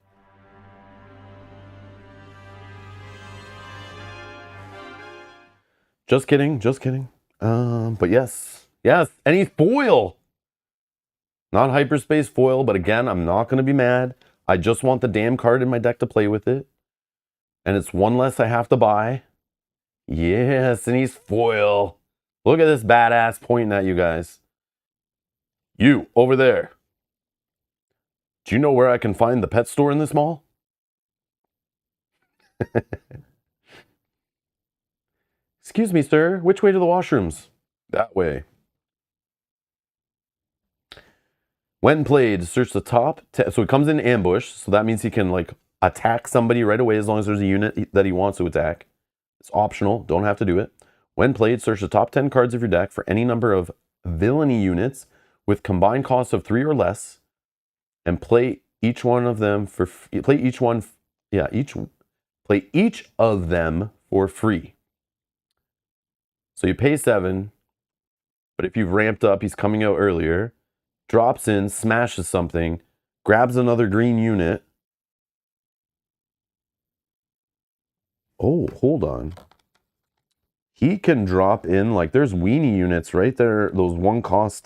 Just kidding. Just kidding. But yes. Yes. Any foil. Not hyperspace foil, but again, I'm not going to be mad. I just want the damn card in my deck to play with it. And it's one less I have to buy. Yes, and he's foil. Look at this badass pointing at you guys. You, over there. Do you know where I can find the pet store in this mall? Excuse me, sir. Which way to the washrooms? That way. When played, search the top. So it comes in ambush. So that means he can like attack somebody right away as long as there's a unit that he wants to attack. It's optional. Don't have to do it. When played, search the top 10 cards of your deck for any number of villainy units with combined costs of 3 or less, and play each one of them for play each of them for free. So you pay 7, but if you've ramped up, he's coming out earlier, drops in, smashes something, grabs another green unit. Oh, hold on. He can drop in, like, there's weenie units right there, those one cost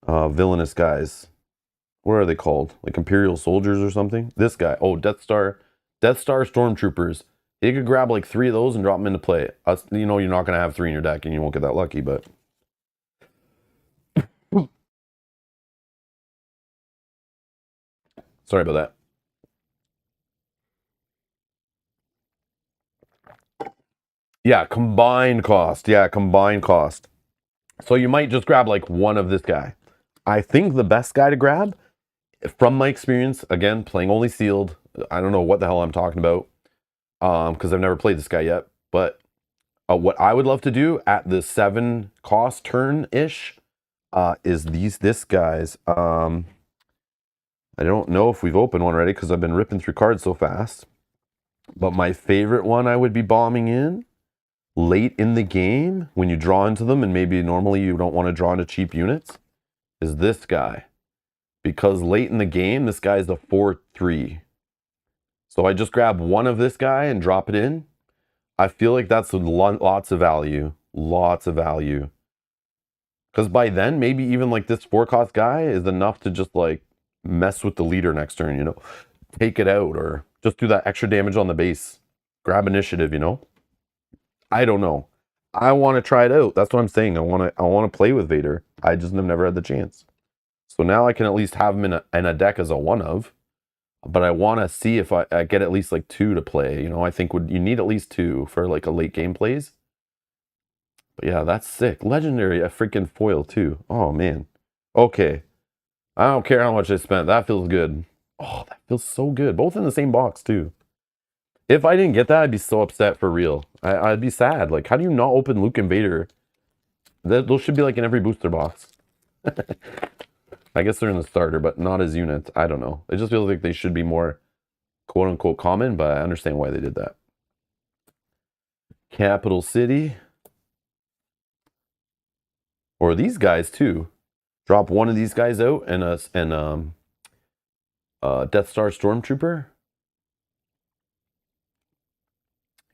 villainous guys. What are they called? Like Imperial soldiers or something? This guy. Oh, Death Star stormtroopers. You could grab like 3 of those and drop them into play. You know you're not going to have 3 in your deck and you won't get that lucky, but... Sorry about that. Yeah, combined cost. Yeah, combined cost. So you might just grab like one of this guy. I think the best guy to grab, from my experience, again, playing only sealed, I don't know what the hell I'm talking about, because I've never played this guy yet, but what I would love to do at the 7 cost turn-ish is this guys. I don't know if we've opened one already because I've been ripping through cards so fast. But my favorite one I would be bombing in late in the game when you draw into them, and maybe normally you don't want to draw into cheap units, is this guy. Because late in the game, this guy's a 4/3. So I just grab one of this guy and drop it in. I feel like that's lots of value. Lots of value. Because by then, maybe even like this 4-cost guy is enough to just like mess with the leader next turn, you know? Take it out or just do that extra damage on the base. Grab initiative, you know? I don't know. I want to try it out. That's what I'm saying. I want to play with Vader. I just have never had the chance. So now I can at least have him in a deck as a one of. But I want to see if I get at least like 2 to play. You know, I think you need at least 2 for like a late game plays. But yeah, that's sick. Legendary, a freaking foil too. Oh man. Okay. I don't care how much I spent. That feels good. Oh, that feels so good. Both in the same box too. If I didn't get that, I'd be so upset for real. I'd be sad. Like, how do you not open Luke and Vader? Those should be like in every booster box. I guess they're in the starter, but not as units. I don't know. It just feels like they should be more quote-unquote common, but I understand why they did that. Capital City. Or these guys, too. Drop one of these guys out and Death Star Stormtrooper.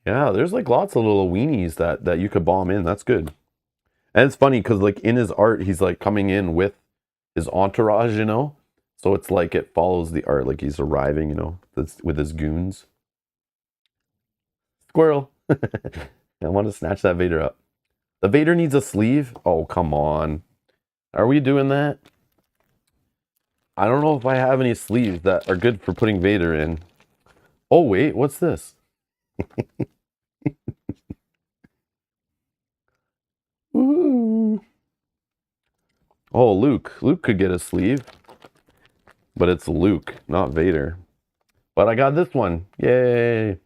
Yeah, there's like lots of little weenies that you could bomb in. That's good. And it's funny because like in his art, he's like coming in with his entourage, you know? So it's like it follows the art, like he's arriving, you know, with his goons. Squirrel. I want to snatch that Vader up. The Vader needs a sleeve? Oh, come on. Are we doing that? I don't know if I have any sleeves that are good for putting Vader in. Oh, wait, what's this? Ooh. Oh, Luke. Luke could get a sleeve. But it's Luke, not Vader. But I got this one. Yay.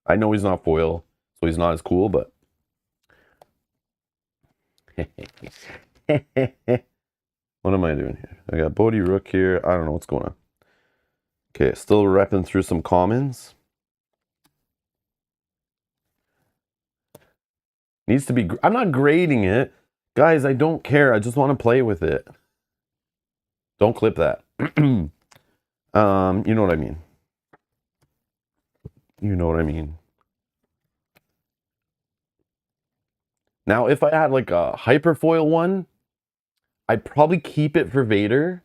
I know he's not foil, so he's not as cool, but... What am I doing here? I got Bodhi Rook here. I don't know what's going on. Okay, still repping through some commons. Needs to be... I'm not grading it. Guys, I don't care. I just want to play with it. Don't clip that. You know what I mean. You know what I mean. Now, if I had like a hyperfoil one, I'd probably keep it for Vader.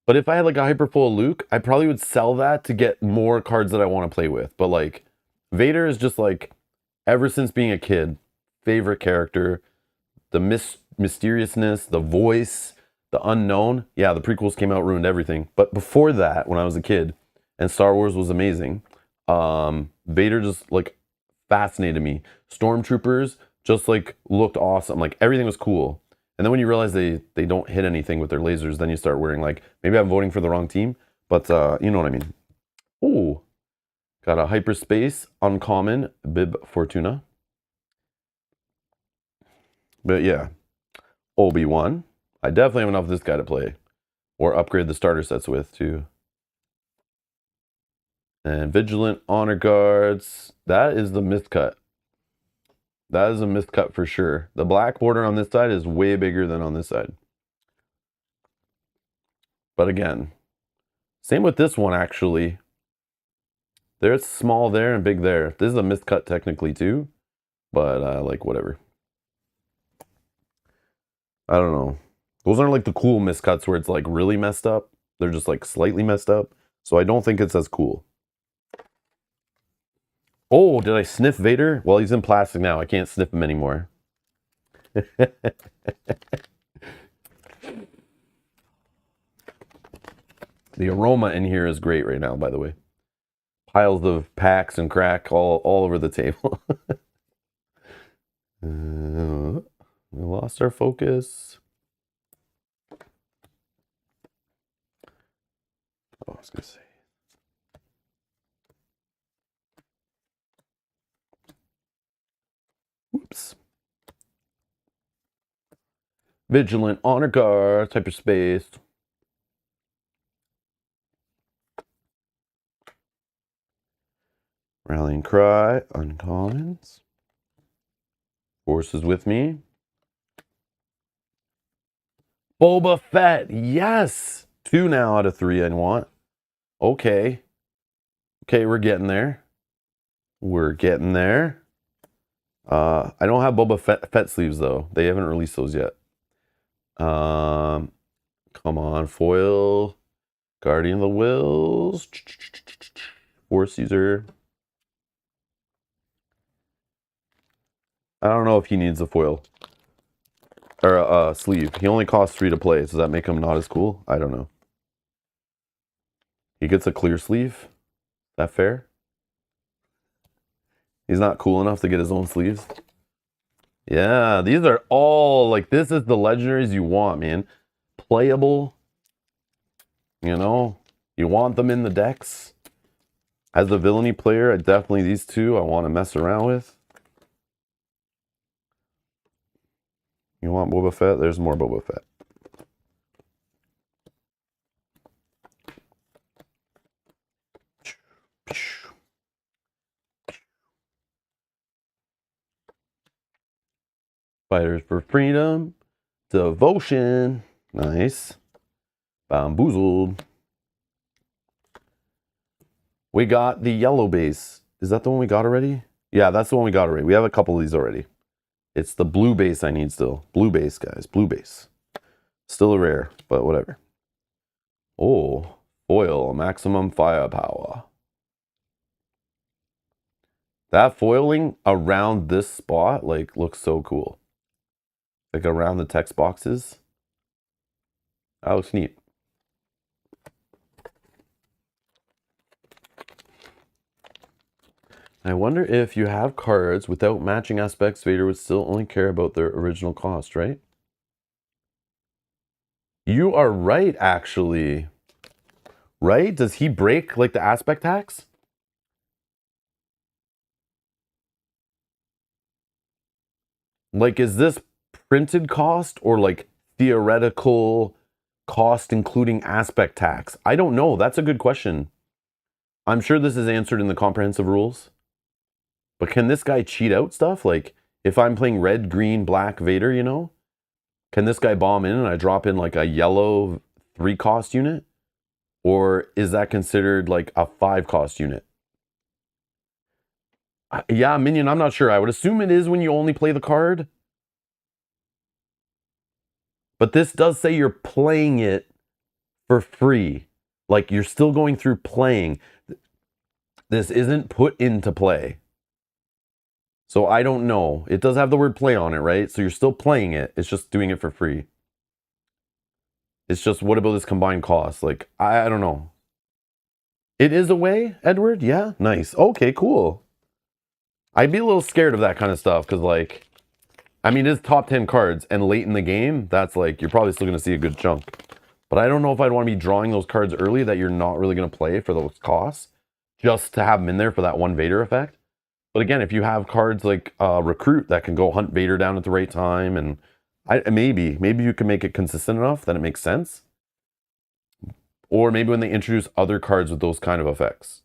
But if I had like a hyperfoil Luke, I probably would sell that to get more cards that I want to play with. But like, Vader is just like, ever since being a kid, favorite character. The mysteriousness, the voice, the unknown. Yeah, the prequels came out, ruined everything. But before that, when I was a kid, and Star Wars was amazing, Vader just like fascinated me. Stormtroopers just like looked awesome. Like everything was cool. And then when you realize they don't hit anything with their lasers, then you start worrying like, maybe I'm voting for the wrong team. But you know what I mean. Ooh, got a hyperspace uncommon Bib Fortuna. But yeah, Obi-Wan. I definitely have enough of this guy to play. Or upgrade the starter sets with too. And Vigilant Honor Guards. That is the miscut. That is a miscut for sure. The black border on this side is way bigger than on this side. But again, same with this one actually. There's small there and big there. This is a miscut technically too. But like whatever. I don't know. Those aren't like the cool miscuts where it's like really messed up. They're just like slightly messed up. So I don't think it's as cool. Oh, did I sniff Vader? Well, he's in plastic now. I can't sniff him anymore. The aroma in here is great right now, by the way. Piles of packs and crack all over the table. We lost our focus. Oh, I was going to say. Oops. Vigilant Honor Guard, hyperspace. Rallying Cry, uncommons. Force is with me. Boba Fett, yes! 2 now out of 3 I want. Okay. Okay, we're getting there. We're getting there. I don't have Boba Fett sleeves though. They haven't released those yet. Come on, foil. Guardian of the Wills. Force User. I don't know if he needs a foil. Or a sleeve. He only costs 3 to play. Does that make him not as cool? I don't know. He gets a clear sleeve. Is that fair? He's not cool enough to get his own sleeves. Yeah, these are all, like, this is the legendaries you want, man. Playable. You know, you want them in the decks. As a villainy player, definitely these two I want to mess around with. You want Boba Fett? There's more Boba Fett. Fighters for Freedom. Devotion. Nice. Bamboozled. We got the yellow base. Is that the one we got already? Yeah, that's the one we got already. We have a couple of these already. It's the blue base I need still. Blue base, guys. Blue base. Still a rare, but whatever. Oh, foil. Maximum firepower. That foiling around this spot, like, looks so cool. Like, around the text boxes. That looks neat. I wonder if you have cards without matching aspects, Vader would still only care about their original cost, right? You are right, actually. Right? Does he break like the aspect tax? Like, is this printed cost or like theoretical cost including aspect tax? I don't know. That's a good question. I'm sure this is answered in the comprehensive rules. But can this guy cheat out stuff? Like, if I'm playing red, green, black Vader, you know, can this guy bomb in and I drop in like a yellow 3 cost unit? Or is that considered like a 5 cost unit? Yeah, Minion, I'm not sure. I would assume it is when you only play the card. But this does say you're playing it for free. Like you're still going through playing. This isn't put into play. So I don't know. It does have the word play on it, right? So you're still playing it. It's just doing it for free. It's just, what about this combined cost? Like, I don't know. It is a way, Edward? Yeah? Nice. Okay, cool. I'd be a little scared of that kind of stuff because, like, I mean, it's top 10 cards, and late in the game, that's like, you're probably still going to see a good chunk. But I don't know if I'd want to be drawing those cards early that you're not really going to play for those costs, just to have them in there for that one Vader effect. But again, if you have cards like Recruit that can go hunt Vader down at the right time, and maybe you can make it consistent enough that it makes sense. Or maybe when they introduce other cards with those kind of effects.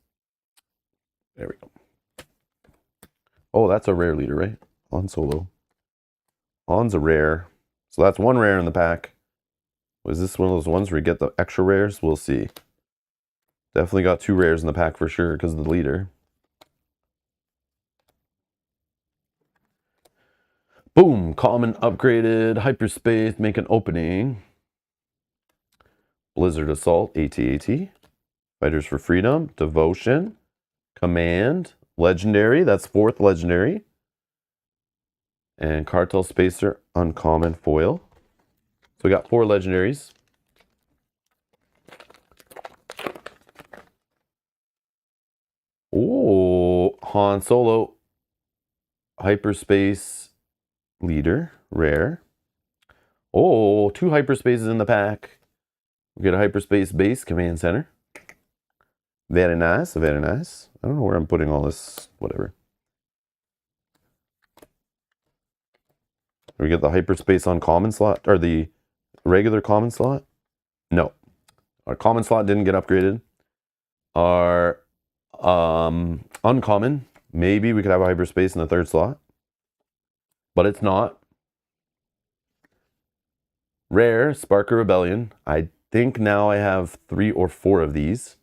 There we go. Oh, that's a rare leader, right? Han Solo. Han's a rare. So that's one rare in the pack. Was this one of those ones where you get the extra rares? We'll see. Definitely got 2 rares in the pack for sure because of the leader. Boom! Common upgraded. Hyperspace. Make an opening. Blizzard Assault. AT-AT. Fighters for Freedom. Devotion. Command. Legendary. That's 4th legendary. And Cartel Spacer. Uncommon foil. So we got 4 legendaries. Oh, Han Solo. Hyperspace leader. Rare. Oh, 2 hyperspaces in the pack. We get a hyperspace base command center. Very nice, very nice. I don't know where I'm putting all this, whatever. We get the hyperspace uncommon slot, or the regular common slot. No, our common slot didn't get upgraded. Our uncommon, maybe we could have a hyperspace in the 3rd slot, but it's not. Rare, Spark of Rebellion. I think now I have 3 or 4 of these.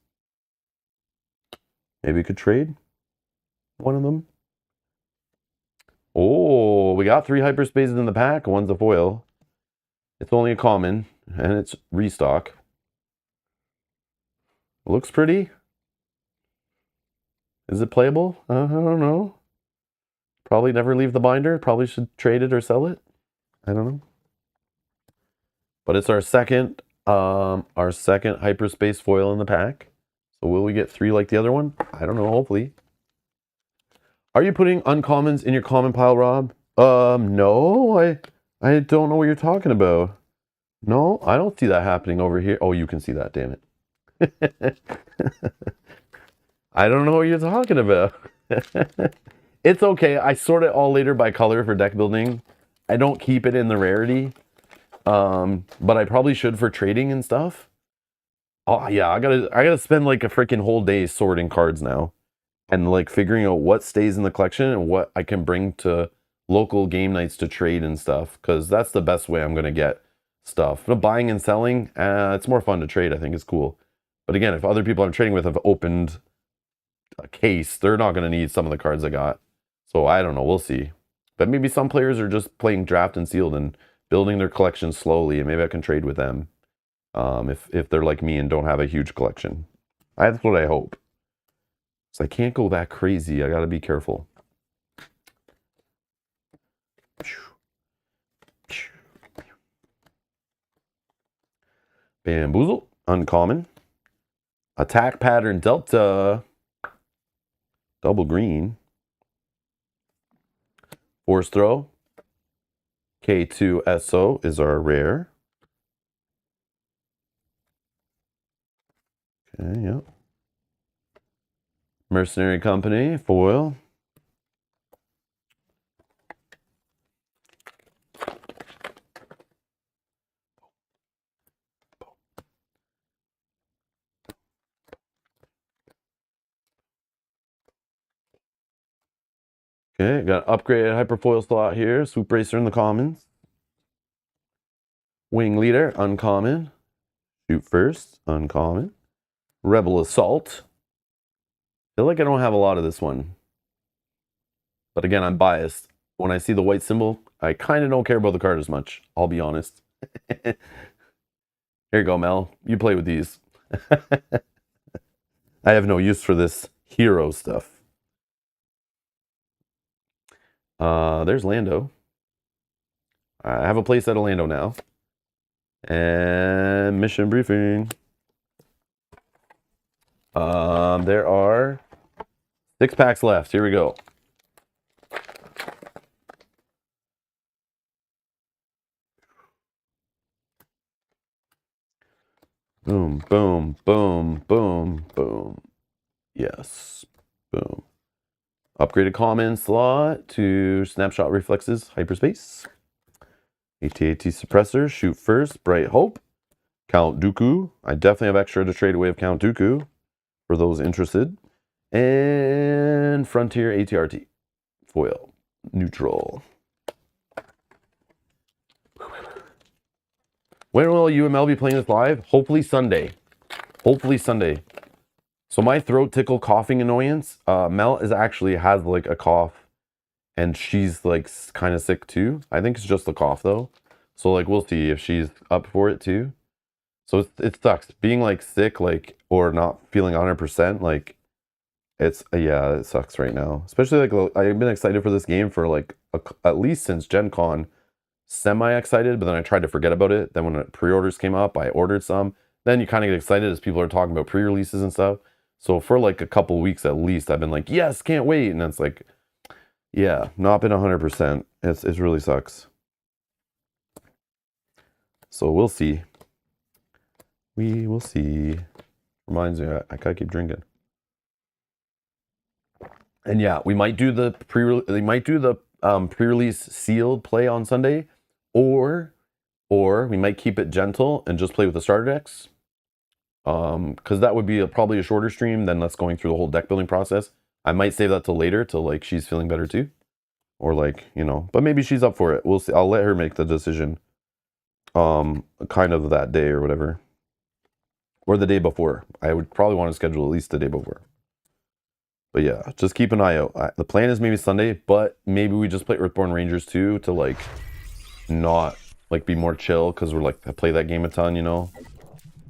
Maybe we could trade one of them. Oh, we got 3 hyperspaces in the pack. One's a foil. It's only a common, and it's restock. Looks pretty. Is it playable? I don't know. Probably never leave the binder. Probably should trade it or sell it. I don't know. But it's our second hyperspace foil in the pack. So will we get 3 like the other one? I don't know, hopefully. Are you putting uncommons in your common pile, Rob? No, I don't know what you're talking about. No, I don't see that happening over here. Oh, you can see that, damn it. I don't know what you're talking about. It's okay. I sort it all later by color for deck building. I don't keep it in the rarity. But I probably should for trading and stuff. Oh yeah, I gotta spend like a freaking whole day sorting cards now. And like figuring out what stays in the collection and what I can bring to local game nights to trade and stuff. Because that's the best way I'm gonna get stuff. But buying and selling, it's more fun to trade. I think it's cool. But again, if other people I'm trading with have opened a case, they're not gonna need some of the cards I got. So I don't know, we'll see. But maybe some players are just playing draft and sealed and building their collection slowly, and maybe I can trade with them if they're like me and don't have a huge collection. That's what I hope. So I can't go that crazy. I got to be careful. Bamboozle, uncommon. Attack pattern delta. Double green. Force throw. K2SO is our rare. Okay, yep. Mercenary Company, foil. Okay, got upgraded hyperfoil slot here. Swoop Racer in the commons. Wing Leader, uncommon. Shoot First, uncommon. Rebel Assault. Feel like I don't have a lot of this one. But again, I'm biased. When I see the white symbol, I kind of don't care about the card as much. I'll be honest. Here you go, Mel. You play with these. I have no use for this hero stuff. There's Lando. I have a place at Lando now. And mission briefing. There are 6 packs left. Here we go. Boom, boom, boom, boom, boom. Yes. Boom. Upgraded common slot to snapshot reflexes, hyperspace. AT-AT suppressor, shoot first, Bright Hope. Count Dooku. I definitely have extra to trade away of Count Dooku for those interested. And Frontier ATRT. Foil. Neutral. When will UML be playing this live? Hopefully Sunday. Hopefully Sunday. So my throat tickle coughing annoyance, Mel has like a cough and she's like kind of sick too. I think it's just the cough though. So like we'll see if she's up for it too. So it sucks being like sick, like, or not feeling 100%. Like it's, yeah, it sucks right now. Especially like I've been excited for this game for like at least since Gen Con. Semi-excited, but then I tried to forget about it. Then when pre-orders came up, I ordered some. Then you kind of get excited as people are talking about pre-releases and stuff. So for like a couple weeks at least, I've been like, yes, can't wait. And it's like, yeah, not been 100%. It really sucks. So we'll see. We will see. Reminds me, I gotta keep drinking. And yeah, we might do the pre-release sealed play on Sunday, or we might keep it gentle and just play with the starter decks. Because that would be probably a shorter stream than us going through the whole deck building process. I might save that till later, till like she's feeling better too, or like, you know, but maybe she's up for it. We'll see. I'll let her make the decision. Kind of that day or whatever, or the day before. I would probably want to schedule at least the day before. But yeah, just keep an eye out. The plan is maybe Sunday, but maybe we just play Earthborn Rangers too to like not like be more chill because we're like play that game a ton, you know.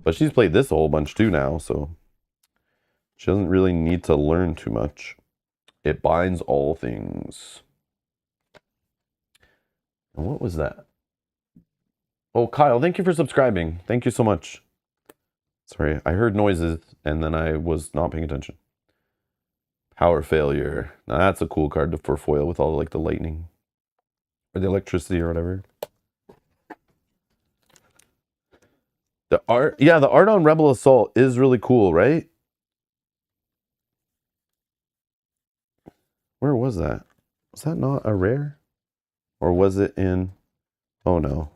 But she's played this a whole bunch too now, so she doesn't really need to learn too much. It binds all things. And what was that? Oh, Kyle, thank you for subscribing. Thank you so much. Sorry, I heard noises and then I was not paying attention. Power Failure. Now that's a cool card for foil with all like the lightning or the electricity or whatever. The art, yeah, the art on Rebel Assault is really cool, right? Where was that? Was that not a rare? Or was it in... Oh no.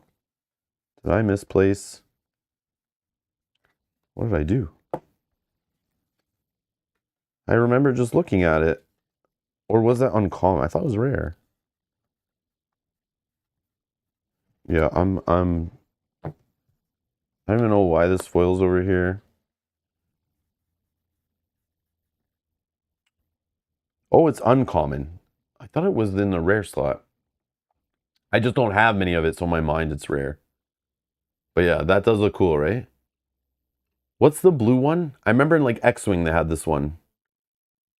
Did I misplace? What did I do? I remember just looking at it. Or was that uncommon? I thought it was rare. Yeah, I don't even know why this foil's over here. Oh, it's uncommon. I thought it was in the rare slot. I just don't have many of it, so in my mind it's rare. But yeah, that does look cool, right? What's the blue one? I remember in like X-Wing they had this one.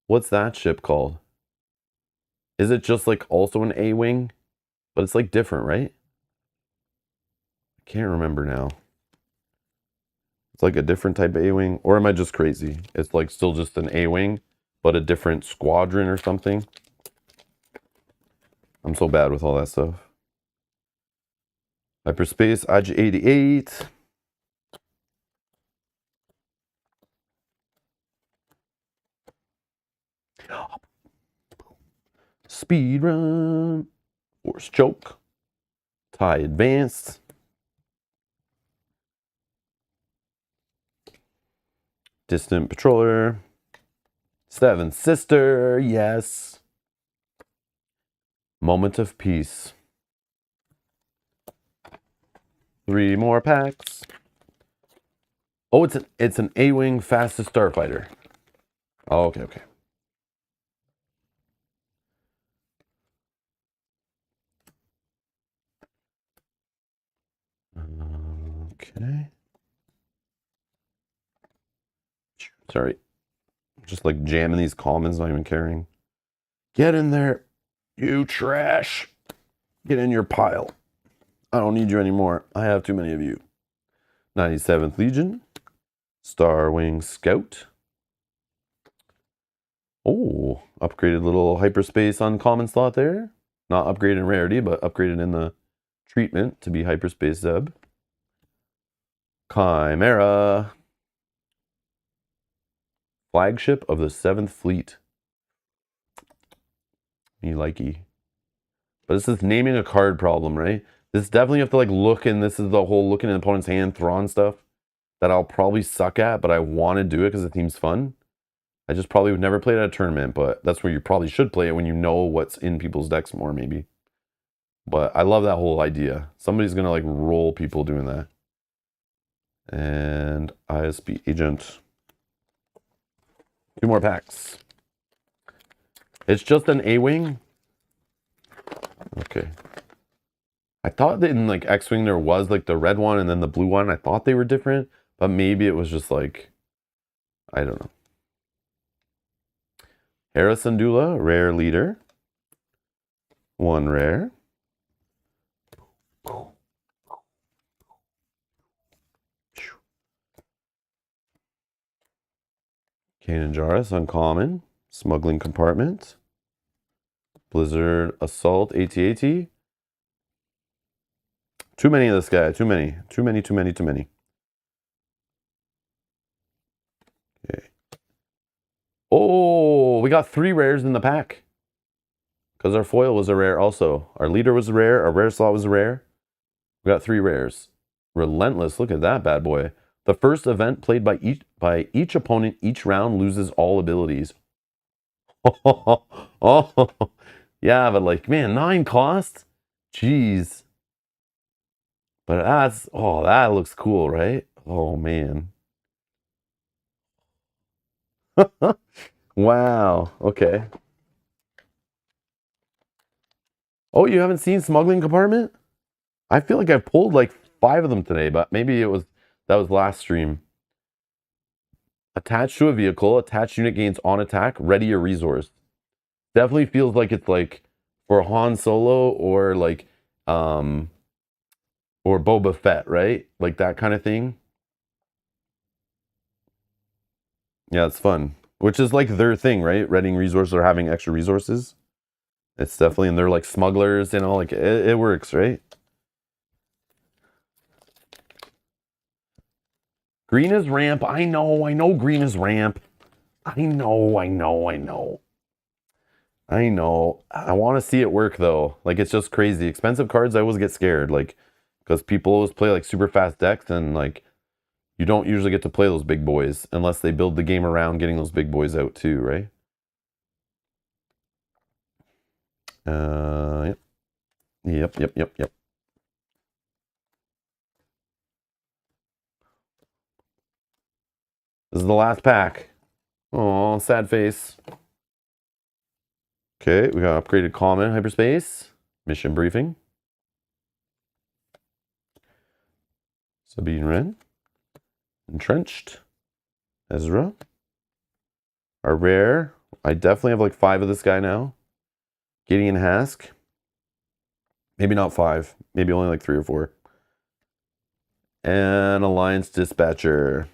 What's that ship called? Is it just like also an A-Wing? But it's like different, right? I can't remember now. It's like a different type of A-Wing. Or am I just crazy? It's like still just an A-Wing, but a different squadron or something. I'm so bad with all that stuff. Hyperspace, IG-88. Speed run. Force choke. Tie advanced. Distant patroller. Seven sister. Yes. Moment of peace. 3 more packs. Oh, it's an A-wing fastest starfighter. Oh, okay. Okay. Sorry. Just like jamming these commons, not even caring. Get in there, you trash. Get in your pile. I don't need you anymore. I have too many of you. 97th Legion. Starwing Scout. Oh, upgraded little hyperspace uncommon slot there. Not upgraded in rarity, but upgraded in the treatment to be hyperspace Zeb. Chimera. Flagship of the 7th Fleet. Me likey. But this is naming a card problem, right? This definitely have to like look, and this is the whole looking at an opponent's hand, Thrawn stuff that I'll probably suck at, but I want to do it because it seems fun. I just probably would never play it at a tournament, but that's where you probably should play it when you know what's in people's decks more, maybe. But I love that whole idea. Somebody's going to like roll people doing that. And ISB agent. 2 more packs. It's just an A-wing. Okay. I thought that in like X-wing there was like the red one and then the blue one. I thought they were different, but maybe it was just like, I don't know. Hera Syndulla, rare leader. 1 rare. Kanan Jarrus, uncommon. Smuggling compartment. Blizzard Assault, AT-AT. Too many of this guy. Too many. Okay. Oh, we got 3 rares in the pack. Because our foil was a rare also. Our leader was a rare. Our rare slot was a rare. We got 3 rares. Relentless. Look at that bad boy. The first event played by each opponent each round loses all abilities. Oh, yeah, but like, man, 9 cost? Jeez. But that looks cool, right? Oh, man. Wow. Okay. Oh, you haven't seen Smuggling Compartment? I feel like I've pulled like 5 of them today, but maybe that was last stream. Attached to a vehicle, attached unit gains on attack, ready a resource. Definitely feels like it's like for Han Solo or like or Boba Fett, right? Like that kind of thing. Yeah, it's fun. Which is like their thing, right? Readying resources or having extra resources. It's definitely, and they're like smugglers, you know, like it works, right? Green is ramp. I know green is ramp. I know. I want to see it work though. Like it's just crazy. Expensive cards, I always get scared. Like, because people always play like super fast decks and like you don't usually get to play those big boys unless they build the game around getting those big boys out too, right? Yep. This is the last pack. Oh, sad face. Okay, we got upgraded common hyperspace. Mission briefing. Sabine Wren. Entrenched. Ezra. Our rare. I definitely have like 5 of this guy now. Gideon Hask. Maybe not 5. Maybe only like 3 or 4. And Alliance Dispatcher.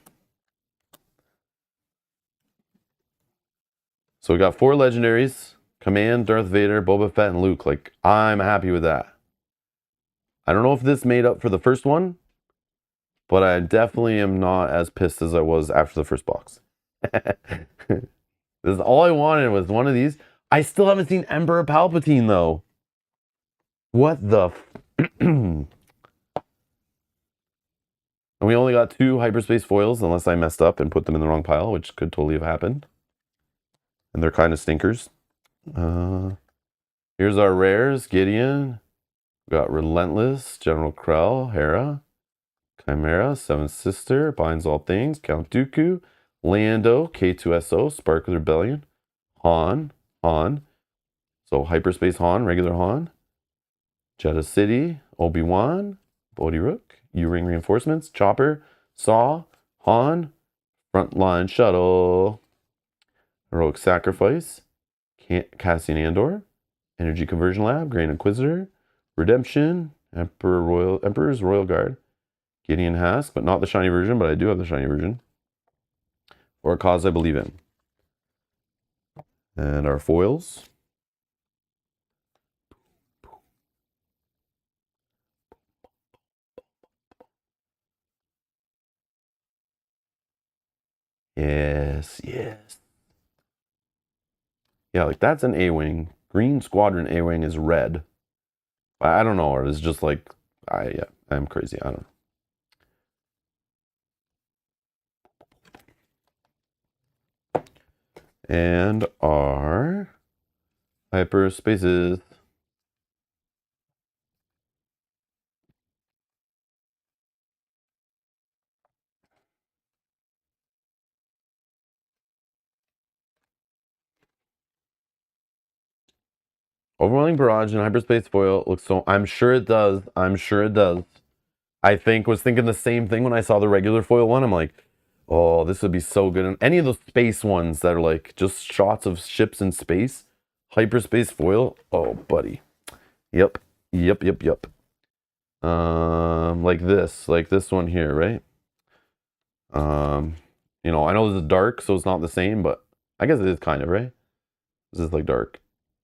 So we got 4 legendaries. Command, Darth Vader, Boba Fett, and Luke. Like, I'm happy with that. I don't know if this made up for the first one, but I definitely am not as pissed as I was after the first box. This is all I wanted was one of these. I still haven't seen Emperor Palpatine though. What the? And we only got 2 hyperspace foils, unless I messed up and put them in the wrong pile, which could totally have happened. And they're kind of stinkers. Here's our rares: Gideon. We got Relentless, General Krell, Hera, Chimera, Seventh Sister, Binds All Things, Count Dooku, Lando, K2SO, Spark of Rebellion, Han. So Hyperspace Han, regular Han. Jeddah City, Obi-Wan, Bodhi Rook, U-Ring Reinforcements, Chopper, Saw, Han, Frontline Shuttle, Heroic Sacrifice, Cassian Andor, Energy Conversion Lab, Grand Inquisitor, Redemption, Emperor's Royal Guard, Gideon Hask, but not the shiny version, but I do have the shiny version. For a cause I believe in. And our foils. Yes. Yeah, like that's an A-Wing. Green Squadron A-Wing is red. I don't know, or it's just like, I'm crazy. I don't know. And our hyperspaces. Overwhelming Barrage and Hyperspace Foil looks so... I'm sure it does. I was thinking the same thing when I saw the regular foil one. I'm like, oh, this would be so good. And any of those space ones that are like just shots of ships in space, hyperspace foil. Oh, buddy. Yep. Like this one here, right? You know, I know this is dark, so it's not the same, but I guess it is kind of, right? This is like dark.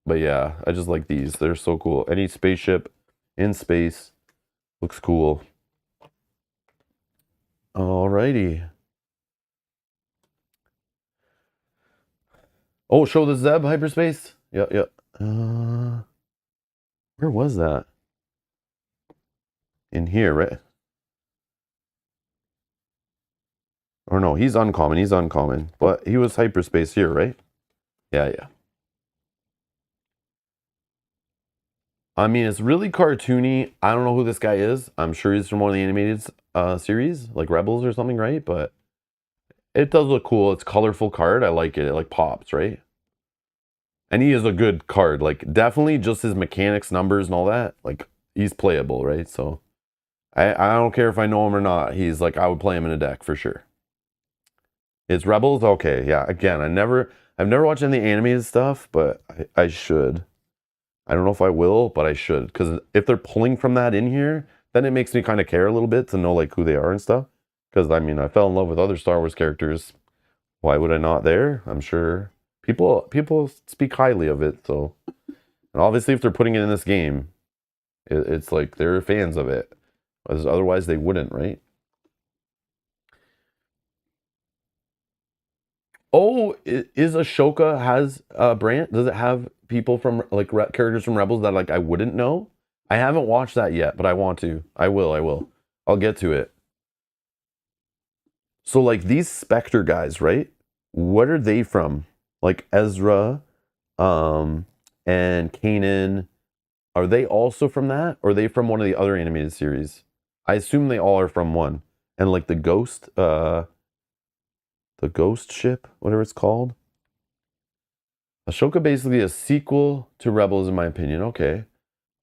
But yeah, I just like these. They're so cool. Any spaceship in space looks cool. Alrighty. Oh, show the Zeb hyperspace? Yep. Where was that? In here, right? Or no, he's uncommon. But he was hyperspace here, right? Yeah. I mean, it's really cartoony. I don't know who this guy is. I'm sure he's from one of the animated series, like Rebels or something, right? But it does look cool. It's a colorful card. I like it. It like pops, right? And he is a good card. Like definitely just his mechanics, numbers, and all that. Like he's playable, right? So I don't care if I know him or not. He's like I would play him in a deck for sure. It's Rebels, okay, yeah. Again, I've never watched any animated stuff, but I should. I don't know if I will, but I should. Because if they're pulling from that in here, then it makes me kind of care a little bit to know like who they are and stuff. Because I mean, I fell in love with other Star Wars characters. Why would I not there? I'm sure people speak highly of it. So, and obviously, if they're putting it in this game, it's like they're fans of it. Otherwise, they wouldn't, right? Oh, is Ashoka has a brand? Does it have people from like characters from Rebels that like I wouldn't know? I haven't watched that yet, but I want to. I will. I'll get to it. So like these Spectre guys, right? What are they from? Like Ezra, and Kanan. Are they also from that? Or are they from one of the other animated series? I assume they all are from one. And like the ghost ship, whatever it's called. Ashoka basically a sequel to Rebels, in my opinion. Okay.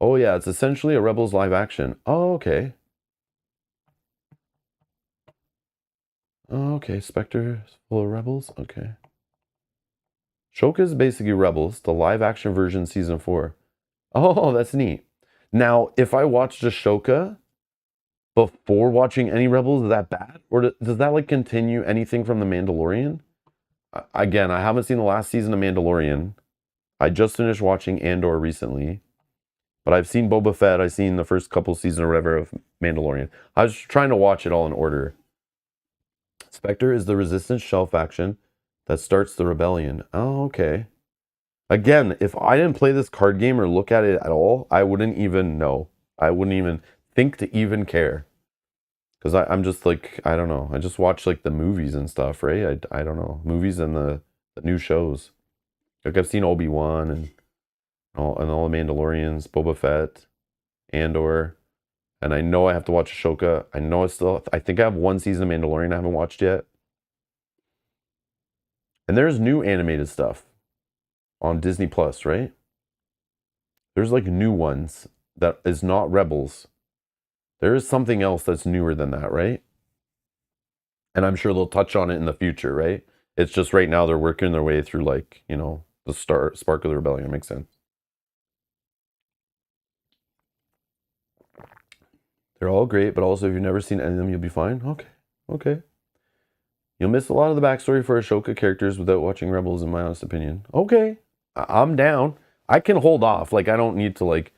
Oh yeah, it's essentially a Rebels live action. Oh, okay. Oh, okay, Spectre is full of Rebels. Okay. Ashoka is basically Rebels, the live action version, season 4. Oh, that's neat. Now, if I watched Ashoka before watching any Rebels, is that bad? Or does that like continue anything from The Mandalorian? Again, I haven't seen the last season of Mandalorian. I just finished watching Andor recently. But I've seen Boba Fett. I've seen the first couple seasons or whatever of Mandalorian. I was trying to watch it all in order. Spectre is the Resistance shell faction that starts the rebellion. Oh, okay. Again, if I didn't play this card game or look at it at all, I wouldn't even know. I wouldn't even think to even care. Because I'm just like, I don't know. I just watch like the movies and stuff, right? I don't know. Movies and the new shows. Like I've seen Obi-Wan and all the Mandalorians, Boba Fett, Andor. And I know I have to watch Ashoka. I think I have one season of Mandalorian I haven't watched yet. And there's new animated stuff on Disney Plus, right? There's like new ones that is not Rebels. There is something else that's newer than that, right? And I'm sure they'll touch on it in the future, right? It's just right now they're working their way through like, the spark of the rebellion. It makes sense. They're all great, but also if you've never seen any of them, you'll be fine. Okay. You'll miss a lot of the backstory for Ashoka characters without watching Rebels, in my honest opinion. Okay, I'm down. I can hold off. Like, I don't need to, like,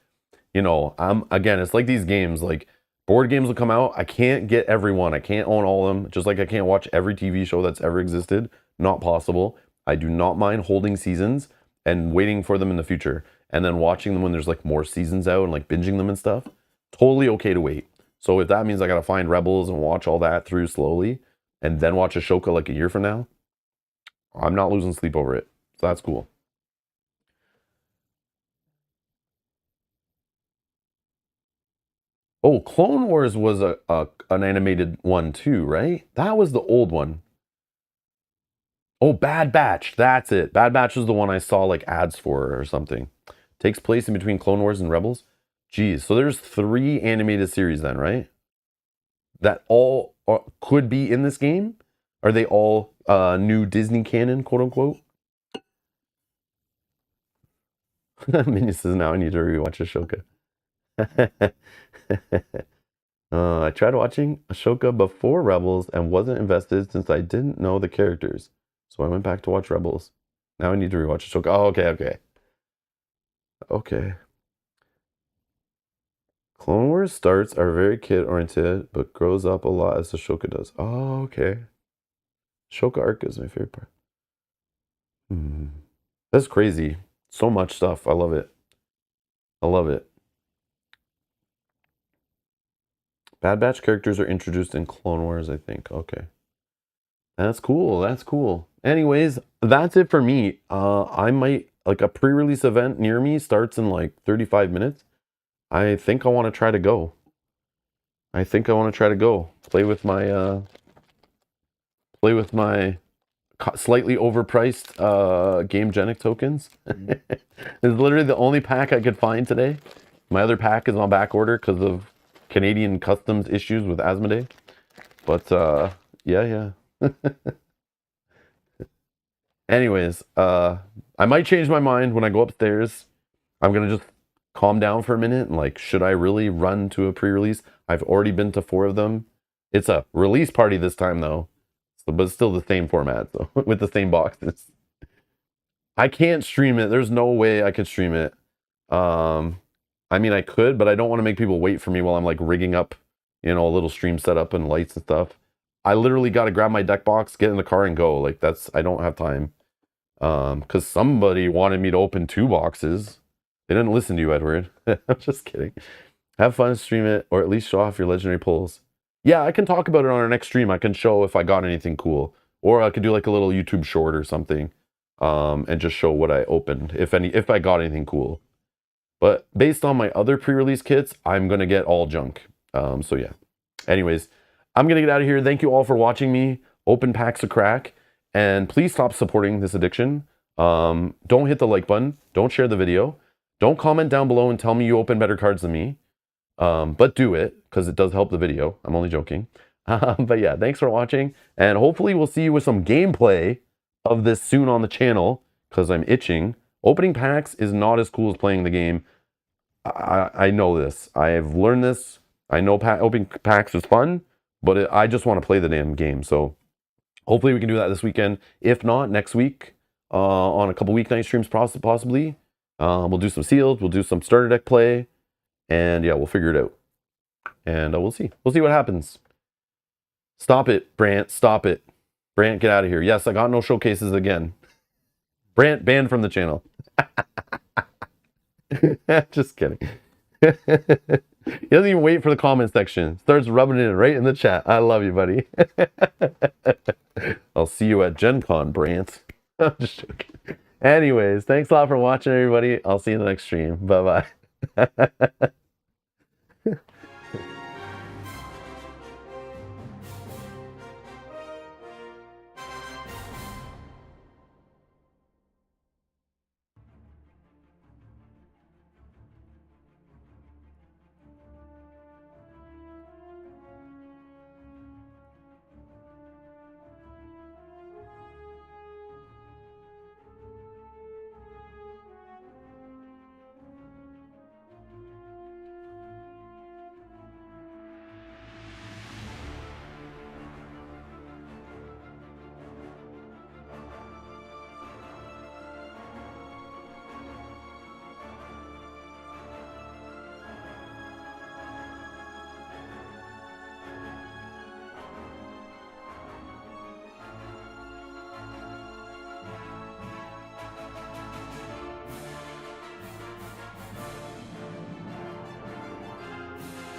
again, it's like these games. Like, board games will come out. I can't get everyone. I can't own all of them. Just like I can't watch every TV show that's ever existed. Not possible. I do not mind holding seasons and waiting for them in the future. And then watching them when there's, like, more seasons out and, like, binging them and stuff. Totally okay to wait. So if that means I gotta find Rebels and watch all that through slowly, and then watch Ashoka like a year from now, I'm not losing sleep over it. So that's cool. Oh, Clone Wars was an animated one too, right? That was the old one. Oh, Bad Batch. That's it. Bad Batch was the one I saw like ads for or something. Takes place in between Clone Wars and Rebels. Geez, so there's 3 animated series then, right? That all could be in this game? Are they all new Disney canon, quote unquote? Minion says now I need to rewatch Ashoka. I tried watching Ashoka before Rebels and wasn't invested since I didn't know the characters. So I went back to watch Rebels. Now I need to rewatch Ashoka. Oh, okay. Clone Wars starts are very kid-oriented, but grows up a lot as Ashoka does. Oh, okay. Ashoka arc is my favorite part. That's crazy. So much stuff. I love it. I love it. Bad Batch characters are introduced in Clone Wars, I think. Okay. That's cool. That's cool. Anyways, that's it for me. I might, like, a pre-release event near me starts in like 35 minutes. I think I want to try to go. Play with my slightly overpriced Game Genic tokens. It's literally the only pack I could find today. My other pack is on back order because of Canadian customs issues with Asmodee. But yeah. Anyways, I might change my mind when I go upstairs. I'm gonna just calm down for a minute and like, should I really run to a pre-release? I've already been to 4 of them. It's a release party this time though, but it's still the same format, so with the same boxes. I can't stream it. There's no way I could stream it. I mean, I could, but I don't want to make people wait for me while I'm like rigging up, a little stream setup and lights and stuff. I literally got to grab my deck box, get in the car, and go. Like I don't have time. Because somebody wanted me to open 2 boxes. They didn't listen to you, Edward. I'm just kidding. Have fun, stream it, or at least show off your legendary pulls. Yeah, I can talk about it on our next stream. I can show if I got anything cool, or I could do like a little YouTube short or something, and just show what I opened, if I got anything cool. But based on my other pre-release kits, I'm gonna get all junk. So yeah. Anyways, I'm gonna get out of here. Thank you all for watching me open packs of crack. And please stop supporting this addiction. Don't hit the like button. Don't share the video. Don't comment down below and tell me you open better cards than me. But do it, because it does help the video. I'm only joking. But yeah, thanks for watching. And hopefully we'll see you with some gameplay of this soon on the channel, because I'm itching. Opening packs is not as cool as playing the game. I know this. I've learned this. I know opening packs is fun, but I just want to play the damn game. So hopefully we can do that this weekend. If not, next week on a couple weeknight streams possibly. We'll do some sealed. We'll do some starter deck play. And yeah, we'll figure it out. And we'll see. We'll see what happens. Stop it, Brant. Stop it. Brant, get out of here. Yes, I got no showcases again. Brant banned from the channel. Just kidding. He doesn't even wait for the comment section. Starts rubbing it right in the chat. I love you, buddy. I'll see you at Gen Con, Brant. I'm just joking. Anyways, thanks a lot for watching, everybody. I'll see you in the next stream. Bye-bye.